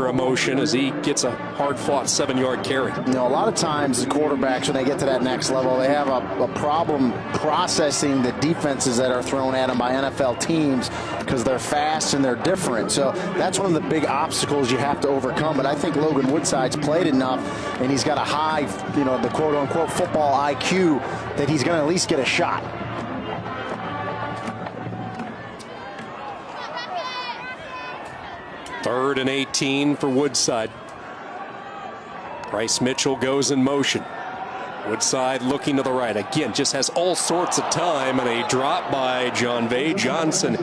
emotion as he gets a hard-fought 7-yard carry. You know, a lot of times the quarterbacks, when they get to that next level, they have a problem processing the defenses that are thrown at them by NFL teams because they're fast and they're different. So that's one of the big obstacles you have to overcome. But I think Logan Woodside's played enough, and he's got a high, you know, the quote-unquote football IQ that he's going to at least get a shot. Third and 18 for Woodside. Bryce Mitchell goes in motion. Woodside looking to the right. Again, just has all sorts of time, and a drop by John Vay Johnson.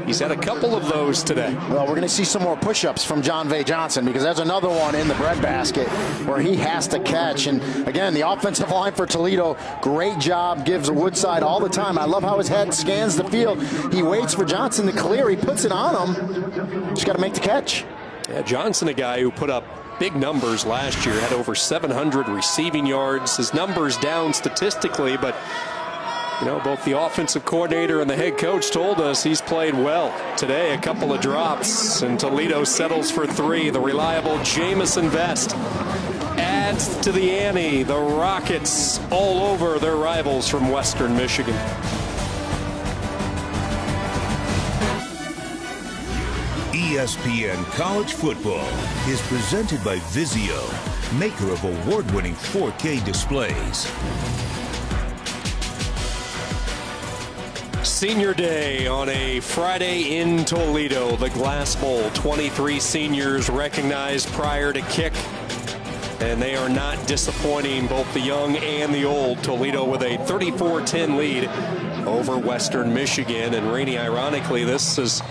He's had a couple of those today. Well, we're going to see some more push-ups from John Vay Johnson because there's another one in the breadbasket where he has to catch. And again, the offensive line for Toledo, great job, gives Woodside all the time. I love how his head scans the field. He waits for Johnson to clear. He puts it on him. Just got to make the catch. Yeah, Johnson, a guy who put up big numbers last year, had over 700 receiving yards. His numbers down statistically, but you know, both the offensive coordinator and the head coach told us he's played well. Today, a couple of drops, and Toledo settles for 3. The reliable Jamison Vest adds to the ante. The Rockets all over their rivals from Western Michigan. ESPN College Football is presented by Vizio, maker of award-winning 4K displays. Senior Day on a Friday in Toledo, the Glass Bowl. 23 seniors recognized prior to kick, and they are not disappointing, both the young and the old. Toledo with a 34-10 lead over Western Michigan. And Rainey, ironically, this has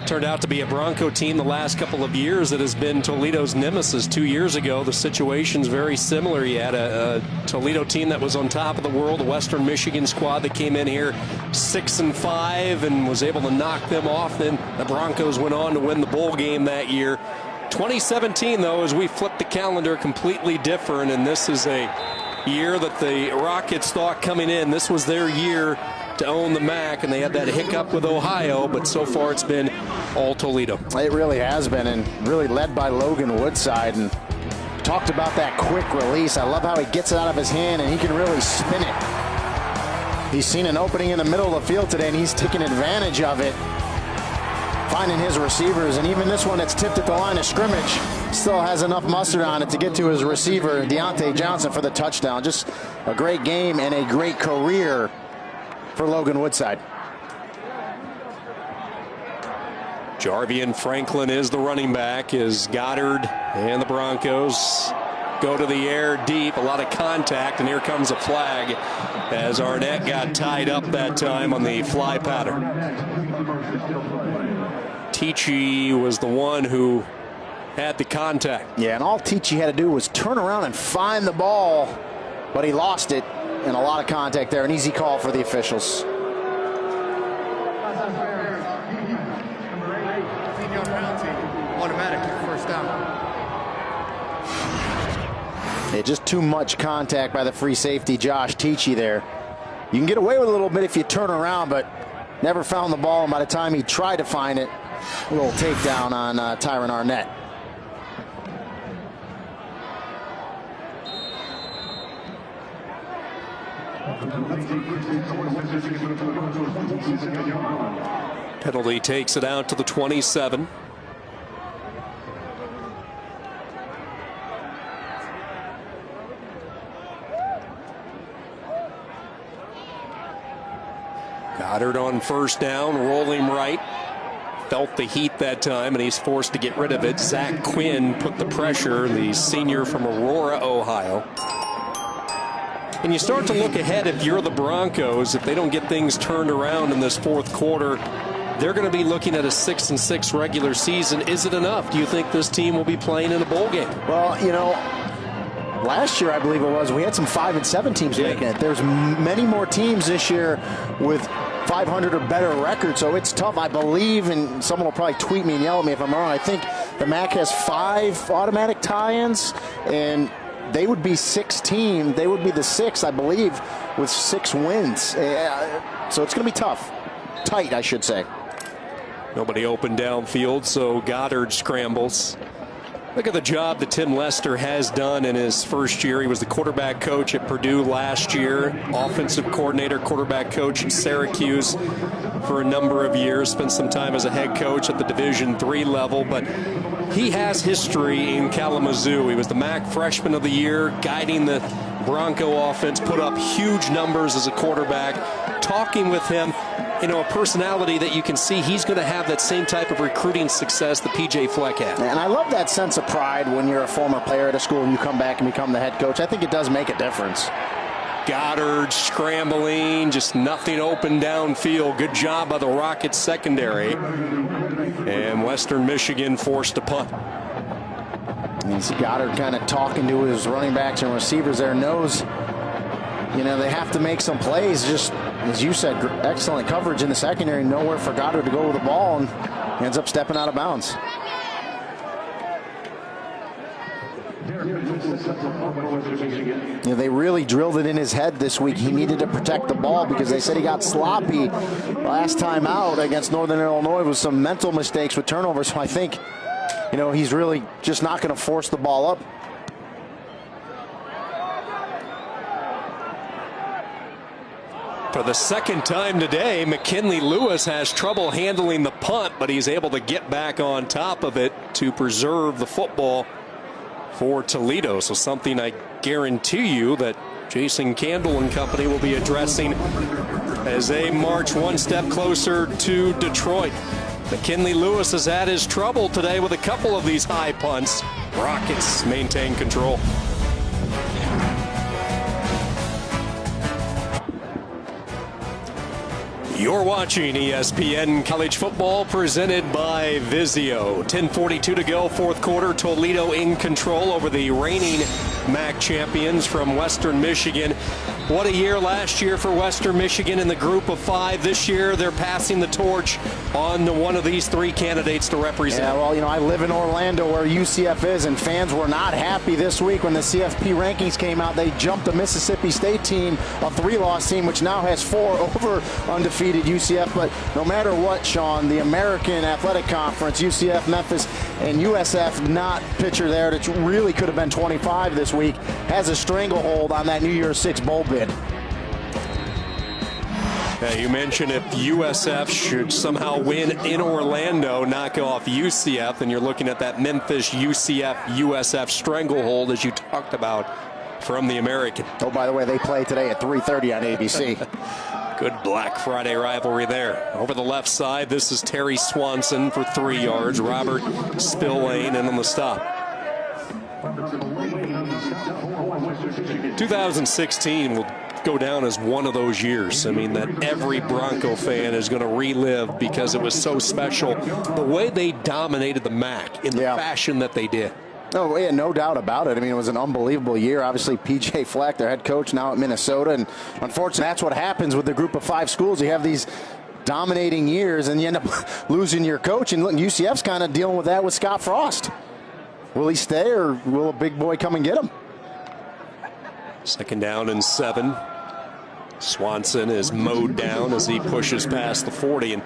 turned out to be a Bronco team the last couple of years that has been Toledo's nemesis. 2 years ago, the situation's very similar. You had a Toledo team that was on top of the world, a Western Michigan squad that came in here 6-5 and was able to knock them off. Then the Broncos went on to win the bowl game that year. 2017, though, as we flip the calendar, completely different, and this is a year that the Rockets thought coming in, this was their year to own the MAC, and they had that hiccup with Ohio, but so far it's been all Toledo. It really has been, and really led by Logan Woodside. And talked about that quick release. I love how he gets it out of his hand and he can really spin it. He's seen an opening in the middle of the field today, and he's taking advantage of it, finding his receivers. And even this one that's tipped at the line of scrimmage still has enough mustard on it to get to his receiver, Deontay Johnson, for the touchdown. Just a great game and a great career for Logan Woodside. Jarvian Franklin is the running back, as Goddard and the Broncos go to the air deep. A lot of contact, and here comes a flag as Arnett got tied up that time on the fly pattern. Tichy was the one who had the contact. Yeah, and all Tichy had to do was turn around and find the ball, but he lost it. And a lot of contact there. An easy call for the officials. Automatic first down. Yeah, just too much contact by the free safety, Josh Tichy there. You can get away with a little bit if you turn around, but never found the ball. And by the time he tried to find it, a little takedown on Tyron Arnett. Penalty takes it out to the 27. Goddard on first down, rolling right. Felt the heat that time, and he's forced to get rid of it. Zach Quinn put the pressure, the senior from Aurora, Ohio. And you start to look ahead, if you're the Broncos, if they don't get things turned around in this fourth quarter, they're going to be looking at a 6-6 regular season. Is it enough? Do you think this team will be playing in a bowl game? Well, you know, last year I believe it was, we had some 5-7 teams making it. There's many more teams this year with 500 or better records, so it's tough. I believe, and someone will probably tweet me and yell at me if I'm wrong, I think the MAC has 5 automatic tie-ins, and they would be 16. They would be the 6th, I believe, with 6 wins. So it's going to be tough. tight, I should say. Nobody open downfield, so Goddard scrambles. Look at the job that Tim Lester has done in his first year. He was the quarterback coach at Purdue last year, offensive coordinator, quarterback coach at Syracuse for a number of years, spent some time as a head coach at the Division III level, but he has history in Kalamazoo. He was the MAC Freshman of the Year, guiding the Bronco offense, put up huge numbers as a quarterback. Talking with him, you know, a personality that you can see he's going to have that same type of recruiting success that P.J. Fleck had. And I love that sense of pride when you're a former player at a school and you come back and become the head coach. I think it does make a difference. Goddard scrambling, just nothing open downfield. Good job by the Rockets secondary. And Western Michigan forced a punt. And you see Goddard kind of talking to his running backs and receivers there, knows, you know, they have to make some plays. Just, as you said, excellent coverage in the secondary, nowhere for Goddard to go with the ball, and he ends up stepping out of bounds. You know, they really drilled it in his head this week. He needed to protect the ball because they said he got sloppy last time out against Northern Illinois with some mental mistakes with turnovers. So I think, you know, he's really just not going to force the ball up. For the second time today, McKinley Lewis has trouble handling the punt, but he's able to get back on top of it to preserve the football for Toledo. So something I guarantee you that Jason Candle and company will be addressing as they march one step closer to Detroit. McKinley Lewis has had his trouble today with a couple of these high punts. Rockets maintain control. You're watching ESPN College Football presented by Vizio. 10:42 to go, fourth quarter. Toledo in control over the reigning MAC champions from Western Michigan. What a year last year for Western Michigan in the group of five. This year they're passing the torch on to one of these three candidates to represent. Yeah, well, you know, I live in Orlando where UCF is, and fans were not happy this week when the CFP rankings came out. They jumped the Mississippi State team, a 3-loss team, which now has 4 over undefeated UCF. But no matter what, Sean, the American Athletic Conference, UCF, Memphis, and USF not pitcher there that really could have been 25 this week, has a stranglehold on that New Year's 6 bowl bid. Yeah, you mentioned if USF should somehow win in Orlando, knock off UCF, and you're looking at that Memphis UCF stranglehold, as you talked about, from the American. Oh, by the way, they play today at 3:30 on ABC. Good Black Friday rivalry there. Over the left side, this is Terry Swanson for 3 yards. Robert Spillane in on the stop. 2016 will go down as one of those years. I mean, that every Bronco fan is going to relive because it was so special. The way they dominated the MAC in the fashion that they did. Oh, yeah, no doubt about it. I mean, it was an unbelievable year. Obviously, P.J. Fleck, their head coach, now at Minnesota. And unfortunately, that's what happens with the group of 5 schools. You have these dominating years, and you end up losing your coach. And look, UCF's kind of dealing with that with Scott Frost. Will he stay, or will a big boy come and get him? Second down and 7. Swanson is mowed down as he pushes past the 40. And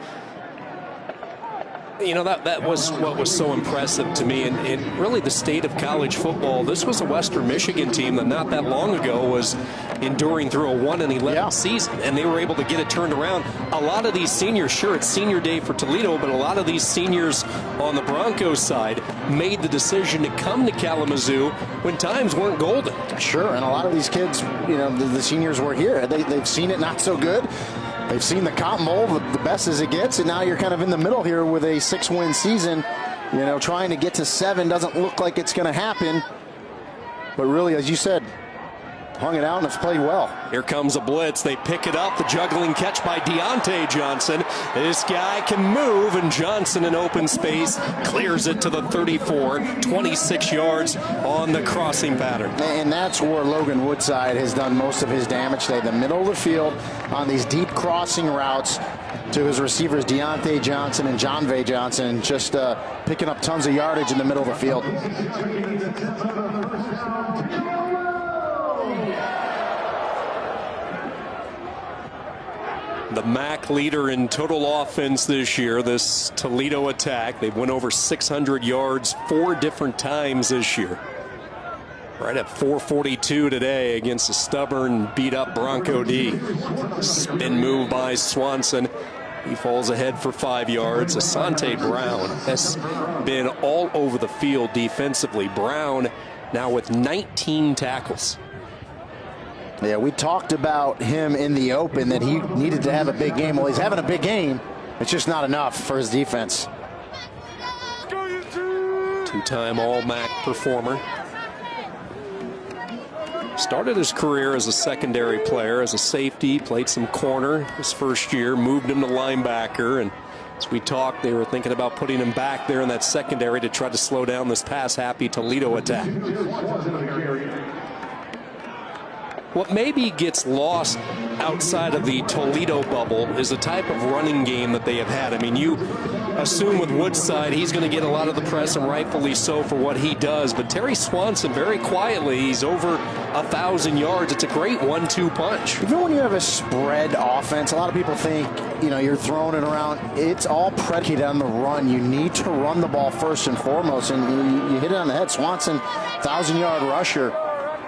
you know, that was what was so impressive to me, and really the state of college football. This was a Western Michigan team that not that long ago was enduring through a 1-11 season, and they were able to get it turned around. A lot of these seniors, sure, it's senior day for Toledo, but a lot of these seniors on the Broncos side made the decision to come to Kalamazoo when times weren't golden. Sure, and a lot of these kids, you know, the seniors were here. They've seen it not so good. They've seen the Cotton Bowl, the best as it gets, and now you're kind of in the middle here with a 6-win season. You know, trying to get to 7 doesn't look like it's going to happen. But really, as you said, hung it out and have played well. Here comes a blitz. They pick it up. The juggling catch by Deontay Johnson. This guy can move, and Johnson in open space clears it to the 34, 26 yards on the crossing pattern. And that's where Logan Woodside has done most of his damage today. The middle of the field on these deep crossing routes to his receivers, Deontay Johnson and John Vay Johnson, just picking up tons of yardage in the middle of the field. The MAC leader in total offense this year, this Toledo attack. They've went over 600 yards 4 different times this year. Right at 442 today against a stubborn, beat-up Bronco D. Spin move by Swanson. He falls ahead for 5 yards. Asante Brown has been all over the field defensively. Brown now with 19 tackles. Yeah, we talked about him in the open that he needed to have a big game. Well, he's having a big game. It's just not enough for his defense. 2-time All-MAC performer. Started his career as a secondary player, as a safety, played some corner his first year, moved him to linebacker, and as we talked, they were thinking about putting him back there in that secondary to try to slow down this pass-happy Toledo attack. What maybe gets lost outside of the Toledo bubble is the type of running game that they have had. I mean, you assume with Woodside he's going to get a lot of the press, and rightfully so for what he does. But Terry Swanson, very quietly, he's over 1,000 yards. It's a great 1-2 punch. Even when you have a spread offense, a lot of people think, you know, you're throwing it around. It's all predicated on the run. You need to run the ball first and foremost, and you hit it on the head. Swanson, 1,000-yard rusher.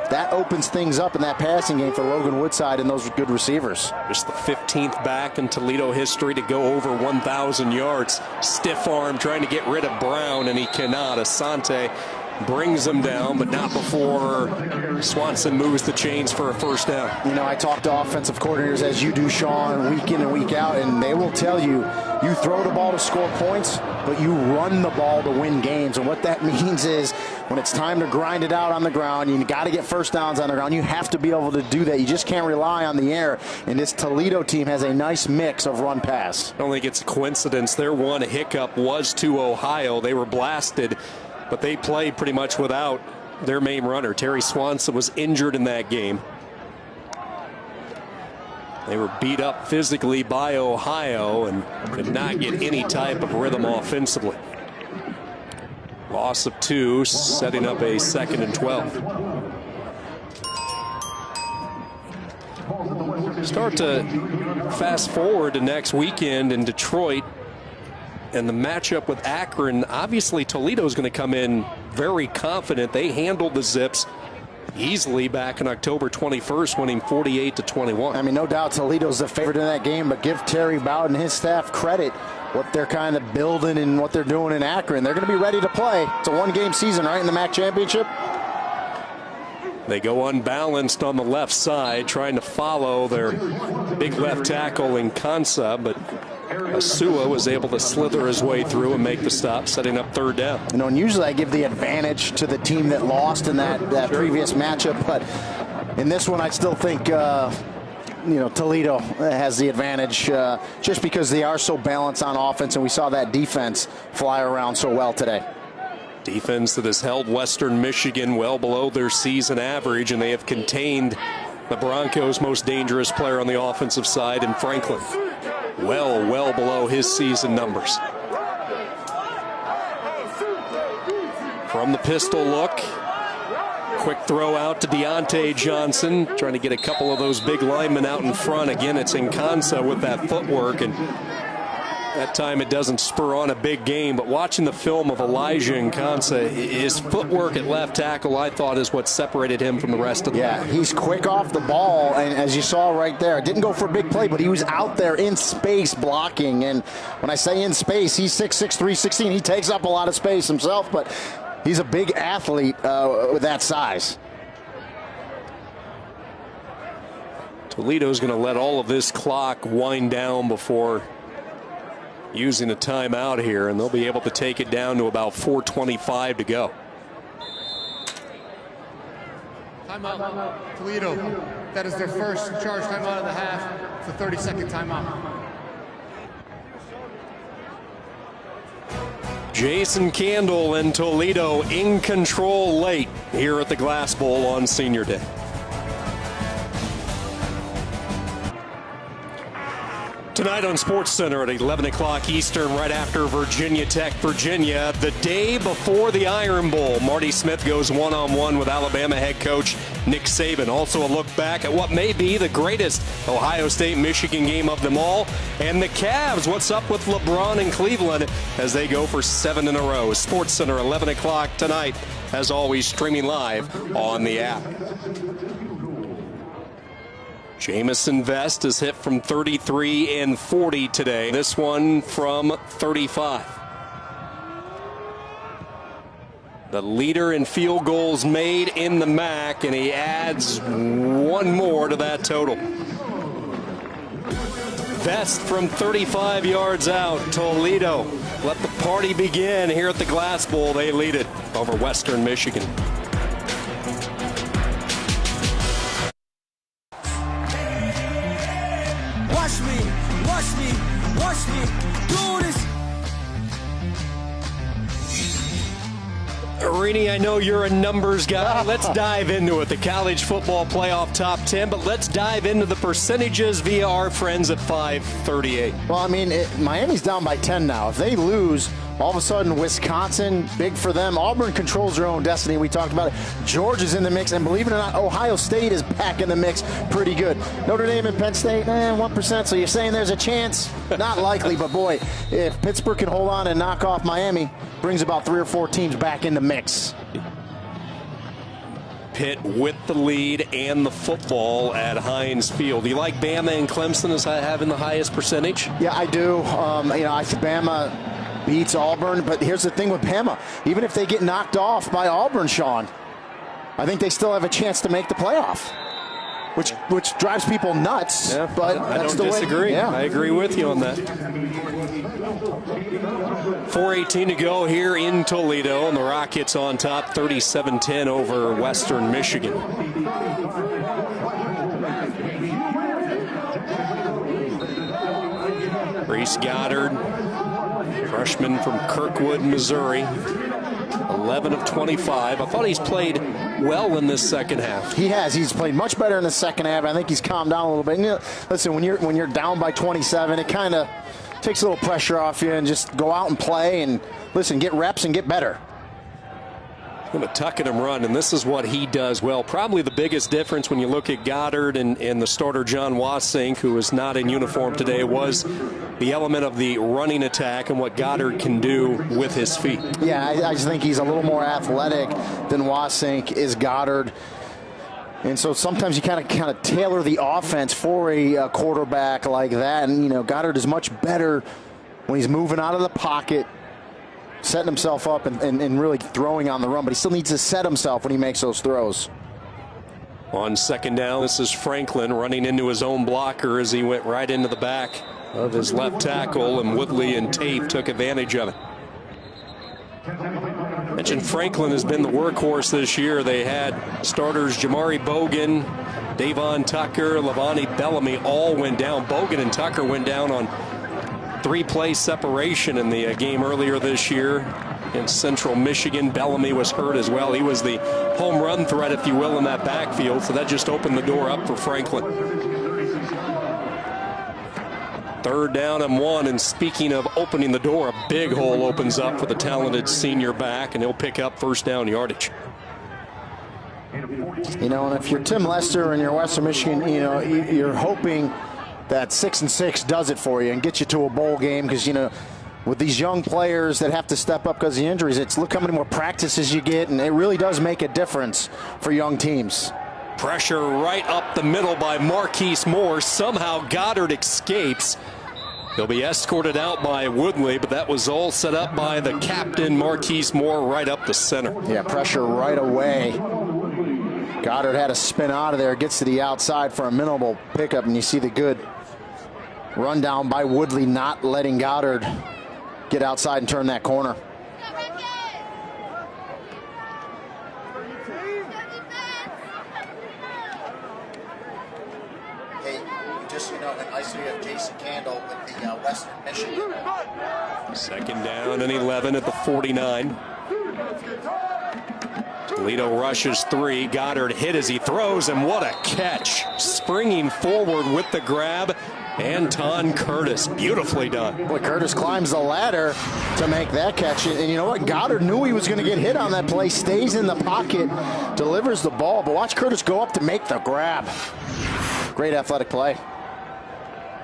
That opens things up in that passing game for Logan Woodside and those good receivers. Just the 15th back in Toledo history to go over 1,000 yards. Stiff arm trying to get rid of Brown, and he cannot. Asante brings him down, but not before Swanson moves the chains for a first down. You know, I talk to offensive coordinators, as you do, Sean, week in and week out, and they will tell you, you throw the ball to score points, but you run the ball to win games. And what that means is when it's time to grind it out on the ground, you got to get first downs on the ground. You have to be able to do that. You just can't rely on the air. And this Toledo team has a nice mix of run-pass. I don't think it's a coincidence. Their one hiccup was to Ohio. They were blasted, but they played pretty much without their main runner. Terry Swanson was injured in that game. They were beat up physically by Ohio and could not get any type of rhythm offensively. Loss of 2, setting up a 2nd and 12. Start to fast forward to next weekend in Detroit and the matchup with Akron. Obviously, Toledo is going to come in very confident. They handled the Zips easily back on October 21st, winning 48-21. I mean, no doubt Toledo's the favorite in that game, but give Terry Bowden and his staff credit what they're kind of building and what they're doing in Akron. They're going to be ready to play. It's a one-game season, right, in the MAC championship? They go unbalanced on the left side, trying to follow their big left tackle in Kansa, but Asua was able to slither his way through and make the stop, setting up 3rd down. You know, and usually I give the advantage to the team that lost in that previous matchup, but in this one I still think you know, Toledo has the advantage just because they are so balanced on offense, and we saw that defense fly around so well today. Defense that has held Western Michigan well below their season average, and they have contained the Broncos' most dangerous player on the offensive side in Franklin. Well below his season numbers. From the pistol look, quick throw out to Deontay Johnson, trying to get a couple of those big linemen out in front. Again, it's Nkansa with that footwork, and that time it doesn't spur on a big game. But watching the film of Elijah Nkansa, his footwork at left tackle, I thought, is what separated him from the rest of the line. He's quick off the ball, and as you saw right there, didn't go for a big play, but he was out there in space blocking. And when I say in space, he's 6'6", 316. He takes up a lot of space himself, but he's a big athlete with that size. Toledo's going to let all of this clock wind down before using a timeout here, and they'll be able to take it down to about 4:25 to go. Timeout, Toledo. That is their first charge timeout of the half. It's a 30-second timeout. Jason Candle and Toledo in control late here at the Glass Bowl on Senior Day. Tonight on SportsCenter at 11 o'clock Eastern, right after Virginia Tech, Virginia, the day before the Iron Bowl. Marty Smith goes one-on-one with Alabama head coach Nick Saban. Also a look back at what may be the greatest Ohio State-Michigan game of them all. And the Cavs, what's up with LeBron and Cleveland as they go for 7 in a row. SportsCenter, 11 o'clock tonight. As always, streaming live on the app. Jamison Vest is hit from 33 and 40 today. This one from 35. The leader in field goals made in the MAC, and he adds one more to that total. Vest from 35 yards out. Toledo, let the party begin here at the Glass Bowl. They lead it over Western Michigan. Watch me do this. Rini, I know you're a numbers guy. Let's dive into it. The college football playoff top 10, but let's dive into the percentages via our friends at 538. Well, I mean, Miami's down by 10 now. If they lose, all of a sudden, Wisconsin, big for them. Auburn controls their own destiny. We talked about it. Georgia's in the mix, and believe it or not, Ohio State is back in the mix pretty good. Notre Dame and Penn State, 1%. So you're saying there's a chance? Not likely, but boy, if Pittsburgh can hold on and knock off Miami, brings about 3 or 4 teams back in the mix. Pitt with the lead and the football at Heinz Field. Do you like Bama and Clemson as having the highest percentage? Yeah, I do. I think Bama beats Auburn, but here's the thing with Bama. Even if they get knocked off by Auburn, Sean, I think they still have a chance to make the playoff, which drives people nuts. Yeah, but I that's don't disagree. Yeah. I agree with you on that. 4:18 to go here in Toledo, and the Rockets on top, 37-10 over Western Michigan. Reese Goddard, freshman from Kirkwood, Missouri, 11 of 25. I thought he's played well in this second half. He has. He's played much better in the second half. I think he's calmed down a little bit. And, listen, when you're down by 27, it kind of takes a little pressure off you and just go out and play and, listen, get reps and get better. Going to tuck it and run, and this is what he does well. Probably the biggest difference when you look at Goddard and the starter John Wasink, who is not in uniform today, was the element of the running attack and what Goddard can do with his feet. Yeah, I just think he's a little more athletic than Wasink is Goddard. And so sometimes you kind of tailor the offense for a quarterback like that. And, Goddard is much better when he's moving out of the pocket, setting himself up and really throwing on the run, but he still needs to set himself when he makes those throws. On second down, this is Franklin running into his own blocker as he went right into the back of his left tackle, and Woodley and Tate took advantage of it. I mentioned Franklin has been the workhorse this year. They had starters Jamari Bogan, Davon Tucker, Levani Bellamy all went down. Bogan and Tucker went down on 3-play separation in the game earlier this year against Central Michigan. Bellamy was hurt as well. He was the home run threat, if you will, in that backfield, so that just opened the door up for Franklin. 3rd down and 1, and speaking of opening the door, a big hole opens up for the talented senior back, and he'll pick up 1st down yardage. And if you're Tim Lester and you're Western Michigan, you're hoping that 6-6 does it for you and gets you to a bowl game, because with these young players that have to step up because of the injuries, look how many more practices you get, and it really does make a difference for young teams. Pressure right up the middle by Marquise Moore. Somehow Goddard escapes. He'll be escorted out by Woodley, but that was all set up by the captain, Marquise Moore, right up the center. Yeah, pressure right away. Goddard had a spin out of there, gets to the outside for a minimal pickup, and you see the good run down by Woodley, not letting Goddard get outside and turn that corner. Hey, just I see you have Jason Candle with the Western Michigan. 2nd down and 11 at the 49. Toledo rushes 3. Goddard hit as he throws, and what a catch. Springing forward with the grab, Anton Curtis. Beautifully done. Boy, Curtis climbs the ladder to make that catch. And you know what? Goddard knew he was going to get hit on that play, stays in the pocket, delivers the ball. But watch Curtis go up to make the grab. Great athletic play.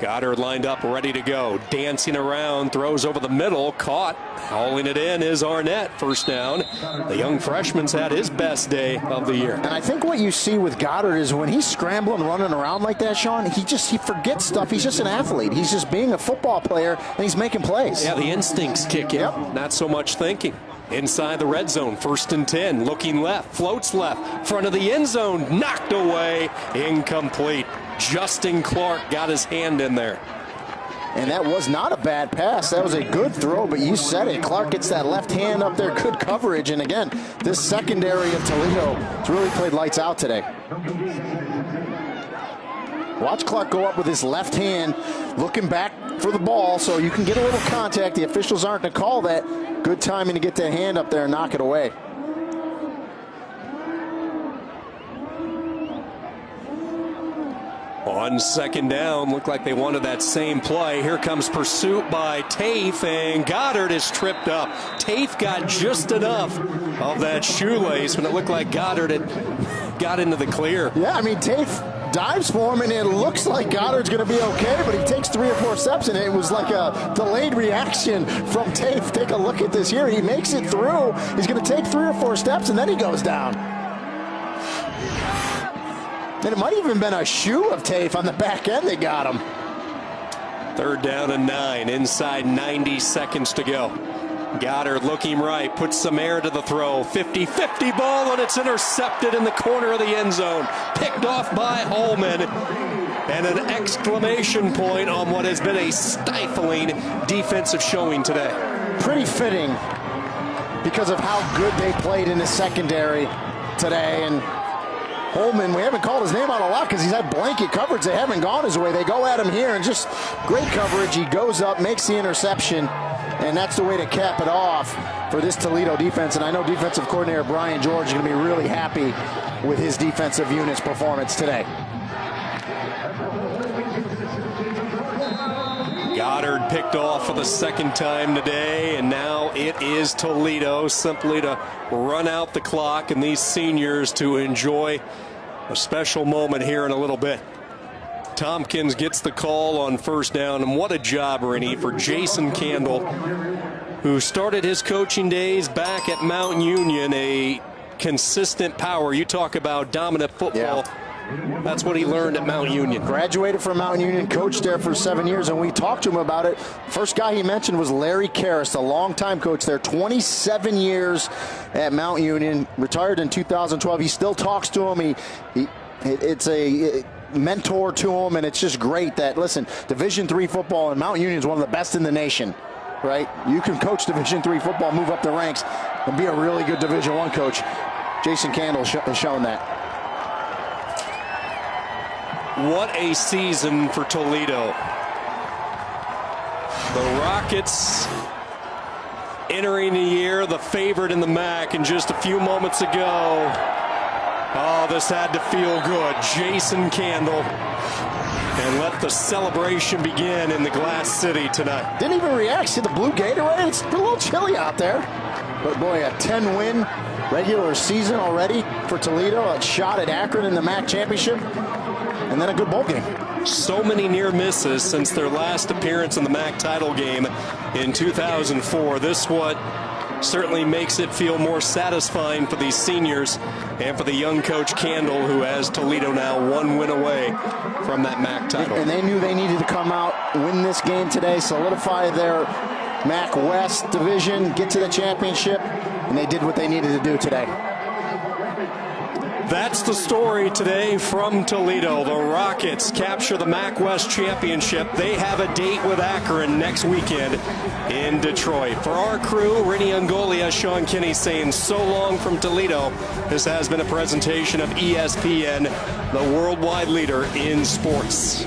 Goddard lined up, ready to go. Dancing around, throws over the middle, caught. Hauling it in is Arnett. First down. The young freshman's had his best day of the year. And I think what you see with Goddard is when he's scrambling, running around like that, Sean, he forgets stuff. He's just an athlete. He's just being a football player, and he's making plays. Yeah, the instincts kick in. Yep. Not so much thinking. Inside the red zone, 1st and 10. Looking left, floats left. Front of the end zone, knocked away. Incomplete. Justin Clark got his hand in there. And that was not a bad pass. That was a good throw, but you said it. Clark gets that left hand up there, good coverage. And again, this secondary of Toledo has really played lights out today. Watch Clark go up with his left hand, looking back for the ball, so you can get a little contact. The officials aren't going to call that. Good timing to get that hand up there and knock it away. On 2nd down, looked like they wanted that same play. Here comes pursuit by Tafe, and Goddard is tripped up. Tafe got just enough of that shoelace when it looked like Goddard had got into the clear. Yeah, I mean, Tafe dives for him, and it looks like Goddard's going to be okay, but he takes 3 or 4 steps, and it was like a delayed reaction from Tafe. Take a look at this here. He makes it through. He's going to take 3 or 4 steps, and then he goes down. And it might have even been a shoe of Tafe on the back end that got him. 3rd down and 9, inside 90 seconds to go. Goddard looking right, puts some air to the throw. 50-50 ball, and it's intercepted in the corner of the end zone. Picked off by Holman. And an exclamation point on what has been a stifling defensive showing today. Pretty fitting because of how good they played in the secondary today. And Holman, we haven't called his name out a lot because he's had blanket coverage. They haven't gone his way. They go at him here, and just great coverage. He goes up, makes the interception, and that's the way to cap it off for this Toledo defense. And I know defensive coordinator Brian George is going to be really happy with his defensive unit's performance today. Goddard picked off for the 2nd time today, and now it is Toledo simply to run out the clock and these seniors to enjoy a special moment here in a little bit. Tompkins gets the call on 1st down, and what a job, Rennie, for Jason Candle, who started his coaching days back at Mount Union, a consistent power. You talk about dominant football. Yeah. That's what he learned at Mount Union. Graduated from Mount Union, coached there for 7 years, and we talked to him about it. First guy he mentioned was Larry Karras, a longtime coach there, 27 years at Mount Union, retired in 2012. He still talks to him. It's a mentor to him, and it's just great that, listen, Division III football and Mount Union is one of the best in the nation, right? You can coach Division III football, move up the ranks, and be a really good Division I coach. Jason Candle has shown that. What a season for Toledo. The Rockets entering the year the favorite in the MAC, and just a few moments ago, oh, this had to feel good. Jason Candle, and let the celebration begin in the Glass City tonight. Didn't even react to the blue Gatorade. It's a little chilly out there. But boy, a 10-win regular season already for Toledo. A shot at Akron in the MAC championship. And then a good bowl game. So many near misses since their last appearance in the MAC title game in 2004. This what certainly makes it feel more satisfying for these seniors and for the young coach Candle, who has Toledo now 1 win away from that MAC title. And they knew they needed to come out, win this game today, solidify their MAC West division, get to the championship, and they did what they needed to do today. That's the story today from Toledo. The Rockets capture the MAC West Championship. They have a date with Akron next weekend in Detroit. For our crew, Rennie Angolia, Sean Kinney saying so long from Toledo. This has been a presentation of ESPN, the worldwide leader in sports.